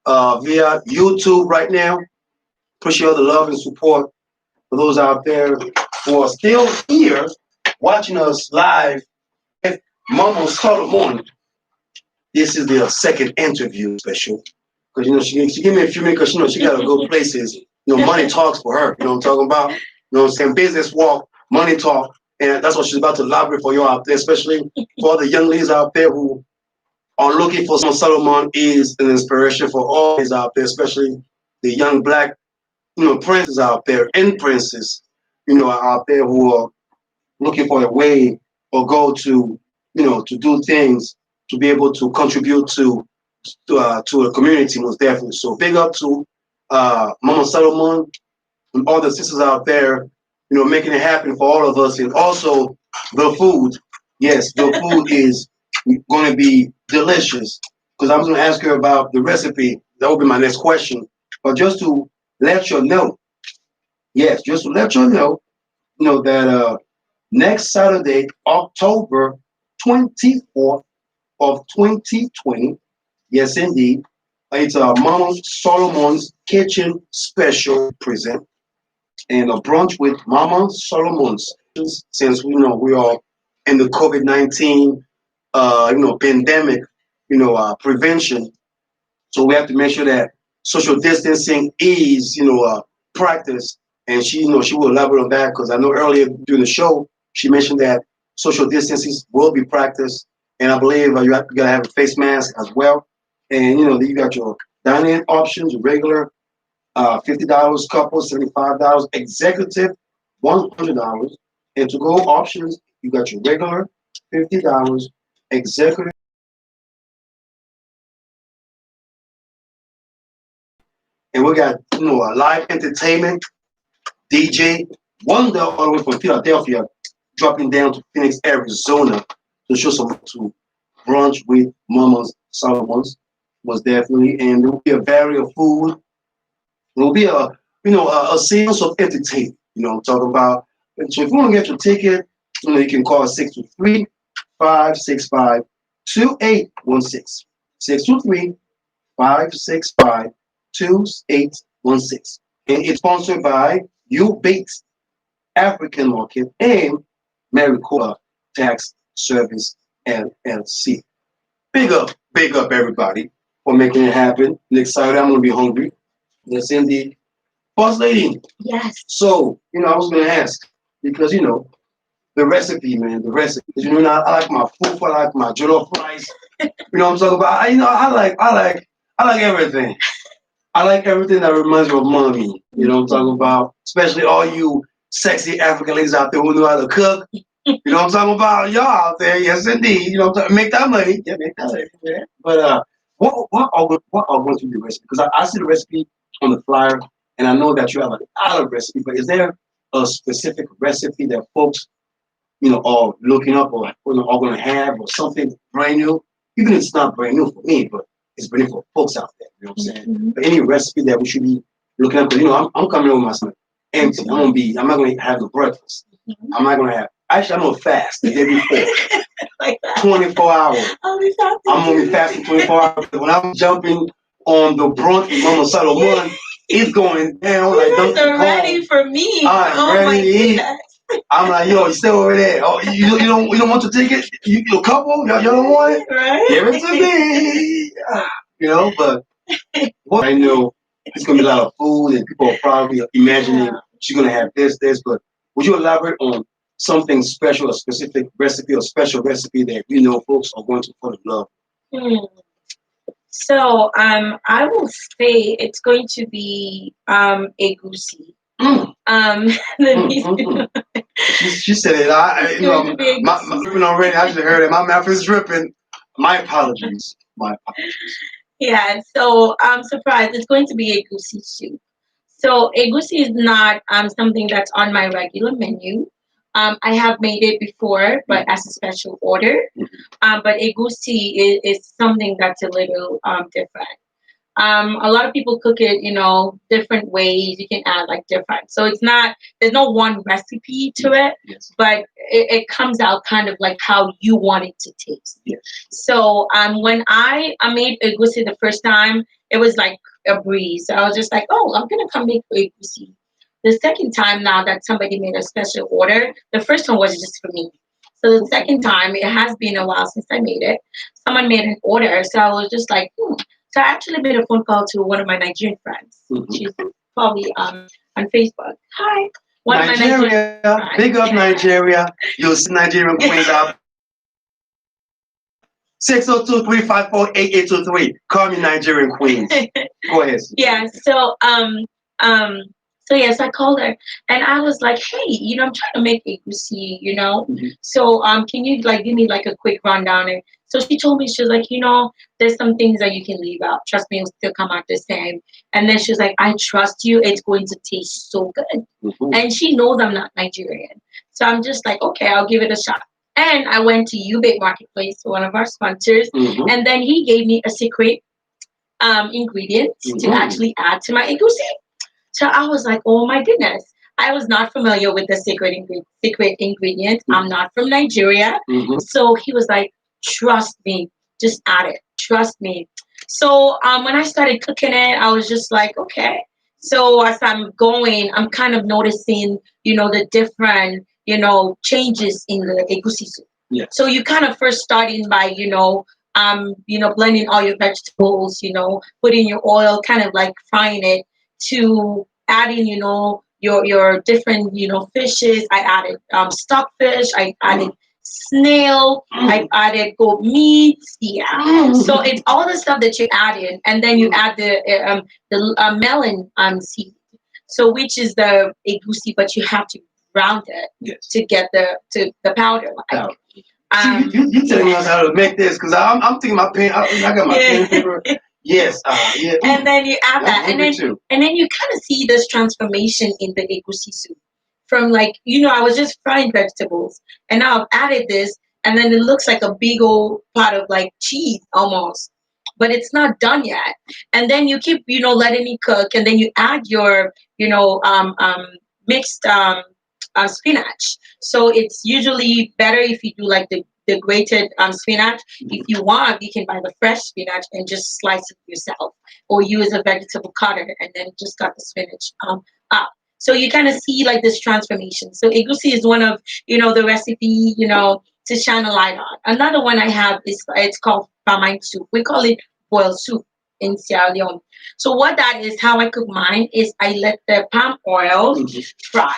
via YouTube right now. Appreciate all the love and support for those out there who are still here watching us live. Mama Salomon. This is their second interview special. Because, she gave me a few minutes because, she got to go places. Money talks for her. You know what I'm talking about? You know what I'm saying? Business walk, money talk. And that's what she's about to elaborate for you out there, especially for the young ladies out there who are looking for someone. Salomon is an inspiration for all ladies out there, especially the young black, princes out there and princess, out there who are looking for a way or go to, to do things to be able to contribute to a community most definitely. So big up to Mama Salomon and all the sisters out there, making it happen for all of us. And also the food. Yes, the food is going to be delicious. Because I'm going to ask her about the recipe. That will be my next question. But just to let you know, yes, just to let you know, that next Saturday, October 24th of 2020, yes, indeed, it's Mama Solomon's Kitchen Special present and a brunch with Mama Solomon's. Since we know we are in the COVID-19, pandemic, prevention, so we have to make sure that social distancing is, practiced. And she, she will elaborate on that because I know earlier during the show she mentioned that social distancing will be practiced, and I believe you gotta have a face mask as well. And you got your dining options, regular $50, couple $75, executive $100, and to go options you got your regular $50, executive. And we got a live entertainment DJ Wonder all the way from Philadelphia, dropping down to Phoenix, Arizona to show some to brunch with Mama's Solomon's was definitely, and there will be a variety of food. There will be a seance of entertainment. I'm talking about. And so if you want to get your ticket, you can call 623-565-2816. 623-565-2816. And it's sponsored by You Bates African Market and Maricopa Tax Service LLC. Big up everybody for making it happen. I'm excited. I'm gonna be hungry. Yes, indeed. Boss lady. Yes. So, I was gonna ask because the recipe, man, the recipe. I like my food. I like my jollof rice. You know what I'm talking about? I like everything. I like everything that reminds me of mommy. You know what I'm talking about? Especially all you sexy African ladies out there who know how to cook. You know what I'm talking about? Y'all out there, yes indeed. You know what I'm talking, make that money. Yeah, make that money. Yeah. But what are going to be the recipe? Because I see the recipe on the flyer, and I know that you have a lot of recipes. But is there a specific recipe that folks, are looking up or are going to have, or something brand new? Even if it's not brand new for me, but it's brand new for folks out there. You know what I'm saying? Mm-hmm. But any recipe that we should be looking up, because I'm coming over my stomach empty. Mm-hmm. I'm not going to have the breakfast. Mm-hmm. I'm not going to have. Actually, I'm gonna fast the day before. Like that. 24 hours. I'm gonna be fasting 24 hours. When I'm jumping on the brunch with Mama Salomon, it's going down like Donkey Kong. Ready for me. I'm ready to eat. I'm like, you stay over there. Oh, you don't want your ticket? You couple? Y'all don't want it? Right? Give it to me. But what I know, it's gonna be a lot of food, and people are probably imagining she's gonna have this. But would you elaborate on something special, a specific recipe or special recipe that folks are going to fall in love? So I will say it's going to be egusi. She said it. My dripping already. I just heard it. My mouth is dripping. My apologies. Yeah. So I'm surprised. It's going to be egusi soup. So egusi is not something that's on my regular menu. I have made it before, but as a special order. But egusi is something that's a little different. A lot of people cook it, different ways. You can add different. So there's no one recipe to it, but it comes out kind of like how you want it to taste. Yes. So when I made egusi the first time, it was like a breeze. So I was just like, oh, I'm going to come make egusi. The second time now that somebody made a special order, the first one was just for me. So the second time, it has been a while since I made it. Someone made an order. So I was just like, So I actually made a phone call to one of my Nigerian friends. Mm-hmm. She's probably on Facebook. Hi. One of my Nigeria, big up Nigeria. You'll see Nigerian queens out. 602-354-8823. Call me Nigerian queens. Go ahead. Yeah. So yes, I called her and I was like, hey, I'm trying to make egusi, So can you like give me like a quick rundown? And so she told me, she was like, there's some things that you can leave out. Trust me, it'll still come out the same. And then she was like, I trust you. It's going to taste so good. And she knows I'm not Nigerian. So I'm just like, okay, I'll give it a shot. And I went to Ubake Marketplace, one of our sponsors, and then he gave me a secret ingredient to actually add to my egusi. So I was like, oh my goodness. I was not familiar with the secret ingredient. I'm not from Nigeria. So he was like, trust me, just add it. Trust me. So when I started cooking it, I was just like, okay. So as I'm going, I'm kind of noticing, the different, changes in the egusi soup. Yeah. So you kind of first starting by, blending all your vegetables, putting your oil, kind of like frying it, to adding, your different, fishes. I added stockfish. I added snail. I added goat meat. Yeah. So it's all the stuff that you add in, and then you add the melon seed. So which is the egusi, but you have to round it to get the powder. Like, you telling us how to make this, because I'm thinking my pen. I got my pen and paper. Yes. Yeah. And then you add that, and then you kind of see this transformation in the egusi soup. From like, I was just frying vegetables, and now I've added this, and then it looks like a big old pot of like cheese almost, but it's not done yet. And then you keep, letting it cook, and then you add your, mixed spinach. So it's usually better if you do like the grated spinach. If you want, you can buy the fresh spinach and just slice it yourself, or use a vegetable cutter and then just cut the spinach up. So you kind of see like this transformation. So egusi is one of, the recipe, to shine a light on. Another one I have is, it's called pamine soup. We call it boiled soup in Sierra Leone. So what that is, how I cook mine is I let the palm oil fry.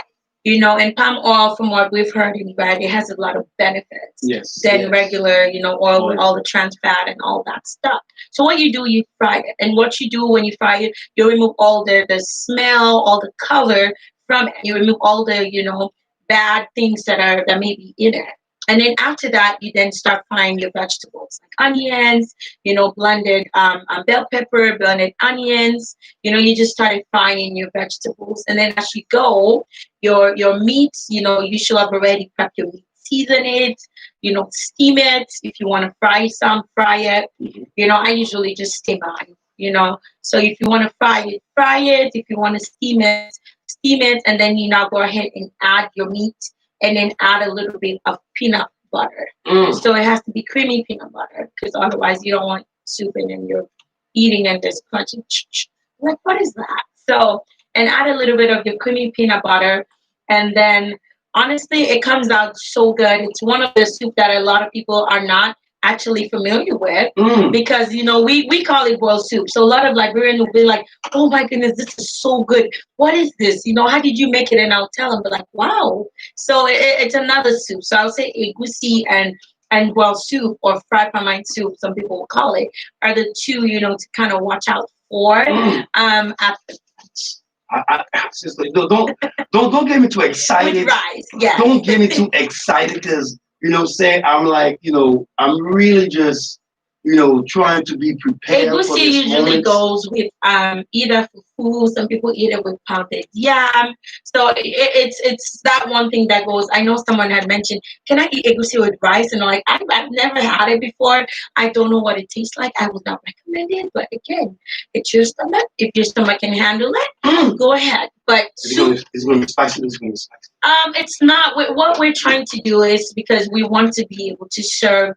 And palm oil, from what we've heard in bread, it has a lot of benefits than regular, oil with all the trans fat and all that stuff. So what you do, you fry it. And what you do when you fry it, you remove all the smell, all the color from it. You remove all the, bad things that may be in it. And then after that, you then start frying your vegetables, like onions, blended bell pepper, blended onions. You just started frying your vegetables. And then as you go, your meats, you should have already prepped your meat. Season it, steam it. If you want to fry some, fry it. I usually just steam mine, So if you want to fry it. If you want to steam it. And then you now go ahead and add your meat. And then add a little bit of peanut butter. So it has to be creamy peanut butter, because otherwise you don't want soup and then you're eating and there's crunchy. Like, what is that? So, and add a little bit of your creamy peanut butter. And then, honestly, it comes out so good. It's one of the soup that a lot of people are not actually familiar with, because we call it boiled soup. So a lot of Liberians will be like, oh my goodness, this is so good. What is this? How did you make it? And I'll tell them, but like, wow. So it's another soup. So I'll say egusi and boiled soup, or fried pamine soup, some people will call it, are the two, to kind of watch out for at the Seriously, don't get me too excited. with rice. Yeah. Don't get me too excited, because I'm like, I'm really just, trying to be prepared. Egusi usually goes with either fufu. Some people eat it with pounded yam. So it's that one thing that goes. I know someone had mentioned, can I eat egusi with rice? And I'm like, I've never had it before. I don't know what it tastes like. I would not recommend it. But again, it's your stomach. If your stomach can handle it, go ahead. But it's going to be spicy. It's going to be spicy. It's not. What we're trying to do is, because we want to be able to serve,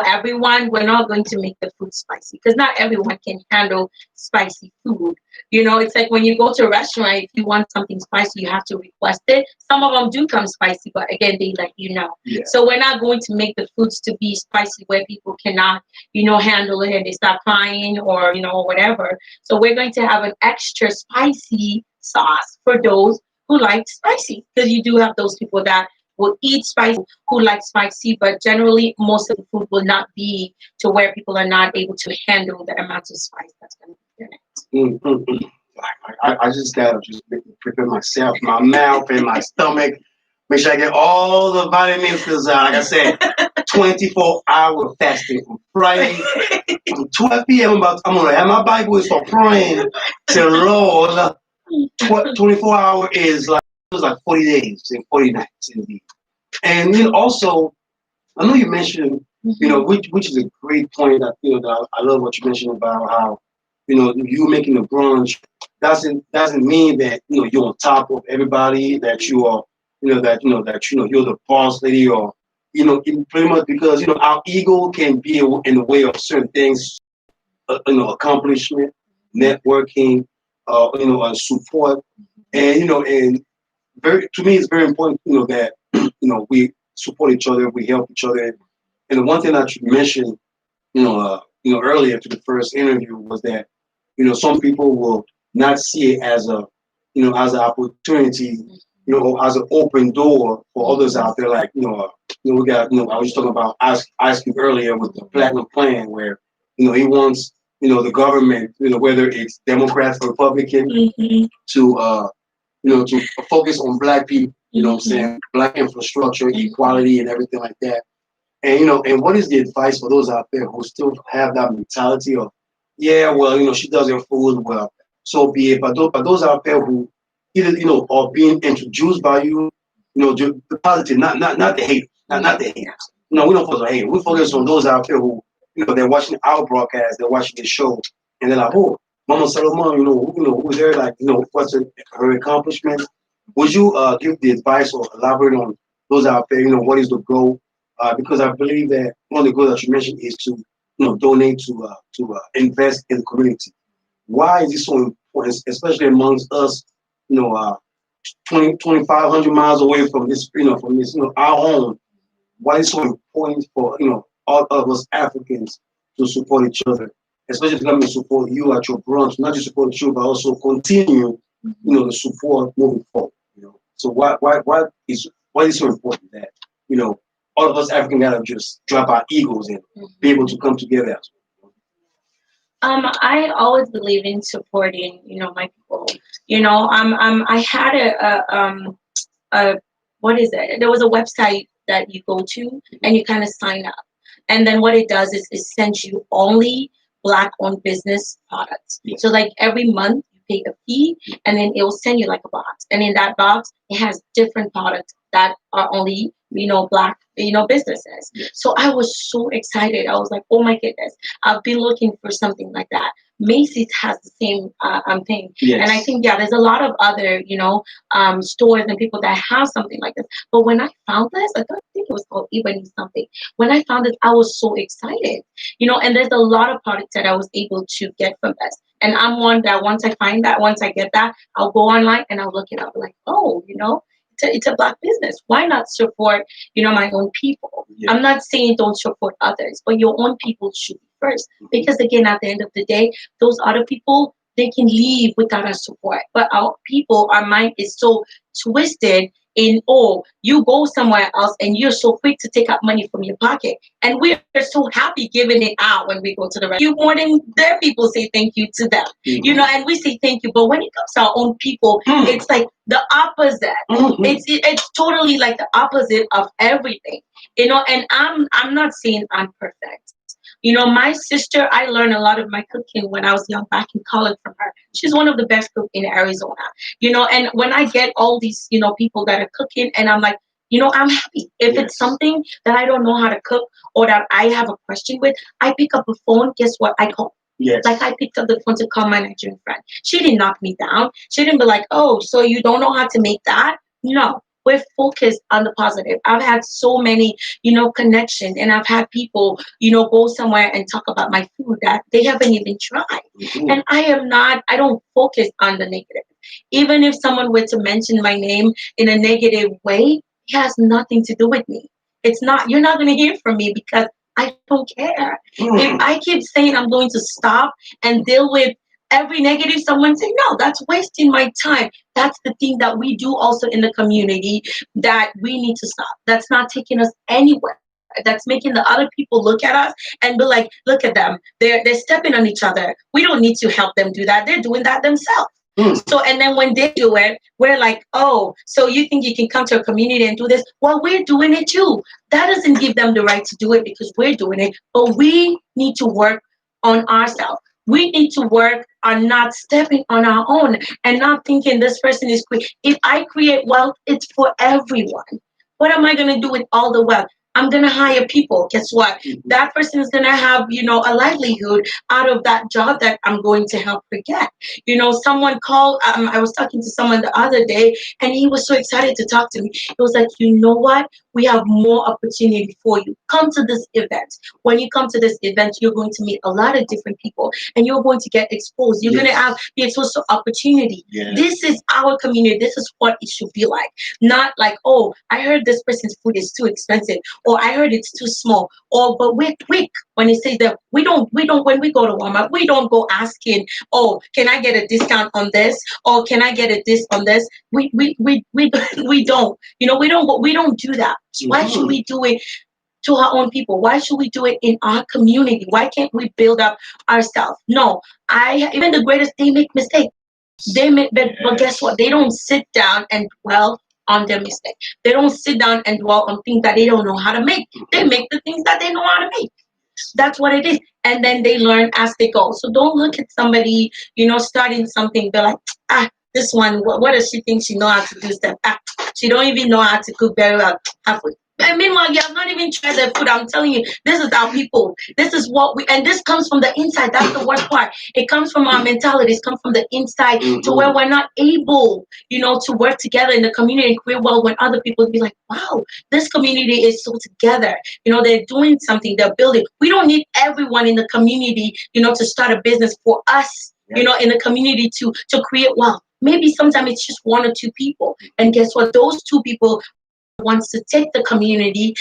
everyone. We're not going to make the food spicy, because not everyone can handle spicy food. It's like when you go to a restaurant, if you want something spicy, you have to request it. Some of them do come spicy, but again, they let you know. Yeah. So we're not going to make the foods to be spicy where people cannot, handle it and they start crying or, whatever. So we're going to have an extra spicy sauce for those who like spicy, because you do have those people that will eat spicy, who like spicy, but generally most of the food will not be to where people are not able to handle the amounts of spice that's going to be in it. I just gotta just prepare myself, my mouth and my stomach. Make sure I get all the vitamins because, like I said, 24-hour fasting from Friday to 12 p.m. I'm gonna have my Bible and start praying to Lord. 24 hour is like it was like 40 days and 40 nights indeed. And then also, I know you mentioned, which is a great point that that I love what you mentioned about how you making a brunch doesn't mean that you're on top of everybody, that you are that you're the boss lady, or pretty much because our ego can be in the way of certain things, accomplishment, networking, support, and and to me it's very important that we support each other, we help each other. And the one thing that you mentioned earlier to the first interview was that some people will not see it as a as an opportunity, or as an open door for others out there. Like we got I was just talking about Ice Cube earlier with the Platinum Plan, where he wants the government, whether it's Democrats or Republican, to to focus on Black people. You know what I'm saying? Black infrastructure, equality, and everything like that. And and what is the advice for those out there who still have that mentality of, yeah, well, she does her food, well, so be it. But those out there who either are being introduced by you, the positive, not the haters, not the haters. No, we don't focus on haters. We focus on those out there who they're watching our broadcast, they're watching the show, and they're like, oh, Mama Salomon, who's there? Like, what's her accomplishment? Would you give the advice or elaborate on those out there? What is the goal? Because I believe that one of the goals that you mentioned is to donate to invest in the community. Why is this so important, especially amongst us? 2,500 miles away from this, our home. Why is it so important for all of us Africans to support each other, especially if government support you at your brunch, not just support you, but also continue, the support moving forward. So why is so important that all of us African gotta just drop our egos and be able to come together? I always believe in supporting, my people. I had a what is it? There was a website that you go to and you kind of sign up, and then what it does is it sends you only Black-owned business products. So like every month you pay a fee, and then it will send you like a box, and in that box it has different products that are only Black businesses. So I was so excited. I was like, oh my goodness, I've been looking for something like that. Macy's has the same thing, and I think there's a lot of other stores and people that have something like this. But when I found this, I think it was called Ebony something. When I found it, I was so excited, and there's a lot of products that I was able to get from this. And I'm one that once I get that, I'll go online and I'll look it up, like, oh, it's a Black business. Why not support, my own people? I'm not saying don't support others, but your own people should be first. Because again, at the end of the day, those other people, they can leave without our support. But our people, our mind is so twisted in, oh, you go somewhere else and you're so quick to take out money from your pocket. And we're so happy giving it out when we go to the restaurant. You more than their people say thank you to them. And we say thank you. But when it comes to our own people, it's like the opposite. It's totally like the opposite of everything. And I'm not saying I'm perfect. My sister, I learned a lot of my cooking when I was young, back in college from her. She's one of the best cooks in Arizona. And when I get all these, people that are cooking, and I'm like, I'm happy. If it's something that I don't know how to cook or that I have a question with, I pick up the phone. Guess what? I call. Like I picked up the phone to call my Nigerian friend. She didn't knock me down. She didn't be like, oh, so you don't know how to make that? No. We're focused on the positive. I've had so many, connections, and I've had people, go somewhere and talk about my food that they haven't even tried. And I don't focus on the negative. Even if someone were to mention my name in a negative way, it has nothing to do with me. You're not going to hear from me because I don't care. If I keep saying I'm going to stop and deal with every negative someone say, no, that's wasting my time. That's the thing that we do also in the community that we need to stop. That's not taking us anywhere. That's making the other people look at us and be like, look at them. They're stepping on each other. We don't need to help them do that. They're doing that themselves. So, and then when they do it, we're like, oh, so you think you can come to a community and do this? Well, we're doing it too. That doesn't give them the right to do it because we're doing it. But we need to work on ourselves. We need to work on not stepping on our own and not thinking this person is quick. If I create wealth, it's for everyone. What am I going to do with all the wealth? I'm going to hire people. Guess what? That person is going to have, a livelihood out of that job that I'm going to help her get. Someone called, I was talking to someone the other day and he was so excited to talk to me. He was like, you know what? We have more opportunity for you. Come to this event. When you come to this event, you're going to meet a lot of different people and you're going to get exposed. You're going to be exposed to opportunity. Yes. This is our community. This is what it should be like. Not like, oh, I heard this person's food is too expensive. Or I heard it's too small. Or but we're quick when it says that we don't when we go to Walmart, we don't go asking, oh, can I get a discount on this? Or can I get a this on this? We don't. We don't do that. Why should we do it to our own people? Why should we do it in our community? Why can't we build up ourselves? No, even the greatest, they make mistakes. But guess what? They don't sit down and dwell on their mistake. They don't sit down and dwell on things that they don't know how to make. They make the things that they know how to make. That's what it is. And then they learn as they go. So don't look at somebody, starting something, be like, this one, what does she think she know how to do stuff? She don't even know how to cook very well. And meanwhile, you have not even tried their food. I'm telling you, this is our people. This is what and this comes from the inside. That's the worst part. It comes from our mentalities, it comes from the inside to where we're not able, to work together in the community and create well when other people be like, wow, this community is so together. They're doing something, they're building. We don't need everyone in the community, to start a business for us, in the community to create wealth. Maybe sometimes it's just one or two people. And guess what? Those two people wants to take the community,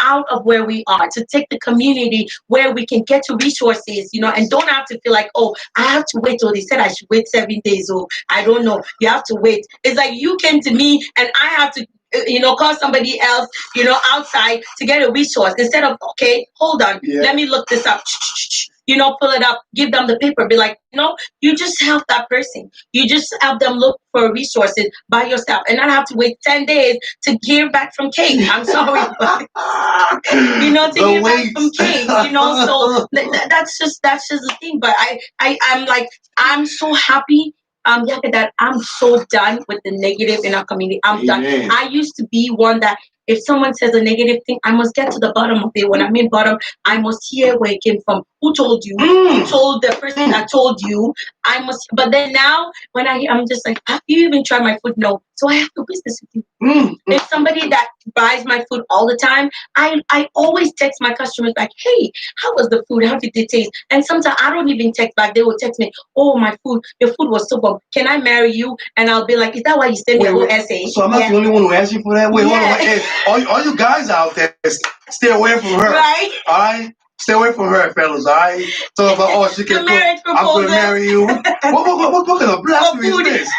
out of where we are, to take the community where we can get to resources, and don't have to feel like, oh, I have to wait till they said I should wait 7 days, or I don't know. You have to wait. It's like you came to me and I have to call somebody else, outside to get a resource instead of, okay, hold on, let me look this up. Pull it up, give them the paper, be like, you just help that person. You just help them look for resources by yourself and not have to wait 10 days to hear back from Kate. I'm sorry, but, to hear back from Kate, so that's just the thing. But I'm so happy. Yaggah, that I'm so done with the negative in our community. I'm done. I used to be one that if someone says a negative thing, I must get to the bottom of it. When I mean bottom, I must hear where it came from. Who told you? Who told the person that told you? I must. But then now, when I'm just like, have you even tried my food? No. So I have no business with you. If somebody that buys my food all the time, I always text my customers like, hey, how was the food? How did it taste? And sometimes I don't even text back. They will text me, oh, your food was so bomb. Can I marry you? And I'll be like, is that why you sent me a whole essay? So I'm not the only one who asked you for that? Wait, hold on. Hey, all you guys out there, stay away from her. Right? All right? Stay away from her, fellas, all right? Talk about, oh, she can cook. I'm going to marry you. What kind of blasphemy is this?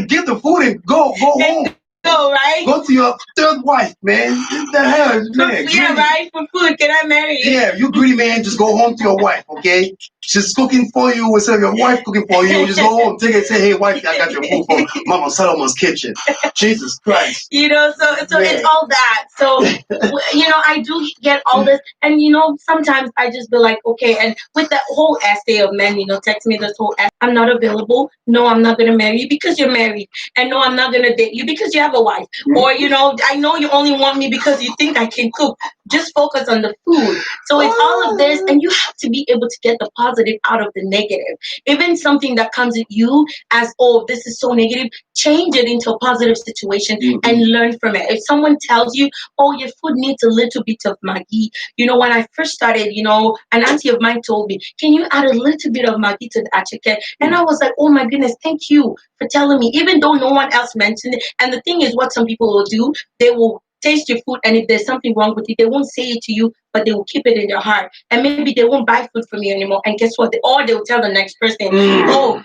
Get the food and go home. Go, right? Go to your third wife, man. What the hell? Man, right? For food, can I marry you? Yeah, you greedy man, just go home to your wife, okay? She's cooking for you instead of your wife cooking for you. Just go home, take it, say, hey, wife, I got your food from Mama Salomon's kitchen. Jesus Christ. So it's all that. So, I do get all this. And, sometimes I just be like, okay, and with that whole essay of men, text me this whole essay, I'm not available. No, I'm not going to marry you because you're married. And no, I'm not going to date you because you have a wife. Or, I know you only want me because you think I can cook. Just focus on the food. So it's all of this, and you have to be able to get the positive out of the negative. Even something that comes at you as, oh, this is so negative, change it into a positive situation and learn from it. If someone tells you, oh, your food needs a little bit of Maggi, when I first started, an auntie of mine told me, can you add a little bit of Maggi to the achike? And I was like, oh my goodness, thank you for telling me, even though no one else mentioned it. And the thing is, what some people will do, they will taste your food, and if there's something wrong with it, they won't say it to you, but they will keep it in their heart. And maybe they won't buy food from you anymore. And guess what? Or they will tell the next person, oh,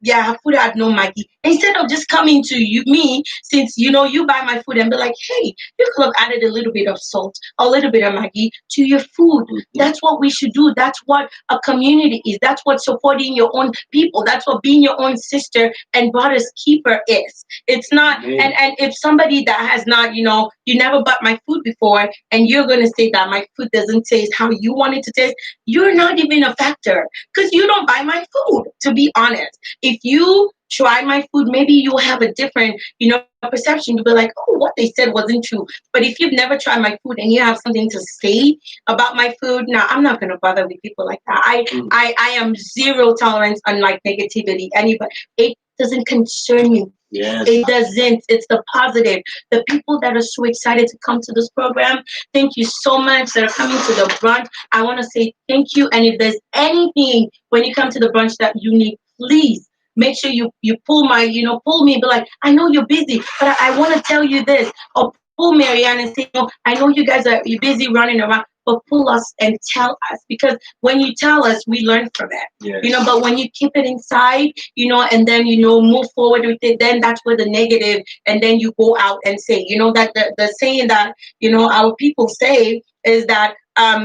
yeah, her food had no Maggie. Instead of just coming to me, since you know you buy my food, and be like, hey, you could have added a little bit of salt, a little bit of Maggie to your food. That's what we should do. That's what a community is. That's what supporting your own people. That's what being your own sister and brother's keeper is. It's not, and if somebody that has not, you know, you never bought my food before, and you're going to say that my food doesn't taste how you want it to taste, you're not even a factor, because you don't buy my food, to be honest. If you try my food, maybe you'll have a different, you know, perception. You'll be like, oh, what they said wasn't true. But if you've never tried my food and you have something to say about my food, now I'm not going to bother with people like that. I am zero tolerance on like negativity. Anybody, it doesn't concern you. Yes. It doesn't. It's the positive. The people that are so excited to come to this program, thank you so much that are coming to the brunch. I want to say thank you. And if there's anything when you come to the brunch that you need, please make sure you pull me and be like, I know you're busy, but I want to tell you this. Or pull Marianne and say, no, I know you guys you're busy running around, but pull us and tell us, because when you tell us, we learn from it. Yes. You know, but when you keep it inside, you know, and then, you know, move forward with it, then that's where the negative, and then you go out and say, you know, that the saying that, you know, our people say is that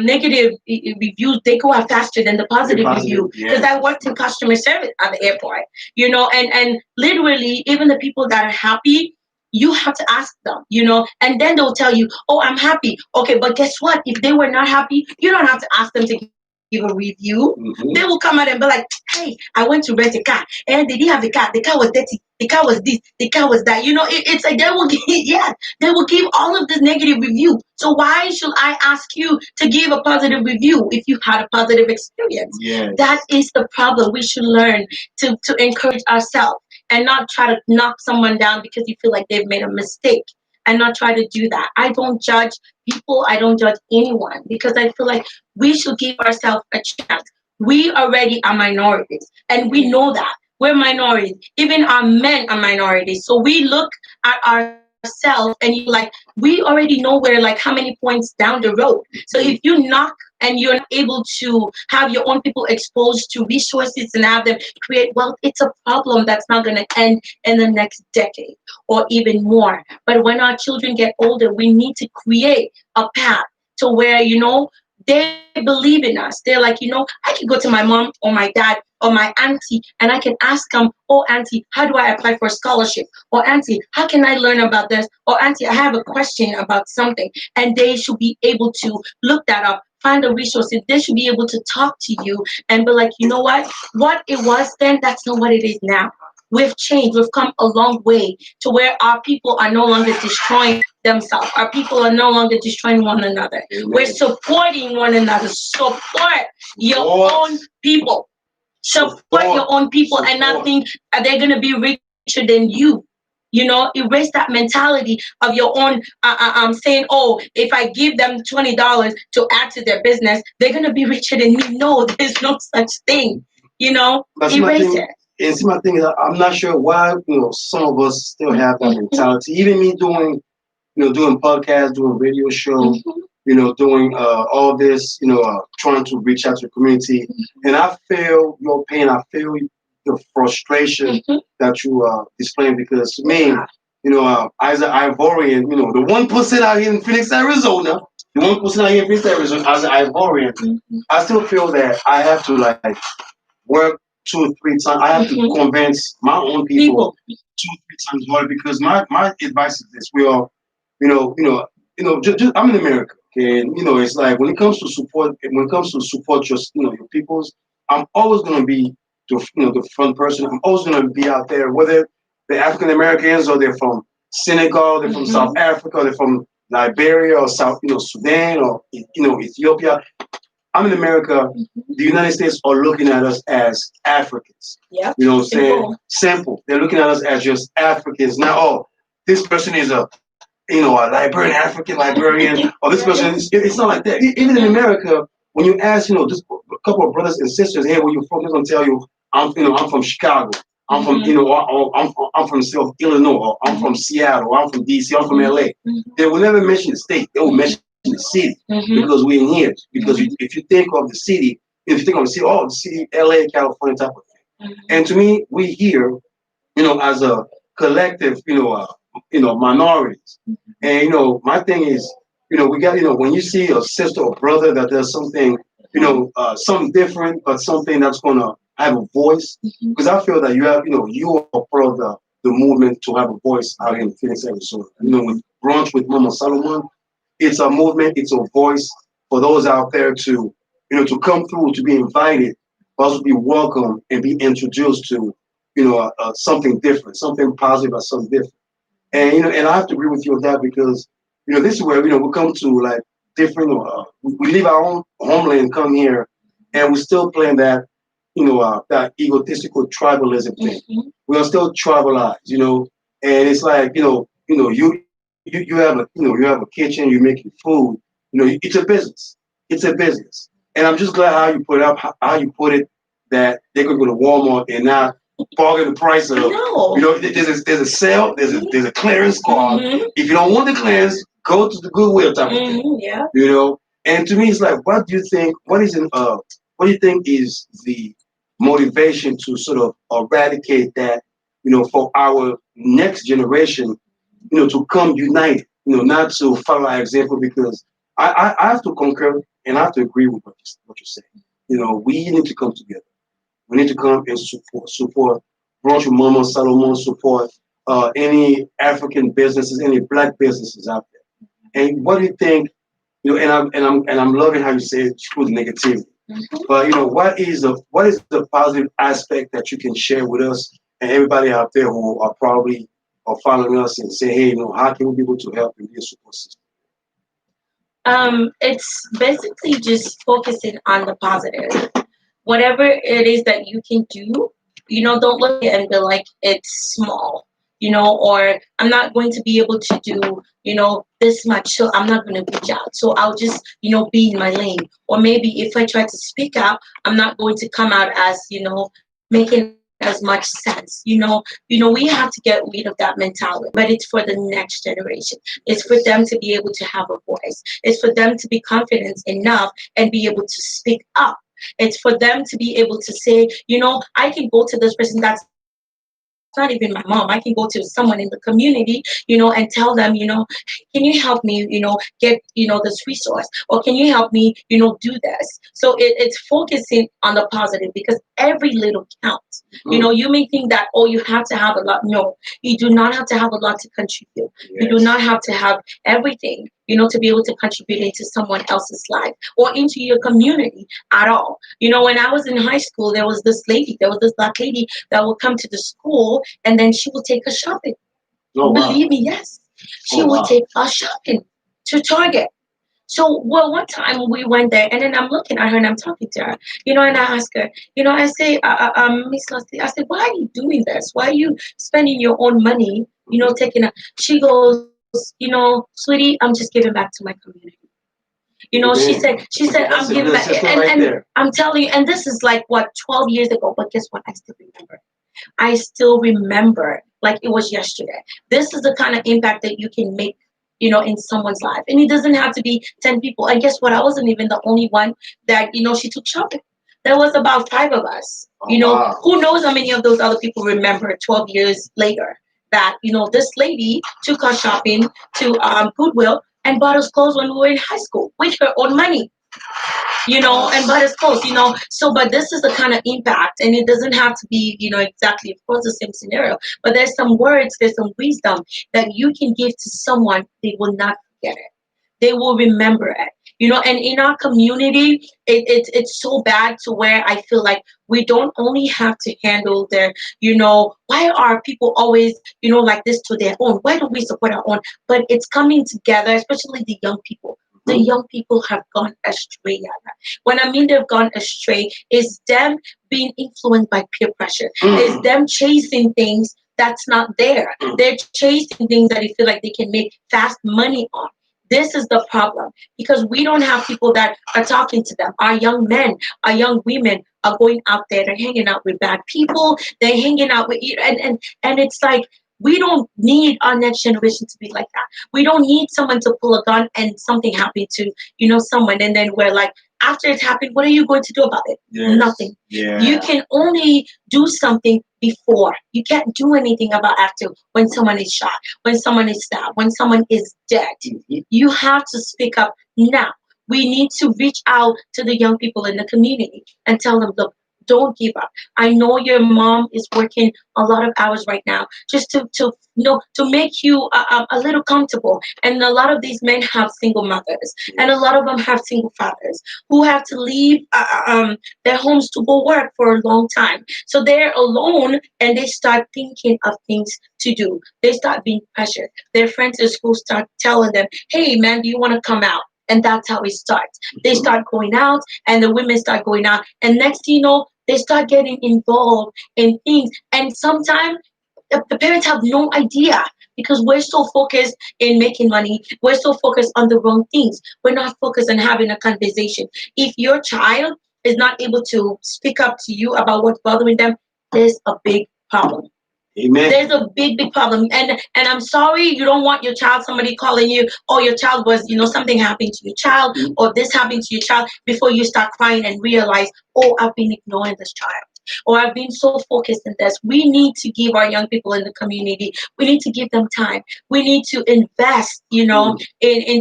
negative reviews, they go out faster than the positive review, because I worked in customer service at the airport, you know, and literally even the people that are happy, you have to ask them, you know, and then they'll tell you, oh, I'm happy. Okay, but guess what? If they were not happy, you don't have to ask them to give a review. They will come out and be like, hey, I went to rent a car, and they didn't have the car. The car was dirty. The car was this. The car was that. You know, it's like they will give, they will give all of this negative review. So why should I ask you to give a positive review if you've had a positive experience? Yes. That is the problem. We should learn to encourage ourselves and not try to knock someone down because you feel like they've made a mistake, and not try to do that. I don't judge people. I don't judge anyone, because I feel like we should give ourselves a chance. We already are minorities, and we know that. We're minorities. Even our men are minorities. So we look at ourselves and you're like, we already know we're like how many points down the road. So if you knock and you're not able to have your own people exposed to resources and have them create wealth, it's a problem that's not going to end in the next decade or even more. But when our children get older, we need to create a path to where, you know, they believe in us. They're like, you know, I can go to my mom or my dad or my auntie and I can ask them, oh, auntie, how do I apply for a scholarship? Or auntie, how can I learn about this? Or auntie, I have a question about something. And they should be able to look that up, find the resources. They should be able to talk to you and be like, you know what it was then, that's not what it is now. We've changed. We've come a long way to where our people are no longer destroying themselves. Our people are no longer destroying one another. Amen. We're supporting one another. Support your own people. Support your own people and not think they're going to be richer than you. You know, erase that mentality of your own saying, oh, if I give them $20 to add to their business, they're going to be richer than me. No, there's no such thing. You know, erase it. And see, my thing is, I'm not sure why, you know, some of us still have that mentality. Even me doing podcasts, doing radio shows, you know, doing all this, you know, trying to reach out to the community. And I feel your pain. I feel the frustration that you displaying, because to me, you know, as an Ivorian, you know, the 1% out here in Phoenix, Arizona, as an Ivorian, I still feel that I have to like work 2 or 3 times. I have to convince my own people 2 or 3 times harder, because my advice is this: we are, just, I'm in America, okay, and you know, it's like when it comes to support your, you know, your peoples, I'm always going to be the front person. I'm always going to be out there, whether they're African Americans or they're from Senegal, they're from South Africa, they're from Liberia or Sudan or Ethiopia. I'm in America. The United States are looking at us as Africans. Yeah. You know what I'm saying? Simple. They're looking at us as just Africans. Now, oh, this person is a Liberian, African Liberian, or this person is, it's not like that. Even in America, when you ask, just a couple of brothers and sisters, hey, where you from? They're gonna tell you, I'm from Chicago. I'm from, I'm from South Illinois, or I'm from Seattle, or I'm from DC, I'm from LA. They will never mention the state. They will mention the city because we're in here. Because if you think of the city, oh, the city, LA, California type of thing. And to me, we here, as a collective, minorities. And my thing is, we got, when you see a sister or brother that does something, something different, but something that's gonna have a voice. Because I feel that you are part of the movement to have a voice out here in Phoenix, Arizona. With Brunch with Mama Salomon, it's a movement, it's a voice for those out there to, to come through, to be invited, but also be welcome and be introduced to, something different, something positive or something different. And and I have to agree with you on that because this is where we come to like different. We leave our own homeland, come here, and we're still playing that that egotistical tribalism thing. We are still tribalized, and it's like you have a you have a kitchen, you're making food, it's a business, it's a business, and I'm just glad how you put it up, how you put it that they could go to Walmart and not bargain the price of there's a sale, there's a clearance card. If you don't want the clearance, go to the Goodwill type of thing. And to me it's like, what do you think is the motivation to sort of eradicate that, for our next generation, to come united, not to follow our example, because I have to concur and I have to agree with what you're saying. We need to come together. We need to come and support Brunch with Mama Salomon, support any African businesses, any Black businesses out there. And what do you think? And I'm loving how you say it, screw the negativity. But what is the positive aspect that you can share with us and everybody out there who are probably following us and say, hey, how can we be able to help in this support system? It's basically just focusing on the positive. Whatever it is that you can do, don't look at it and be like it's small, or I'm not going to be able to do, this much, so I'm not going to reach out. So I'll just, be in my lane. Or maybe if I try to speak out, I'm not going to come out as, making as much sense. We have to get rid of that mentality, but it's for the next generation. It's for them to be able to have a voice. It's for them to be confident enough and be able to speak up. It's for them to be able to say, I can go to this person that's not even my mom. I can go to someone in the community, and tell them, can you help me, get, this resource? Or can you help me, do this? So it's focusing on the positive because every little counts. You may think that, oh, you have to have a lot. No, you do not have to have a lot to contribute. You do not have to have everything, to be able to contribute into someone else's life or into your community at all. When I was in high school, there was this Black lady that would come to the school and then she would take us shopping. Oh, wow. Believe me, yes. She would take us shopping to Target. So, one time we went there and then I'm looking at her and I'm talking to her, and I ask her, I say, Miss Lusty, I said, why are you doing this? Why are you spending your own money, taking a, she goes, sweetie, I'm just giving back to my community. She said, I'm giving back. And I'm telling you, and this is like, 12 years ago, but guess what? I still remember. I still remember like it was yesterday. This is the kind of impact that you can make, in someone's life. And it doesn't have to be 10 people. And guess what? I wasn't even the only one that, she took shopping. There was about 5 of us. Wow. Who knows how many of those other people remember 12 years later that, this lady took us shopping to Goodwill and bought us clothes when we were in high school with her own money. And bought us clothes, So, but this is the kind of impact, and it doesn't have to be, exactly, of course, the same scenario. But there's some words, there's some wisdom that you can give to someone. They will not forget it. They will remember it. And in our community, it's so bad to where I feel like we don't only have to handle their, why are people always, like this to their own? Why don't we support our own? But it's coming together, especially the young people. The young people have gone astray, Yaggah. When I mean they've gone astray, is them being influenced by peer pressure. Is them chasing things that's not there. They're chasing things that they feel like they can make fast money on. This is the problem because we don't have people that are talking to them. Our young men, our young women are going out there. They're hanging out with bad people. They're hanging out with and it's like We don't need our next generation to be like that. We don't need someone to pull a gun and something happen to, someone, and then we're like, after it's happened, what are you going to do about it? Yes. Nothing. Yeah. You can only do something before. You can't do anything about after, when someone is shot, when someone is stabbed, when someone is dead. You have to speak up now. We need to reach out to the young people in the community and tell them, look, don't give up. I know your mom is working a lot of hours right now just to make you a little comfortable. And a lot of these men have single mothers, and a lot of them have single fathers who have to leave their homes to go work for a long time. So they're alone, and they start thinking of things to do. They start being pressured. Their friends at school start telling them, hey man, do you want to come out? And that's how it starts. They start going out, and the women start going out. And next thing you know, they start getting involved in things. And sometimes the parents have no idea, because we're so focused in making money. We're so focused on the wrong things. We're not focused on having a conversation. If your child is not able to speak up to you about what's bothering them, there's a big problem. Amen. There's a big problem, and I'm sorry, you don't want your child, somebody calling you, oh, your child was, something happened to your child, or this happened to your child, before you start crying and realize, oh, I've been ignoring this child, or I've been so focused in this. We need to give our young people in the community, we need to give them time. We need to invest, in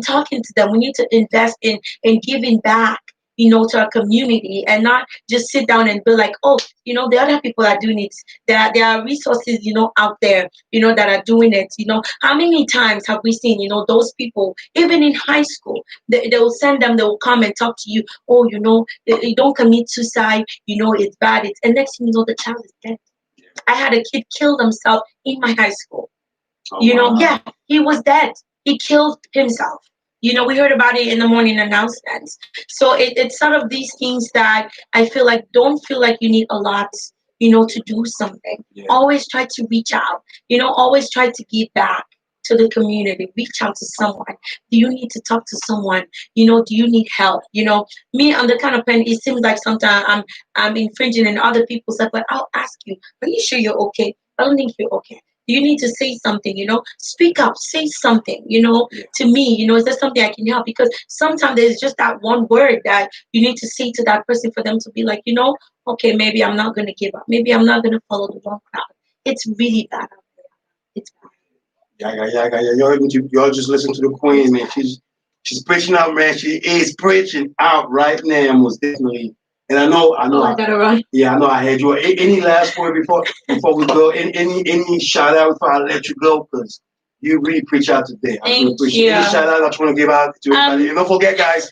talking to them. We need to invest in giving back, to our community, and not just sit down and be like, oh, there are other people that do it. There are resources, out there, that are doing it. How many times have we seen, those people, even in high school, they will send them, they will come and talk to you. Oh, you don't commit suicide, it's bad. And next thing you know, the child is dead. I had a kid kill himself in my high school. Wow. Yeah, he was dead. He killed himself. We heard about it in the morning announcements. So it's sort of these things that I feel like, don't feel like you need a lot, to do something. Yeah. Always try to reach out, always try to give back to the community. Reach out to someone. Do you need to talk to someone? Do you need help? Me, I'm the kind of person, it seems like sometimes I'm infringing in other people's life, but I'll ask you, are you sure you're okay? I don't think you're okay. You need to say something, speak up, say something, to me, is there something I can help? Because sometimes there's just that one word that you need to say to that person for them to be like, okay, maybe I'm not going to give up. Maybe I'm not going to follow the wrong crowd. It's really bad out there. It's bad. Yaggah. Y'all just listen to the queen, man. She's preaching out, man. She is preaching out right now, most definitely. And I know. I gotta run. Yeah, I know. I had you. Any last word before we go? Any shout out before I let you go? Because you really preach out today. I really appreciate it. Any shout out I just want to give out to everybody. And don't forget, guys,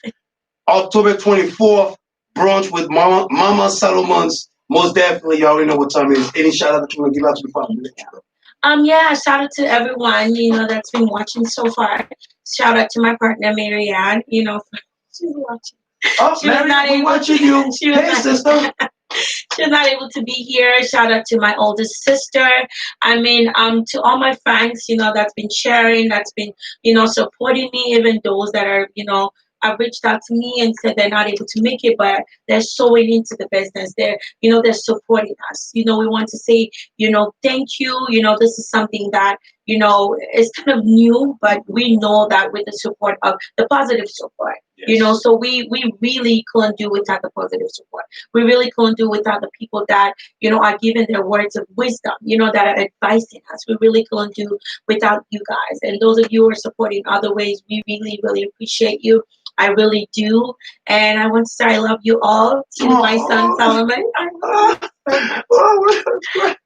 October 24th, brunch with Mama Salomon's. Most definitely, y'all already know what time it is. Any shout out that you want to give out to the family? Yeah, shout out to everyone, that's been watching so far. Shout out to my partner, Marianne, she's watching. Oh, Marianne, watching you. Hey, sister. She's not able to be here. Shout out to my oldest sister. To all my fans, that's been sharing, that's been, supporting me, even those that are, have reached out to me and said they're not able to make it, but they're sewing into the business. They're supporting us. We want to say, thank you. This is something that, is kind of new, but we know that with the support of the positive support, yes. So we really couldn't do without the positive support. We really couldn't do without the people that, are giving their words of wisdom, that are advising us. We really couldn't do without you guys. And those of you who are supporting other ways, we really, really appreciate you. I really do. And I want to say I love you all. To my son, Salomon.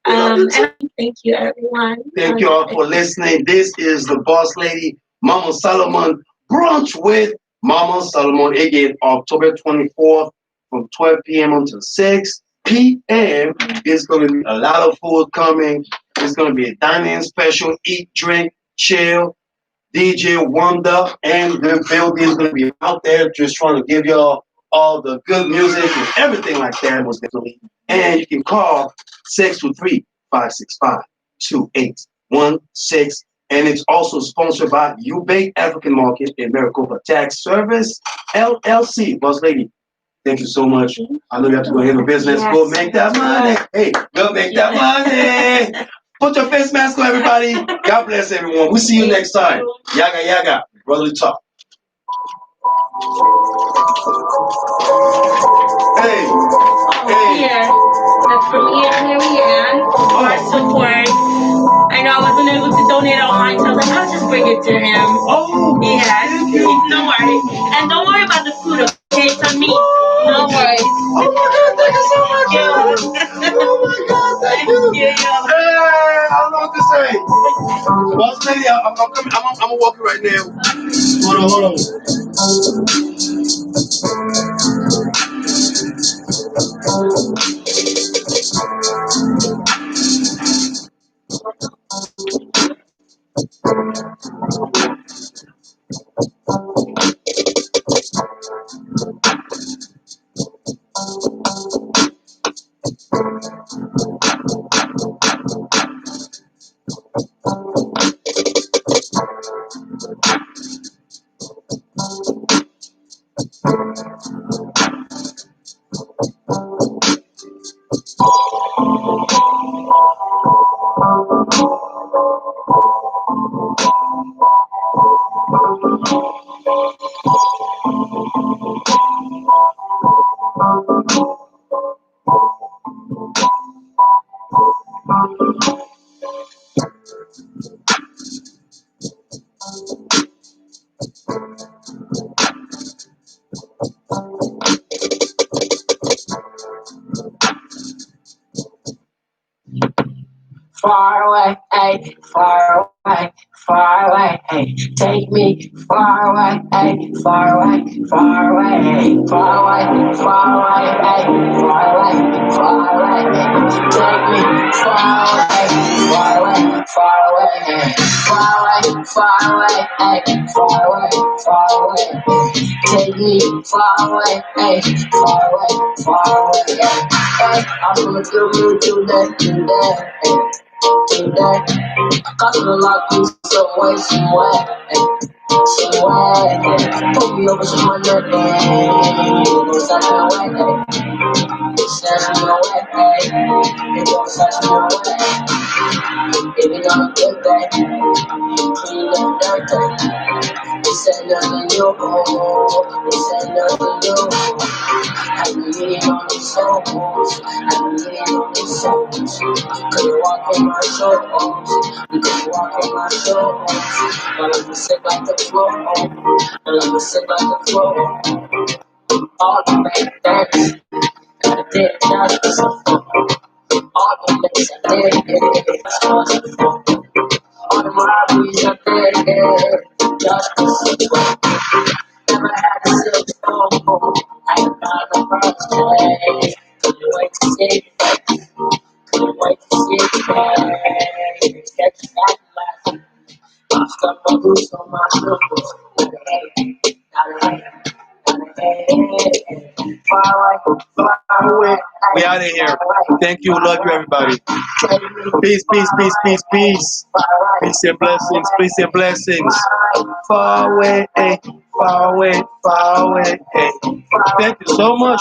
And thank you, everyone. Thank you all for listening. This is the Boss Lady, Mama Salomon, brunch with Mama Salomon. Again, October 24th from 12 p.m. until 6 p.m. There's going to be a lot of food coming. There's going to be a dining special, eat, drink, chill. DJ Wanda and the building is going to be out there just trying to give y'all all the good music and everything like that, most definitely. And you can call 623-565-2816. And it's also sponsored by UBay African Market in Maricopa Tax Service, LLC. Boss Lady, thank you so much. I know you have to go handle business. Yes. Go make that money. Hey, go make that money. Put your face mask on, everybody. God bless everyone. We'll see you next time. Yaggah, Yaggah. Brotherly talk. Hey. Here. The premiere, here we are. Our support. I know I wasn't able to donate online, so I was like, I'll just bring it to him. Oh. Yeah. No worries. And don't worry about the food, okay? It's on me. No worries. Oh my God, thank you so much. Oh my God, thank you. Hey, I don't know what to say. Boss lady, I'm coming. I'm walking right now. Hold on. Far away, ay, far away, far away, ay. Take me far away, ay, far away, far away, ay. Far away, ay, far away, ay. Take me far away, far away, ay. Far away, ay, far away, ay. Take me far away, ay, far away, ay. I'm gonna do that, today. Cause I like you somewhere. Put me over some money, send me away, if you don't get that, clean up dirty. You said nothing new, you said nothing new. I be leaning on these souls, Cause you walk in my shoulders, But I'm just sick like the floor, All the bad things, I did justice. All the things I did, all the robberies I did, justice. Never had to sit alone. I ain't got no problems. Couldn't wait to see it. Catch you back last. I'm stuck my boots on my shoulders. We out of here. Thank you. Love you, everybody. Peace. Peace and blessings. Peace and blessings. Far away, ay. Far away, ay. Thank you so much.